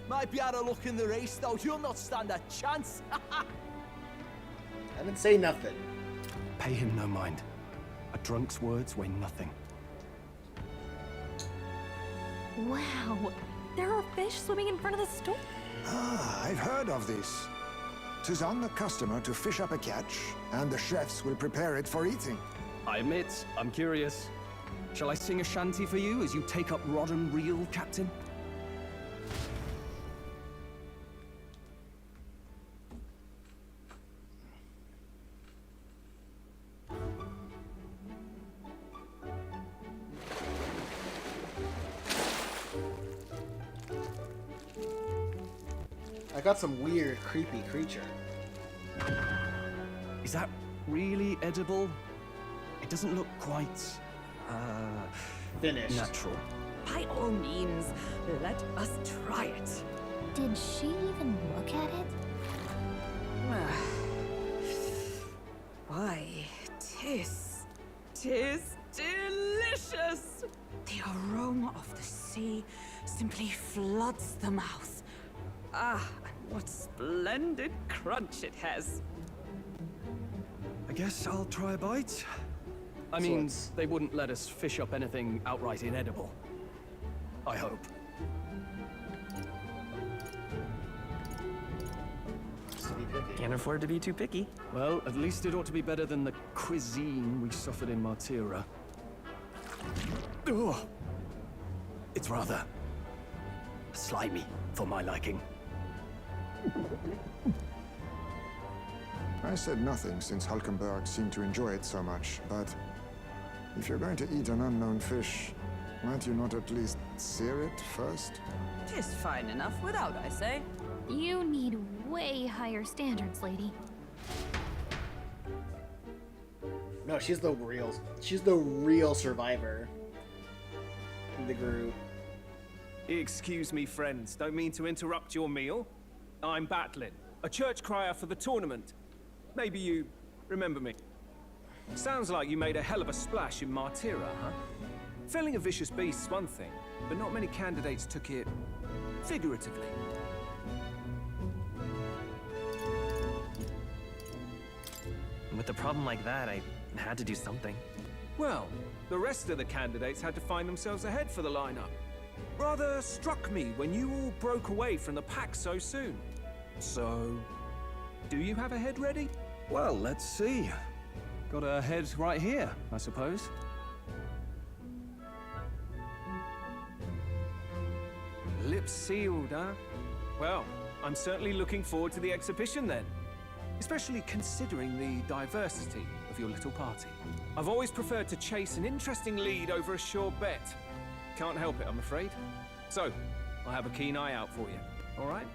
Might be out of luck in the race, though. You'll not stand a chance. I didn't say nothing. Pay him no mind. A drunk's words weigh nothing. Wow, there are fish swimming in front of the store. Ah, I've heard of this. 'Tis on the customer to fish up a catch, and the chefs will prepare it for eating. I admit, I'm curious. Shall I sing a shanty for you as you take up rod and reel, Captain? I got some weird, creepy creature. Is that really edible? It doesn't look quite, Finished. natural. By all means, let us try it. Did she even look at it? Why, tis delicious. The aroma of the sea simply floods the mouth. Ah, and what splendid crunch it has. I guess I'll try a bite. I mean, they wouldn't let us fish up anything outright inedible. I hope. Can't afford to be too picky. Well, at least it ought to be better than the cuisine we suffered in Martira. Ugh. It's rather slimy for my liking. I said nothing since Hulkenberg seemed to enjoy it so much, but if you're going to eat an unknown fish, might you not at least sear it first? Tis fine enough without, I say. You need way higher standards, lady. No, she's the real survivor in the group. Excuse me, friends. Don't mean to interrupt your meal. I'm Batlin, a church crier for the tournament. Maybe you remember me. Sounds like you made a hell of a splash in Martira, huh? Felling a vicious beast's one thing, but not many candidates took it figuratively. With a problem like that, I had to do something. Well, the rest of the candidates had to find themselves ahead for the lineup. Rather struck me when you all broke away from the pack so soon. So, do you have a head ready? Well, let's see. Got a head right here, I suppose. Lips sealed, huh? Well, I'm certainly looking forward to the exhibition then. Especially considering the diversity of your little party. I've always preferred to chase an interesting lead over a sure bet. Can't help it, I'm afraid. So, I'll have a keen eye out for you, all right?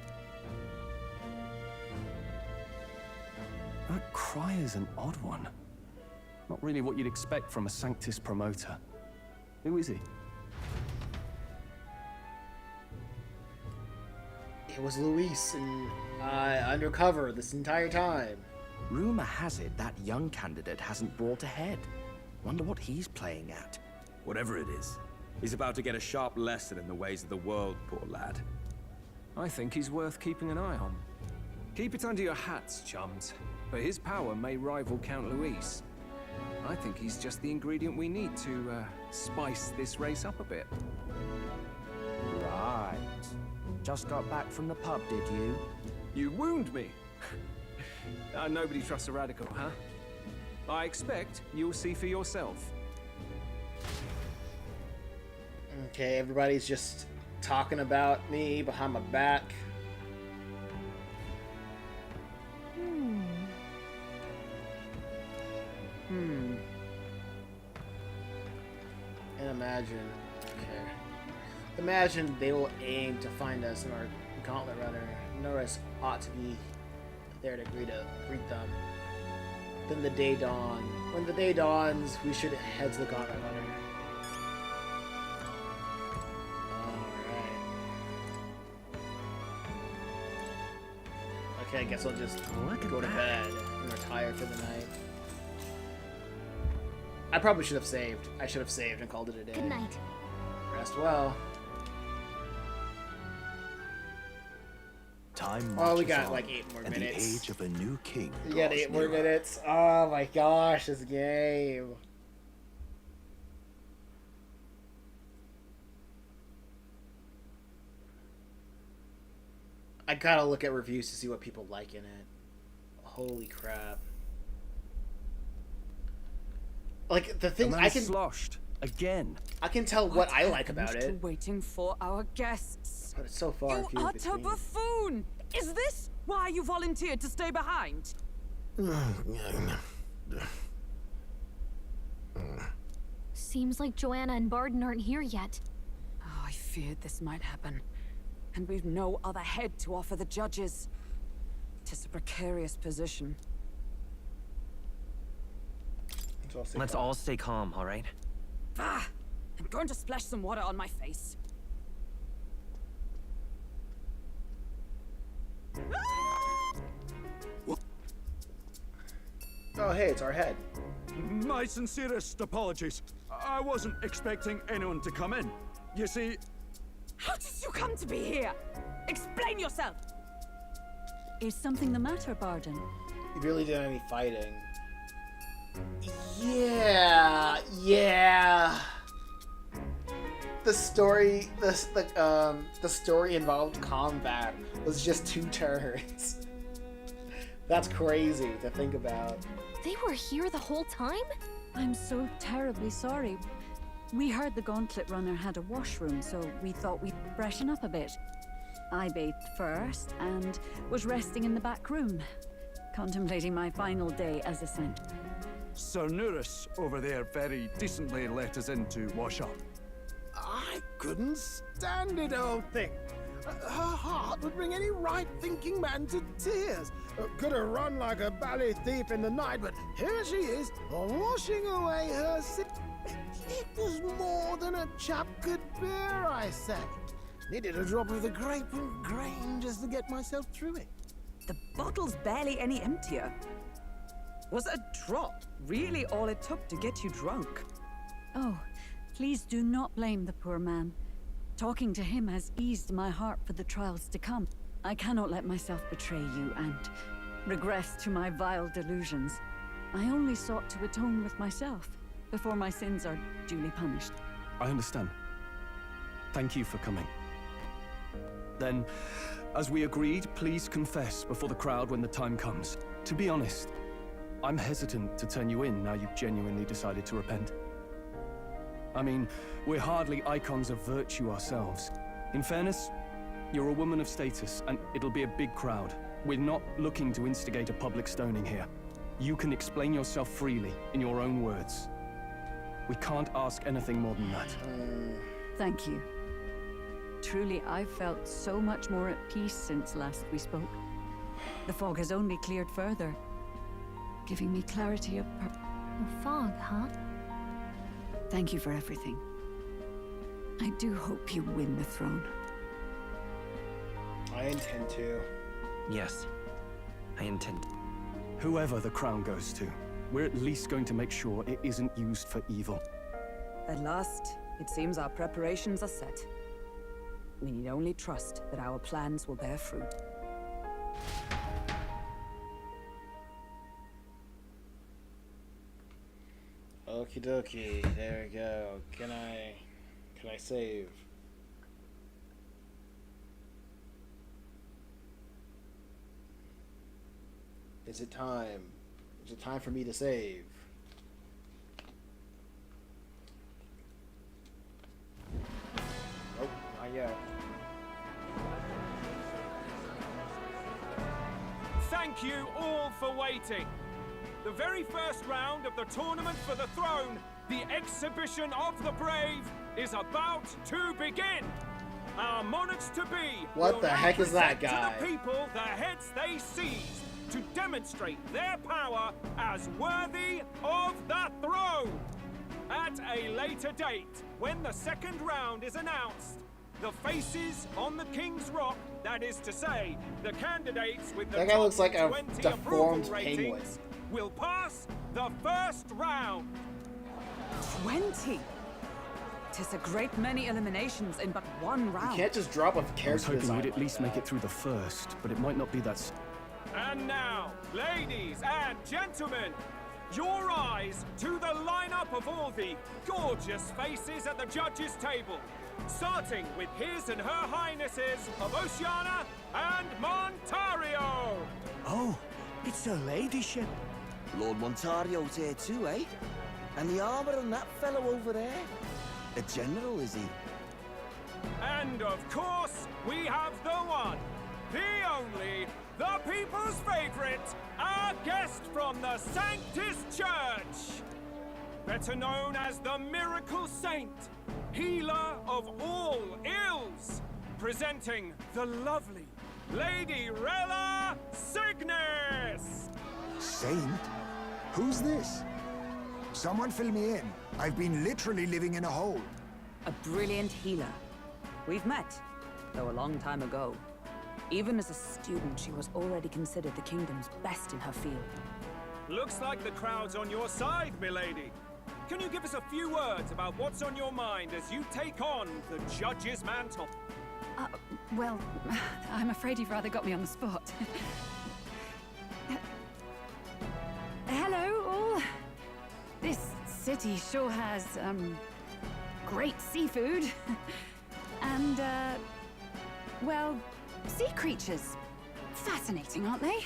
That crier's an odd one. Not really what you'd expect from a Sanctus promoter. Who is he? It was Luis and undercover this entire time. Rumor has it that young candidate hasn't brought ahead. Wonder what he's playing at. Whatever it is, he's about to get a sharp lesson in the ways of the world, poor lad. I think he's worth keeping an eye on. Keep it under your hats, chums. But his power may rival Count Luis. I think he's just the ingredient we need to spice this race up a bit. Right. Just got back from the pub, did you? You wound me. Nobody trusts a radical, huh? I expect you'll see for yourself. Okay, everybody's just talking about me behind my back. And imagine, okay. Imagine they will aim to find us in our gauntlet runner. Norris ought to be there to greet them. Then the day dawn. When the day dawns, we should head to the gauntlet runner. Okay, I guess I'll just go to bed and retire for the night. I probably should have saved. I should have saved and called it a day. Good night. Rest well. Time Oh, we marches got on, like 8 more and minutes. the age of a new king We got draws 8 more nearer. minutes. Oh my gosh, this game. I gotta look at reviews to see what people like in it. Holy crap. Like, the thing I can... sloshed. Again. I can tell what I like about happened it. to waiting for our guests? But it's so far You few utter between. buffoon! Is this why you volunteered to stay behind? Seems like Joanna and Barden aren't here yet. Oh, I feared this might happen. And we've no other head to offer the judges. Tis a precarious position. Let's all stay calm, all right? Ah! I'm going to splash some water on my face. Oh, hey, it's our head. My sincerest apologies. I wasn't expecting anyone to come in. You see... How did you come to be here? Explain yourself! Is something the matter, Barden? You really didn't have any fighting. Yeah. The story involved combat was just 2 turns. That's crazy to think about. They were here the whole time? I'm so terribly sorry. We heard the Gauntlet Runner had a washroom, so we thought we'd freshen up a bit. I bathed first and was resting in the back room, contemplating my final day as a Saint. Sir Nuris over there very decently let us in to wash up. I couldn't stand it, old thing. Her heart would bring any right-thinking man to tears. Could have run like a bally thief in the night, but here she is, washing away her sin. It was more than a chap could bear, I said. Needed a drop of the grape and grain just to get myself through it. The bottle's barely any emptier. Was a drop really all it took to get you drunk? Oh, please do not blame the poor man. Talking to him has eased my heart for the trials to come. I cannot let myself betray you and regress to my vile delusions. I only sought to atone with myself before my sins are duly punished. I understand. Thank you for coming. Then, as we agreed, please confess before the crowd when the time comes. To be honest, I'm hesitant to turn you in now you've genuinely decided to repent. I mean, we're hardly icons of virtue ourselves. In fairness, you're a woman of status, and it'll be a big crowd. We're not looking to instigate a public stoning here. You can explain yourself freely, in your own words. We can't ask anything more than that. Thank you. Truly, I've felt so much more at peace since last we spoke. The fog has only cleared further, giving me clarity of purpose. The fog, huh? Thank you for everything. I do hope you win the throne. I intend to. Yes, I intend. Whoever the crown goes to, we're at least going to make sure it isn't used for evil. At last, it seems our preparations are set. We need only trust that our plans will bear fruit. Okie dokie, there we go. Can I save? Is it time? Is it time for me to save? Nope, not yet. Thank you all for waiting. The very first round of the tournament for the throne, the exhibition of the brave, is about to begin. Our monarchs-to-be What the heck is that guy? to the people the heads they seized to demonstrate their power as worthy of the throne. At a later date, when the second round is announced, the faces on the King's Rock, that is to say, the candidates with the That guy top looks like a 20 deformed approval penguin. ratings, will pass the first round. 20? 'Tis a great many eliminations in but one round. You can't just drop a I was character hoping design we'd at like least that. make it through the first, but it might not be that. And now, ladies and gentlemen, your eyes to the lineup of all the gorgeous faces at the judges' table, starting with His and Her Highnesses of Oceania and Montario. Oh, it's her ladyship. Lord Montario's here too, eh? And the armor on that fellow over there? A general, is he? And of course, we have the one, the only, the people's favorite, our guest from the Sanctus Church. Better known as the Miracle Saint, healer of all ills, presenting the lovely Lady Rella Cygnus. Saint? Who's this? Someone fill me in. I've been literally living in a hole. A brilliant healer. We've met, though a long time ago. Even as a student, she was already considered the kingdom's best in her field. Looks like the crowd's on your side, milady. Can you give us a few words about what's on your mind as you take on the judge's mantle? Well, I'm afraid you've rather got me on the spot. Hello, all. This city sure has, great seafood. And, well, sea creatures. Fascinating, aren't they?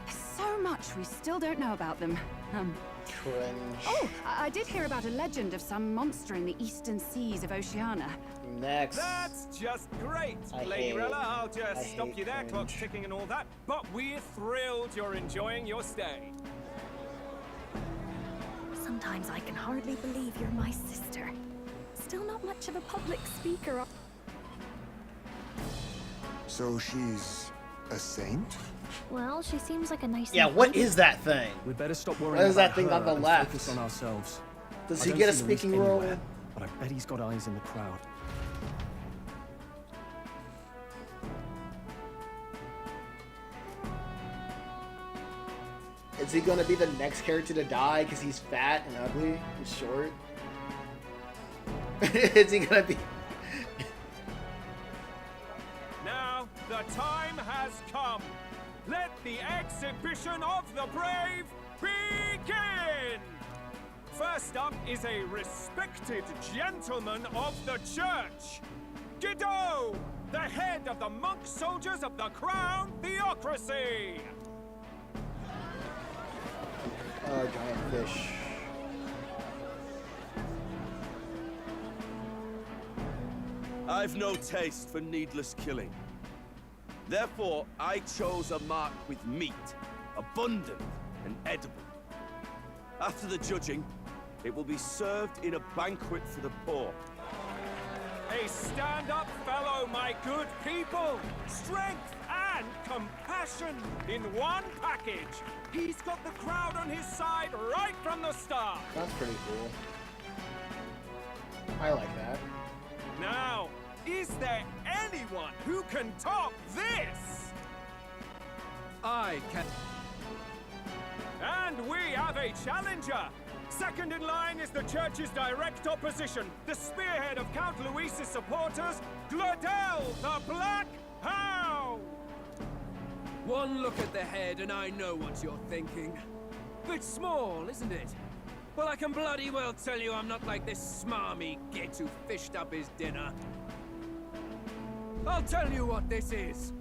There's so much we still don't know about them. Cringe. Oh, I did hear about a legend of some monster in the eastern seas of Oceania. Next. That's just great, Lady Rella. I'll just stop you there, clock's ticking and all that. But we're thrilled you're enjoying your stay. Sometimes I can hardly believe you're my sister. Still not much of a public speaker. So she's a saint? Well, she seems like a nice. Yeah, what is that thing? We'd better stop worrying What is about that thing her on the and left? focus on ourselves. Does I he don't get a see Luis speaking role? anywhere, but I bet he's got eyes in the crowd. Is he gonna be the next character to die because he's fat and ugly and short? Is he gonna be? Now, the time has come. Let the exhibition of the brave begin! First up is a respected gentleman of the church, Guido, the head of the monk soldiers of the Crown Theocracy. Oh, giant fish. I've no taste for needless killing. Therefore, I chose a mark with meat, abundant and edible. After the judging, it will be served in a banquet for the poor. A stand-up fellow, my good people. Strength and compassion in one package. He's got the crowd on his side right from the start. That's pretty cool. I like that. Now, is there anyone who can top this! I can... And we have a challenger! Second in line is the church's direct opposition, the spearhead of Count Luis's supporters, Gladel the Black Hound! One look at the head and I know what you're thinking. Bit small, isn't it? Well, I can bloody well tell you I'm not like this smarmy git who fished up his dinner. I'll tell you what this is.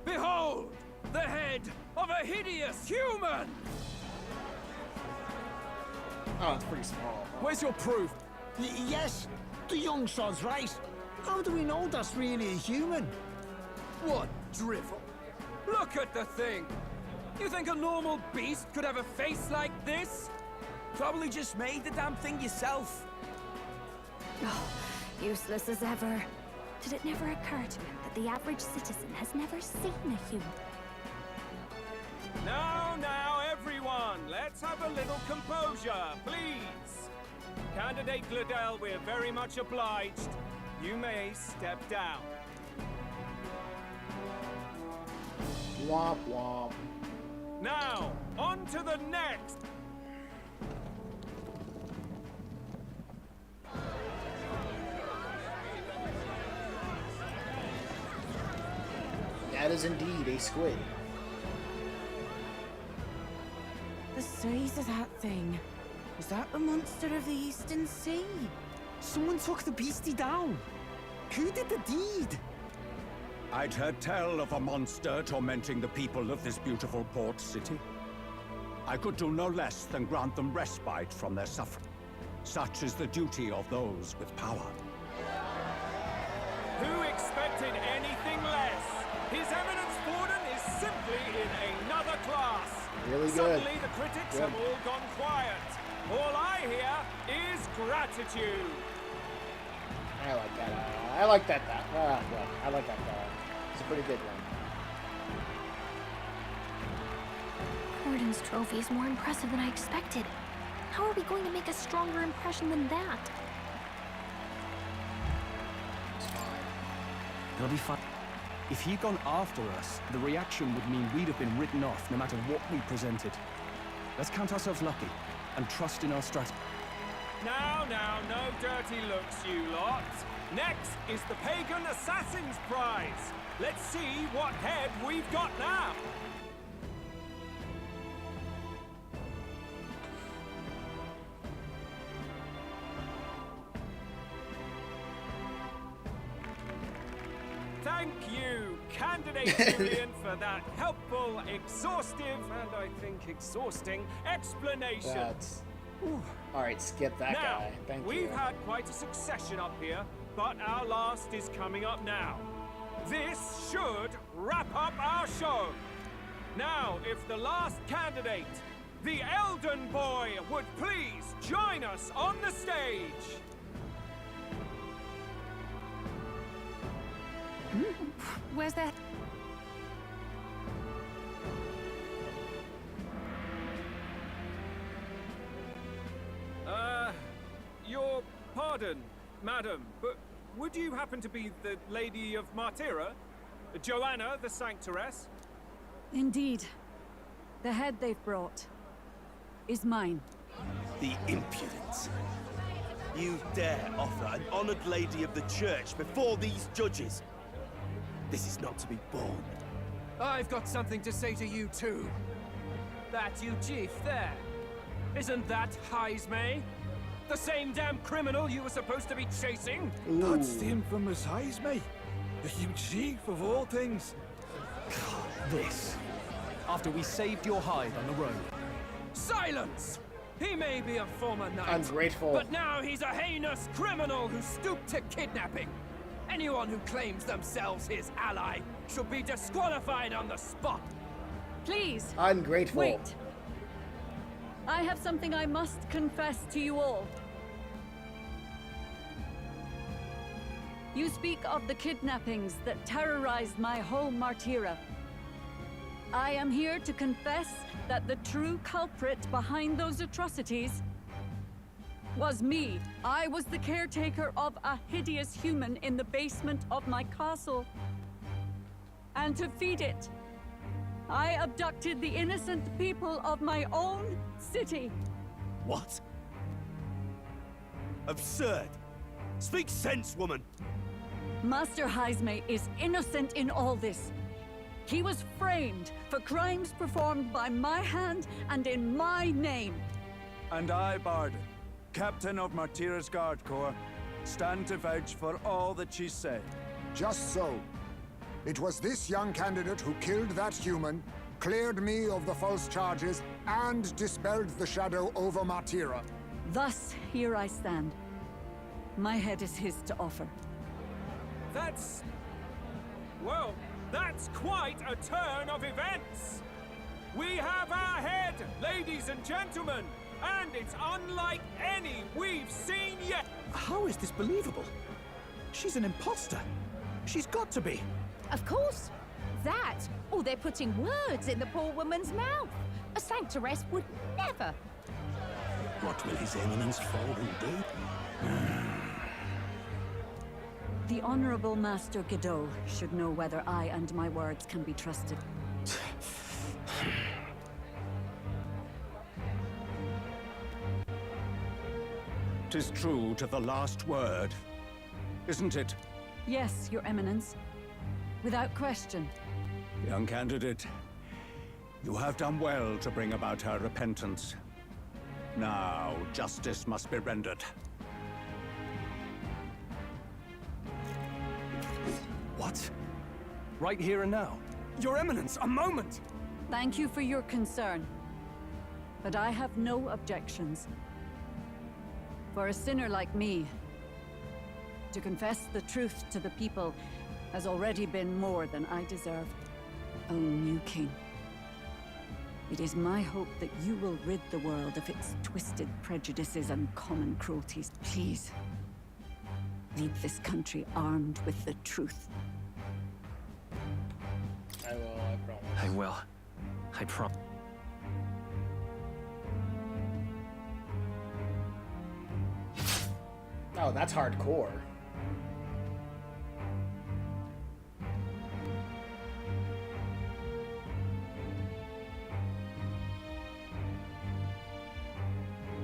Behold, the head of a hideous human! Oh, it's pretty small. Where's your proof? Yes, the young sod's right. How do we know that's really a human? What drivel? Look at the thing! You think a normal beast could have a face like this? Probably just made the damn thing yourself. Oh, useless as ever. Did it never occur to him that the average citizen has never seen a human? Now, everyone, let's have a little composure, please. Candidate Gladel, we're very much obliged. You may step down. Womp womp. Now, on to the next. That is indeed a squid. The size of that thing. Is that the monster of the Eastern Sea? Someone took the beastie down. Who did the deed? I'd heard tell of a monster tormenting the people of this beautiful port city. I could do no less than grant them respite from their suffering. Such is the duty of those with power. Who expected anything less? His Eminence Borden is simply in another class. Really good. Suddenly the critics have all gone quiet. All I hear is gratitude. I like that. I like that. I like that. It's a pretty good one. Borden's trophy is more impressive than I expected. How are we going to make a stronger impression than that? It'll be fun. If he'd gone after us, the reaction would mean we'd have been written off no matter what we presented. Let's count ourselves lucky and trust in our strategy. Now, no dirty looks, you lot. Next is the Pagan Assassin's Prize. Let's see what head we've got now. Thank you, Candidate Julian, for that helpful, exhaustive, and I think exhausting explanation. That's... Alright, skip that now, guy. Thank you. We've had quite a succession up here, but our last is coming up now. This should wrap up our show. Now, if the last candidate, the Elden Boy, would please join us on the stage. Where's that? Your pardon, madam, but would you happen to be the Lady of Martira? Joanna, the Sanctoress? Indeed. The head they've brought is mine. The impudence. You dare offer an honored lady of the church before these judges? This is not to be borne. I've got something to say to you too. That you chief there. Isn't that Heismay? The same damn criminal you were supposed to be chasing? That's the infamous Heismay. The huge chief of all things. This. After we saved your hide on the road. Silence! He may be a former knight. Ungrateful. But now he's a heinous criminal who stooped to kidnapping. Anyone who claims themselves his ally should be disqualified on the spot. Please. Ungrateful. Wait. I have something I must confess to you all. You speak of the kidnappings that terrorized my home, Martira. I am here to confess that the true culprit behind those atrocities was me. I was the caretaker of a hideous human in the basement of my castle. And to feed it, I abducted the innocent people of my own city. What? Absurd! Speak sense, woman! Master Heisme is innocent in all this. He was framed for crimes performed by my hand and in my name. And I, Barden, Captain of Martira's Guard Corps, stand to vouch for all that she said. Just so. It was this young candidate who killed that human, cleared me of the false charges, and dispelled the shadow over Martira. Thus, here I stand. My head is his to offer. That's... well, that's quite a turn of events! We have our head, ladies and gentlemen, and it's unlike any we've seen yet! How is this believable? She's an imposter. She's got to be. Of course. That, or they're putting words in the poor woman's mouth. A sanctoress would never. What will His Eminence Fallen do? The Honorable Master Godot should know whether I and my words can be trusted. 'Tis true to the last word, isn't it? Yes, Your Eminence. Without question. Young candidate, you have done well to bring about her repentance. Now, justice must be rendered. What? Right here and now? Your Eminence, a moment! Thank you for your concern. But I have no objections. For a sinner like me, to confess the truth to the people has already been more than I deserve. O new king, it is my hope that you will rid the world of its twisted prejudices and common cruelties. Please, leave this country armed with the truth. I will, I promise. I will. I promise. Oh, that's hardcore.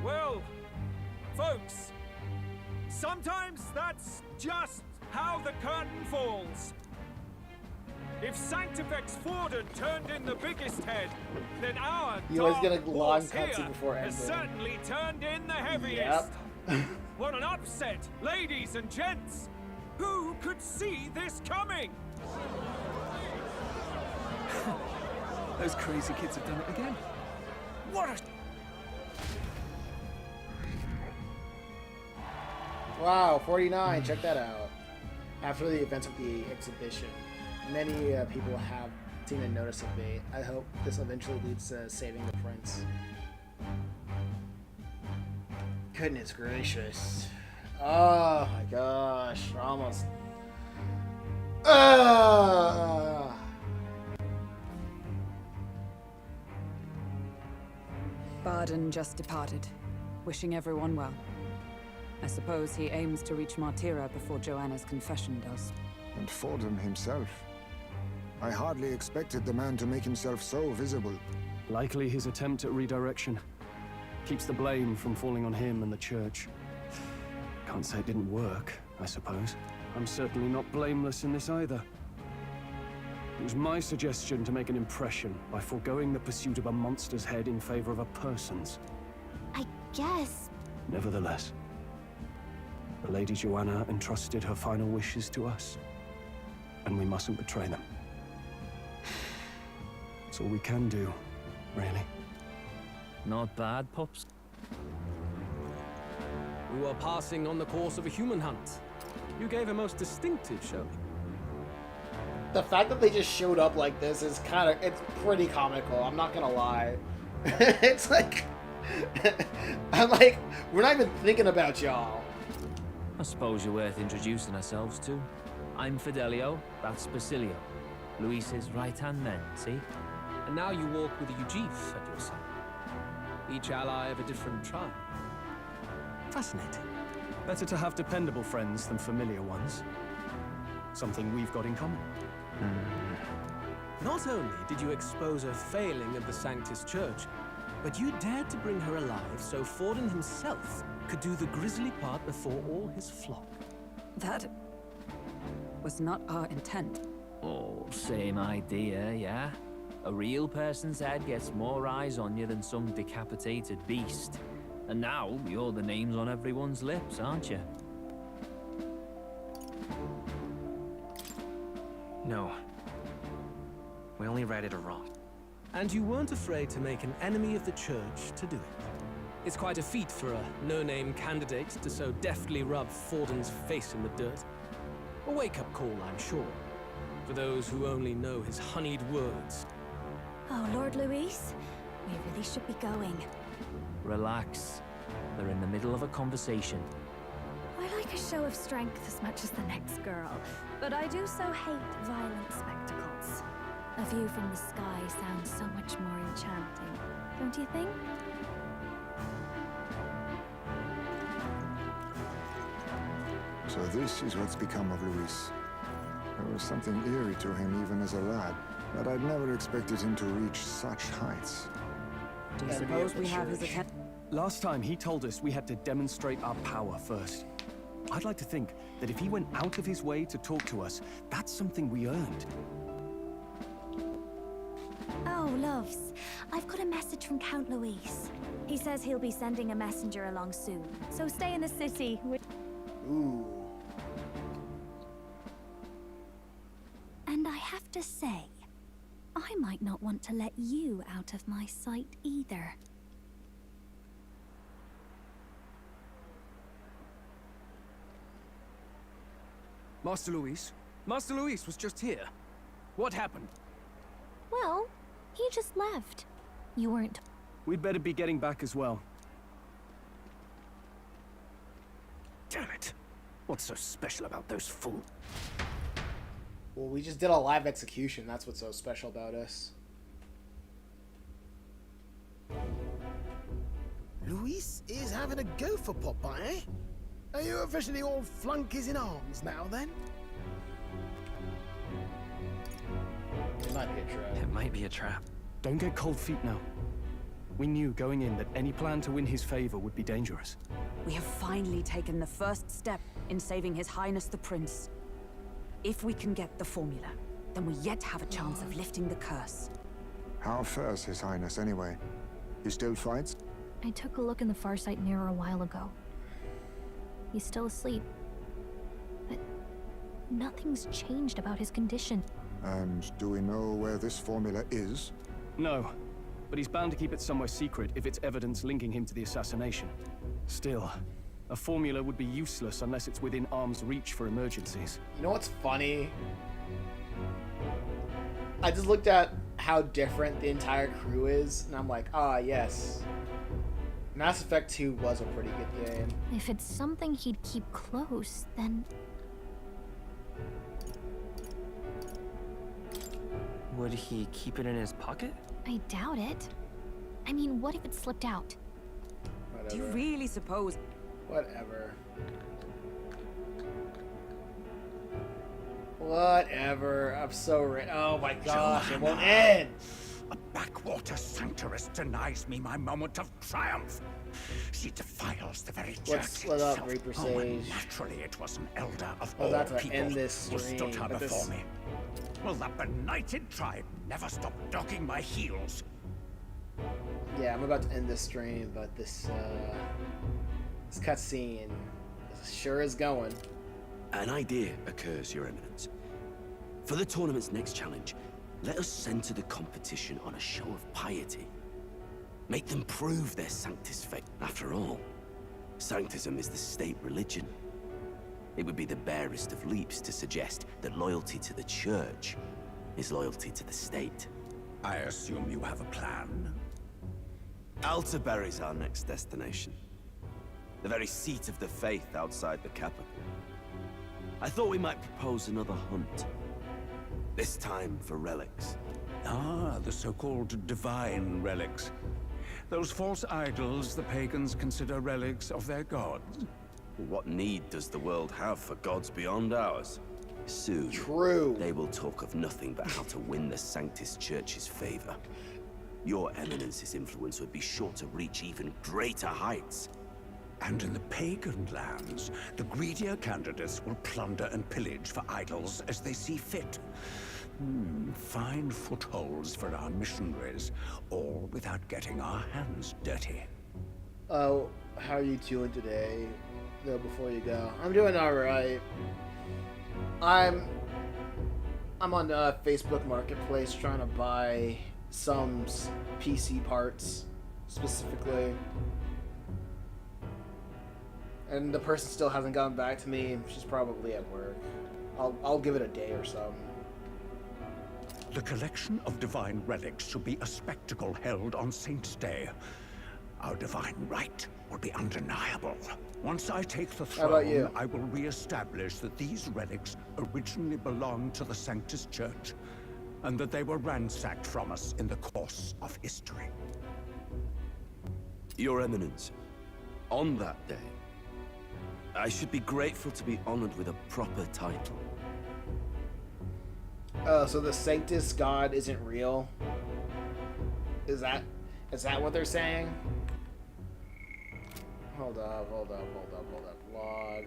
Well, folks, sometimes that's just how the curtain falls. If Sanctifex Forden turned in the biggest head, then our You always dark get a long horse cutscene here before has ending. certainly turned in the heaviest. Yep. What an upset, ladies and gents! Who could see this coming? Those crazy kids have done it again. What a... Wow, 49, check that out. After the events of the exhibition, many people have taken notice of me. I hope this eventually leads to saving the prince. Goodness gracious. Oh my gosh, we're almost... Barden just departed, wishing everyone well. I suppose he aims to reach Martira before Joanna's confession does. And Forden himself. I hardly expected the man to make himself so visible. Likely his attempt at redirection. Keeps the blame from falling on him and the church. Can't say it didn't work, I suppose. I'm certainly not blameless in this either. It was my suggestion to make an impression by foregoing the pursuit of a monster's head in favor of a person's. I guess... Nevertheless, the Lady Joanna entrusted her final wishes to us, and we mustn't betray them. It's all we can do, really. Not bad, Pops. We were passing on the course of a human hunt. You gave a most distinctive showing. The fact that they just showed up like this is it's pretty comical, I'm not gonna lie. It's like, I'm like, we're not even thinking about y'all. I suppose you're worth introducing ourselves to. I'm Fidelio, that's Basilio. Luis's right-hand man, see? And now you walk with Eugif at your side. Each ally of a different tribe. Fascinating. Better to have dependable friends than familiar ones. Something we've got in common. Not only did you expose a failing of the Sanctus Church, but you dared to bring her alive so Forden himself could do the grisly part before all his flock. That was not our intent. Oh, same idea, yeah? A real person's head gets more eyes on you than some decapitated beast. And now, you're the names on everyone's lips, aren't you? No. We only righted a wrong. And you weren't afraid to make an enemy of the church to do it. It's quite a feat for a no-name candidate to so deftly rub Forden's face in the dirt. A wake-up call, I'm sure, for those who only know his honeyed words. Oh, Lord Luis, we really should be going. Relax. They're in the middle of a conversation. I like a show of strength as much as the next girl, but I do so hate violent spectacles. A view from the sky sounds so much more enchanting, don't you think? So this is what's become of Luis. There was something eerie to him even as a lad, but I'd never expected him to reach such heights. Do you suppose we have his attention? Last time he told us we had to demonstrate our power first. I'd like to think that if he went out of his way to talk to us, that's something we earned. Oh, loves, I've got a message from Count Luis. He says he'll be sending a messenger along soon, so stay in the city. Ooh. And I have to say, I might not want to let you out of my sight either. Master Luis? Master Luis was just here. What happened? Well, he just left. You weren't. We'd better be getting back as well. Damn it. What's so special about those fools? Well, we just did a live execution. That's what's so special about us. Luis is having a go for Popeye, eh? Are you officially all flunkies in arms now, then? It might be a trap. It might be a trap. Don't get cold feet now. We knew going in that any plan to win his favor would be dangerous. We have finally taken the first step in saving His Highness the Prince. If we can get the formula, then we yet have a chance of lifting the curse. How fares His Highness anyway? He still fights? I took a look in the Farsight mirror a while ago. He's still asleep. But nothing's changed about his condition. And do we know where this formula is? No, but he's bound to keep it somewhere secret if it's evidence linking him to the assassination. Still, a formula would be useless unless it's within arm's reach for emergencies. You know what's funny? I just looked at how different the entire crew is, and I'm like, ah, yes. Mass Effect 2 was a pretty good game. If it's something he'd keep close, then... Would he keep it in his pocket? I doubt it. I mean, what if it slipped out? Whatever. Do you really suppose? Whatever. Whatever. I'm so oh my gosh, it won't end! A backwater sanctuarist denies me my moment of triumph. She defiles the very church Let's split up, itself. Reaper Oh, and Sage. naturally it was an elder of Oh, all that's to people end this who stream, stood her but before this- me. Will that benighted tribe never stop dogging my heels? Yeah, I'm about to end this stream, but this cutscene sure is going. An idea occurs, Your Eminence. For the tournament's next challenge, let us center the competition on a show of piety. Make them prove their Sanctus faith. After all, Sanctism is the state religion. It would be the barest of leaps to suggest that loyalty to the Church is loyalty to the state. I assume you have a plan? Altaberry's our next destination. The very seat of the faith outside the capital. I thought we might propose another hunt. This time for relics. Ah, the so-called divine relics. Those false idols the pagans consider relics of their gods. What need does the world have for gods beyond ours? Soon, they will talk of nothing but how to win the Sanctus Church's favor. Your Eminence's influence would be sure to reach even greater heights. And in the pagan lands, the greedier candidates will plunder and pillage for idols as they see fit. Fine footholds for our missionaries, all without getting our hands dirty. Oh, how are you doing today? Though, before you go, I'm doing all right. I'm on Facebook Marketplace trying to buy some PC parts, specifically. And the person still hasn't gotten back to me. She's probably at work. I'll give it a day or so. The collection of divine relics should be a spectacle held on Saint's Day. Our divine right will be undeniable. Once I take the How about you? throne, I will re-establish that these relics originally belonged to the Sanctus Church, and that they were ransacked from us in the course of history. Your Eminence, on that day, I should be grateful to be honored with a proper title. So the Sanctus God isn't real? Is that what they're saying? Hold up. Log.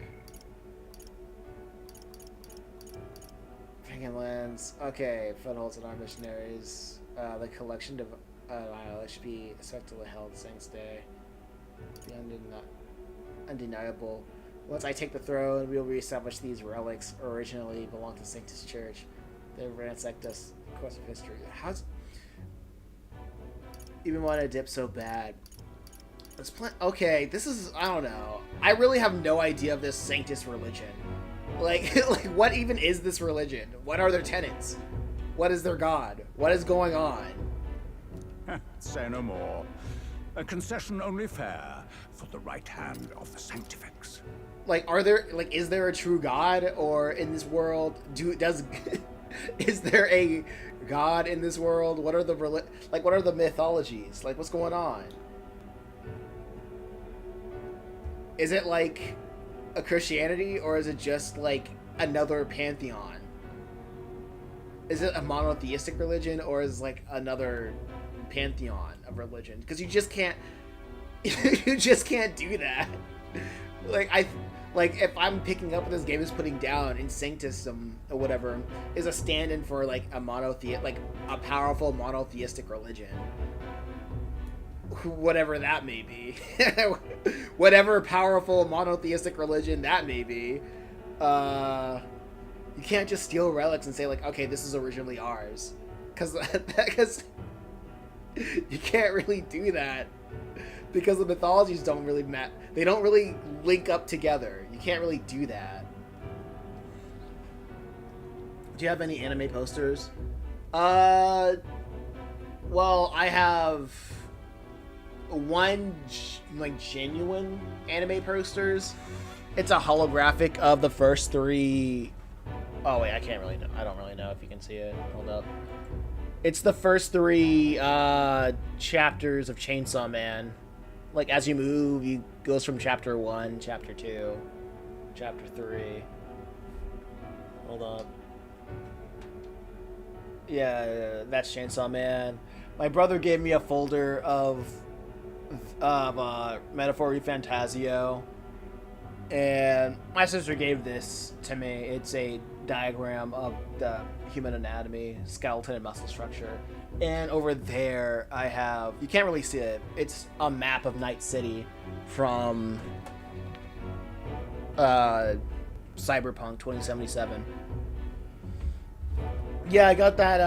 Pagan lands. Okay, footholds and our missionaries. The collection of should be effectively held Saints Day. The undeniable. Once I take the throne, we will reestablish these relics originally belonged to Sanctus Church. They ransacked us in the course of history. How's even want to dip so bad? Let's play. Okay, this is, I don't know. I really have no idea of this Sanctus religion. Like what even is this religion? What are their tenets? What is their god? What is going on? Say no more. A concession only fair for the right hand of the Sanctifex. Like, is there a true god, or in this world is there a god in this world? What are the mythologies? Like, what's going on? Is it like a Christianity, or is it just like another pantheon? Is it a monotheistic religion, or is it like another pantheon of religion? Because you just can't do that. Like if I'm picking up what this game is putting down in Sanctusum or whatever is a stand-in for like a powerful monotheistic religion. Whatever that may be. Whatever powerful monotheistic religion that may be. You can't just steal relics and say like, okay, this is originally ours. Because you can't really do that. Because the mythologies don't really they don't really link up together. You can't really do that. Do you have any anime posters? Well, I have one genuine anime posters. It's a holographic of the first 3. Oh wait, I can't really know. I don't really know if you can see it. Hold up. It's the first 3 chapters of Chainsaw Man. Like, as you move, you goes from chapter 1, chapter 2, chapter 3. Hold on. Yeah, that's Chainsaw Man. My brother gave me a folder of Metaphor Refantazio, and my sister gave this to me. It's a diagram of the human anatomy, skeleton and muscle structure. And over there, I have, you can't really see it, it's a map of Night City from Cyberpunk 2077. Yeah, I got that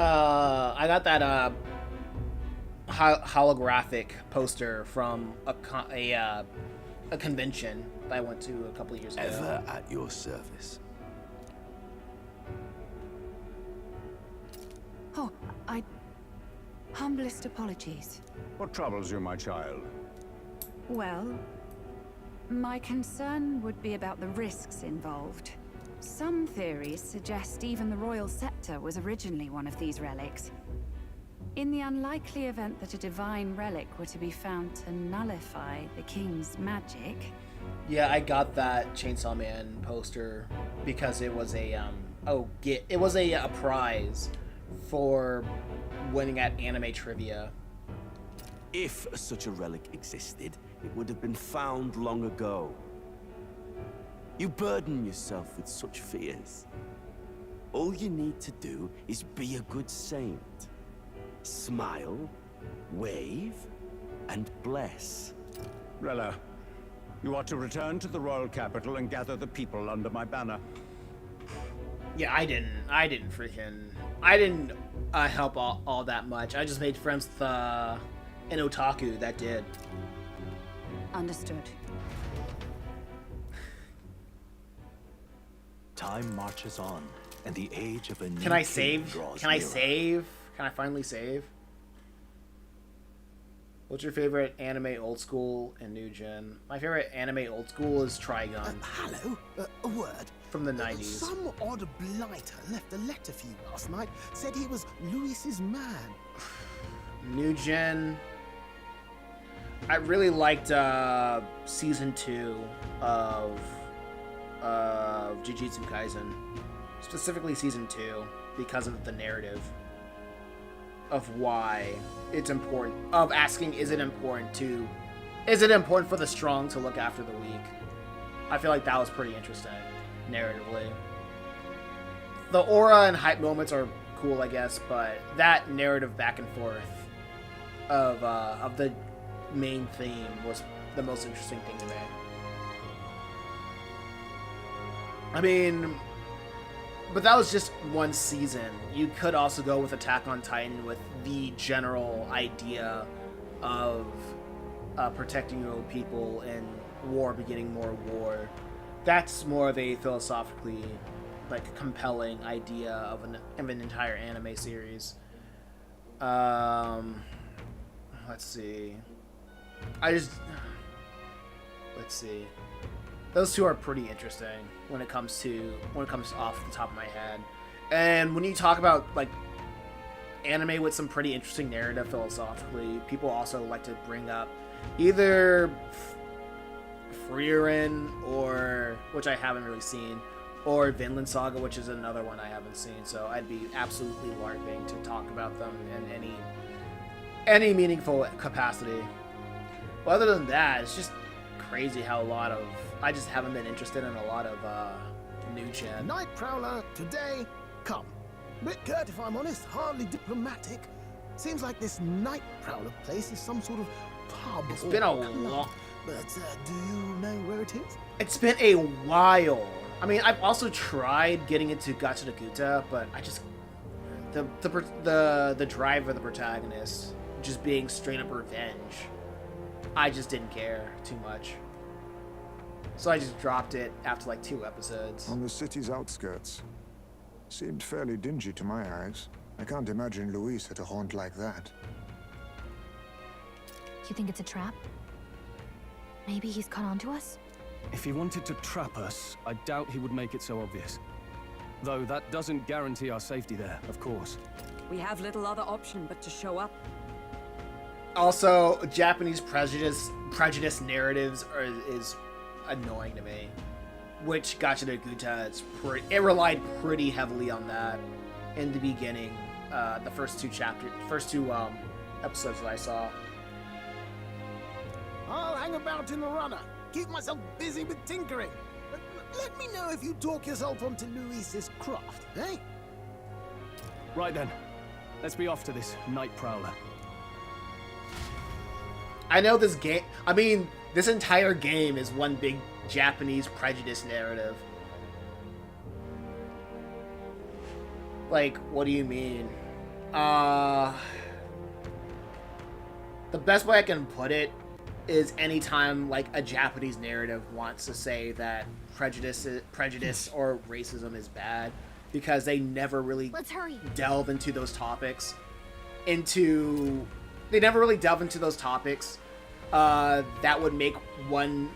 holographic poster from a convention that I went to a couple of years ago. Ever at your service. Oh, humblest apologies. What troubles you, my child? Well, my concern would be about the risks involved. Some theories suggest even the royal scepter was originally one of these relics. In the unlikely event that a divine relic were to be found to nullify the king's magic... Yeah, I got that Chainsaw Man poster because it was a it was a prize for winning at anime trivia. If such a relic existed, it would have been found long ago. You burden yourself with such fears. All you need to do is be a good saint. Smile, wave, and bless. Rella, you are to return to the royal capital and gather the people under my banner. Yeah, I didn't help all that much. I just made friends with an otaku that did. Understood. Time marches on, and the age of a new Can I king save? draws Can I nearer. save? Can I finally save? What's your favorite anime old school and new gen? My favorite anime old school is Trigun. Hello? A word? From the 90s. Some odd blighter left a letter for you last night. Said he was Luis's man. New gen. I really liked season 2 of Jujutsu Kaisen. Specifically season 2 because of the narrative of why it's important, of asking, is it important for the strong to look after the weak? I feel like that was pretty interesting narratively. The aura and hype moments are cool, I guess, but that narrative back and forth of the main theme was the most interesting thing to me. I mean, but that was just one season. You could also go with Attack on Titan with the general idea of protecting your own people and war begetting more war. That's more of a philosophically compelling idea of an entire anime series. Let's see. Let's see. Those two are pretty interesting when it comes off the top of my head. And when you talk about anime with some pretty interesting narrative philosophically, people also like to bring up either Frieren, or which I haven't really seen, or Vinland Saga, which is another one I haven't seen. So I'd be absolutely LARPing to talk about them in any meaningful capacity. But other than that, it's just crazy how I just haven't been interested in a lot of new gen. Night Prowler, today, come. Bit curt if I'm honest, hardly diplomatic. Seems like this Night Prowler place is some sort of pub. It's been a long. But do you know where it is? It's been a while. I mean, I've also tried getting into Gacha no Kuta, but I just the drive of the protagonist just being straight up revenge. I just didn't care too much. So I just dropped it after 2 episodes. On the city's outskirts. Seemed fairly dingy to my eyes. I can't imagine Luis had a haunt like that. You think it's a trap? Maybe he's caught on to us? If he wanted to trap us, I doubt he would make it so obvious. Though that doesn't guarantee our safety there, of course. We have little other option but to show up. Also, Japanese prejudice narratives is annoying to me. Which Gacha no Kuta, it relied pretty heavily on that in the beginning. The first two episodes that I saw. I'll hang about in the runner. Keep myself busy with tinkering. Let me know if you talk yourself onto Luis's craft, eh? Right then. Let's be off to this Night Prowler. I know this game... I mean, this entire game is one big Japanese prejudice narrative. What do you mean? The best way I can put it is anytime a Japanese narrative wants to say that prejudice or racism is bad, because they never really delve into those topics. They never really delve into those topics that would make one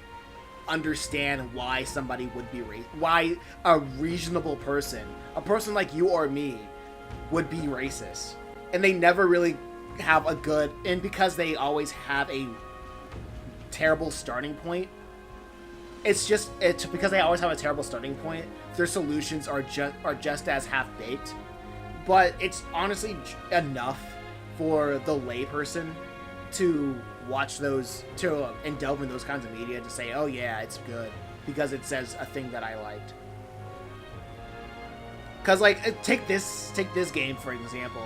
understand why somebody would be why a reasonable person, a person like you or me, would be racist. And they never really have a good, and because they always have a terrible starting point, it's because they always have a terrible starting point, their solutions are just as half-baked. But it's honestly enough for the layperson to watch those, and delve in those kinds of media to say, oh yeah, it's good, because it says a thing that I liked. Because, like, take this game, for example.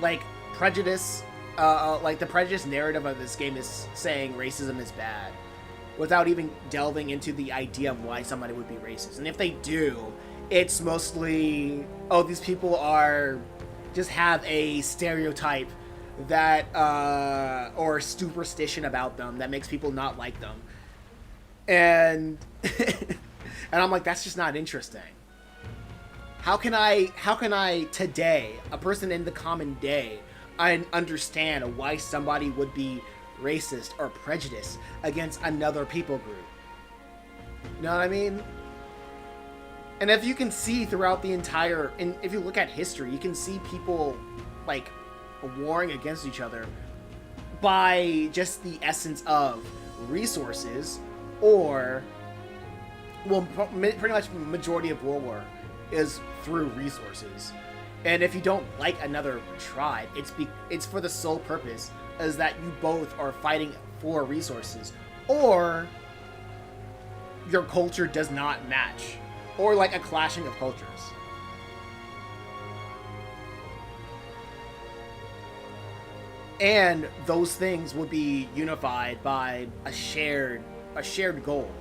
Like, prejudice, like, the prejudice narrative of this game is saying racism is bad, without even delving into the idea of why somebody would be racist. And if they do, it's mostly, oh, these people just have a stereotype that, or superstition about them that makes people not like them. And, and I'm like, that's just not interesting. How can I today, a person in the common day, understand why somebody would be racist or prejudiced against another people group? You know what I mean? And if you can see throughout the entire, and if you look at history, you can see people, like, warring against each other by just the essence of resources, or, well, pretty much the majority of war is through resources. And if you don't like another tribe, it's for the sole purpose is that you both are fighting for resources, or your culture does not match, or like a clashing of cultures. And those things would be unified by a shared goal,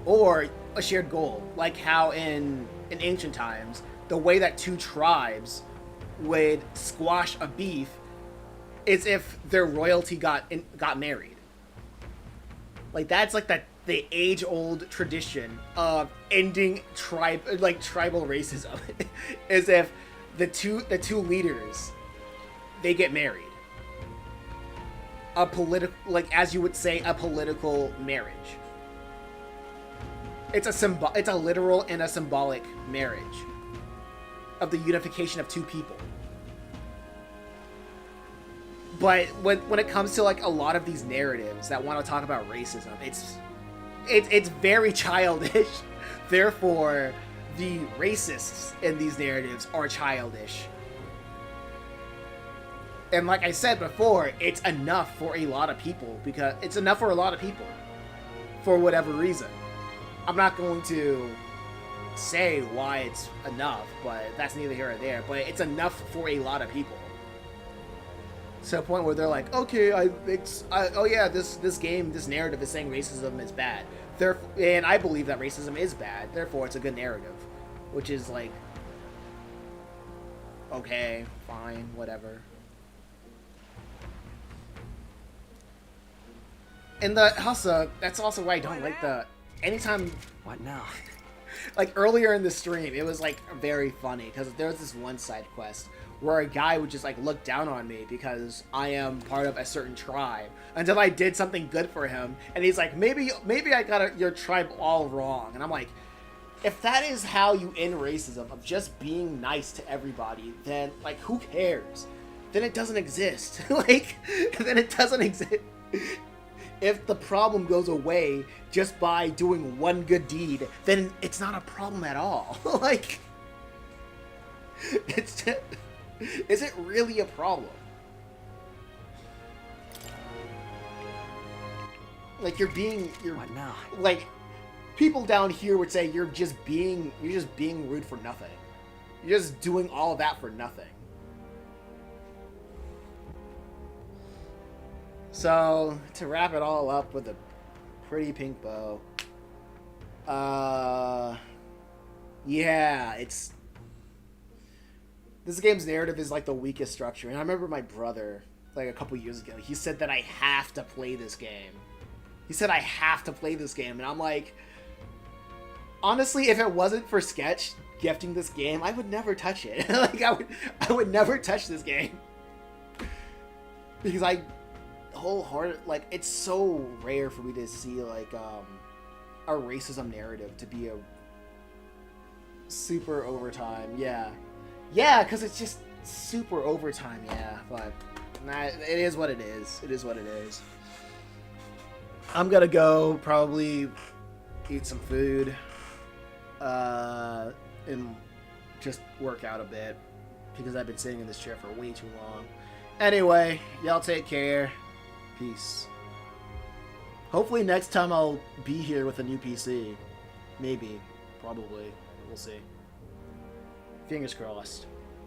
or a shared goal, like how in ancient times, the way that two tribes would squash a beef is if their royalty got married. Like, that's like the age-old tradition of ending tribal racism is if the two leaders, they get married. A political, like, as you would say, a political marriage. It's a literal and a symbolic marriage of the unification of two people. But when it comes to, like, a lot of these narratives that want to talk about racism, it's very childish. Therefore, the racists in these narratives are childish. And like I said before, it's enough for a lot of people, because it's enough for a lot of people for whatever reason. I'm not going to say why it's enough, but that's neither here or there. But it's enough for a lot of people. To a point where they're like, okay, oh yeah, this game, this narrative is saying racism is bad. And I believe that racism is bad. Therefore, it's a good narrative, which is like, okay, fine, whatever. And that's also why I don't like anytime. What now? Like, earlier in the stream, it was, like, very funny, because there was this one side quest where a guy would just, like, look down on me because I am part of a certain tribe, until I did something good for him, and he's like, maybe I got your tribe all wrong. And I'm like, if that is how you end racism, of just being nice to everybody, then, like, who cares? Then it doesn't exist. Like, then it doesn't exist. If the problem goes away just by doing one good deed, then it's not a problem at all. Like, is it really a problem? Like, what now? Like, people down here would say you're just being rude for nothing. You're just doing all of that for nothing. So, to wrap it all up with a pretty pink bow, yeah, this game's narrative is like the weakest structure. And I remember my brother, like a couple years ago, he said that I have to play this game. He said I have to play this game, and I'm like, honestly, if it wasn't for Sketch gifting this game, I would never touch it. Like, I would never touch this game. Because wholehearted, like, it's so rare for me to see, like, a racism narrative to be a super overtime. Yeah, because it's just super overtime. Yeah, but Nah, it is what it is. It is what it is. I'm gonna go probably eat some food, and just work out a bit because I've been sitting in this chair for way too long. Anyway, y'all take care. Peace. Hopefully next time I'll be here with a new PC. Maybe. Probably. We'll see. Fingers crossed.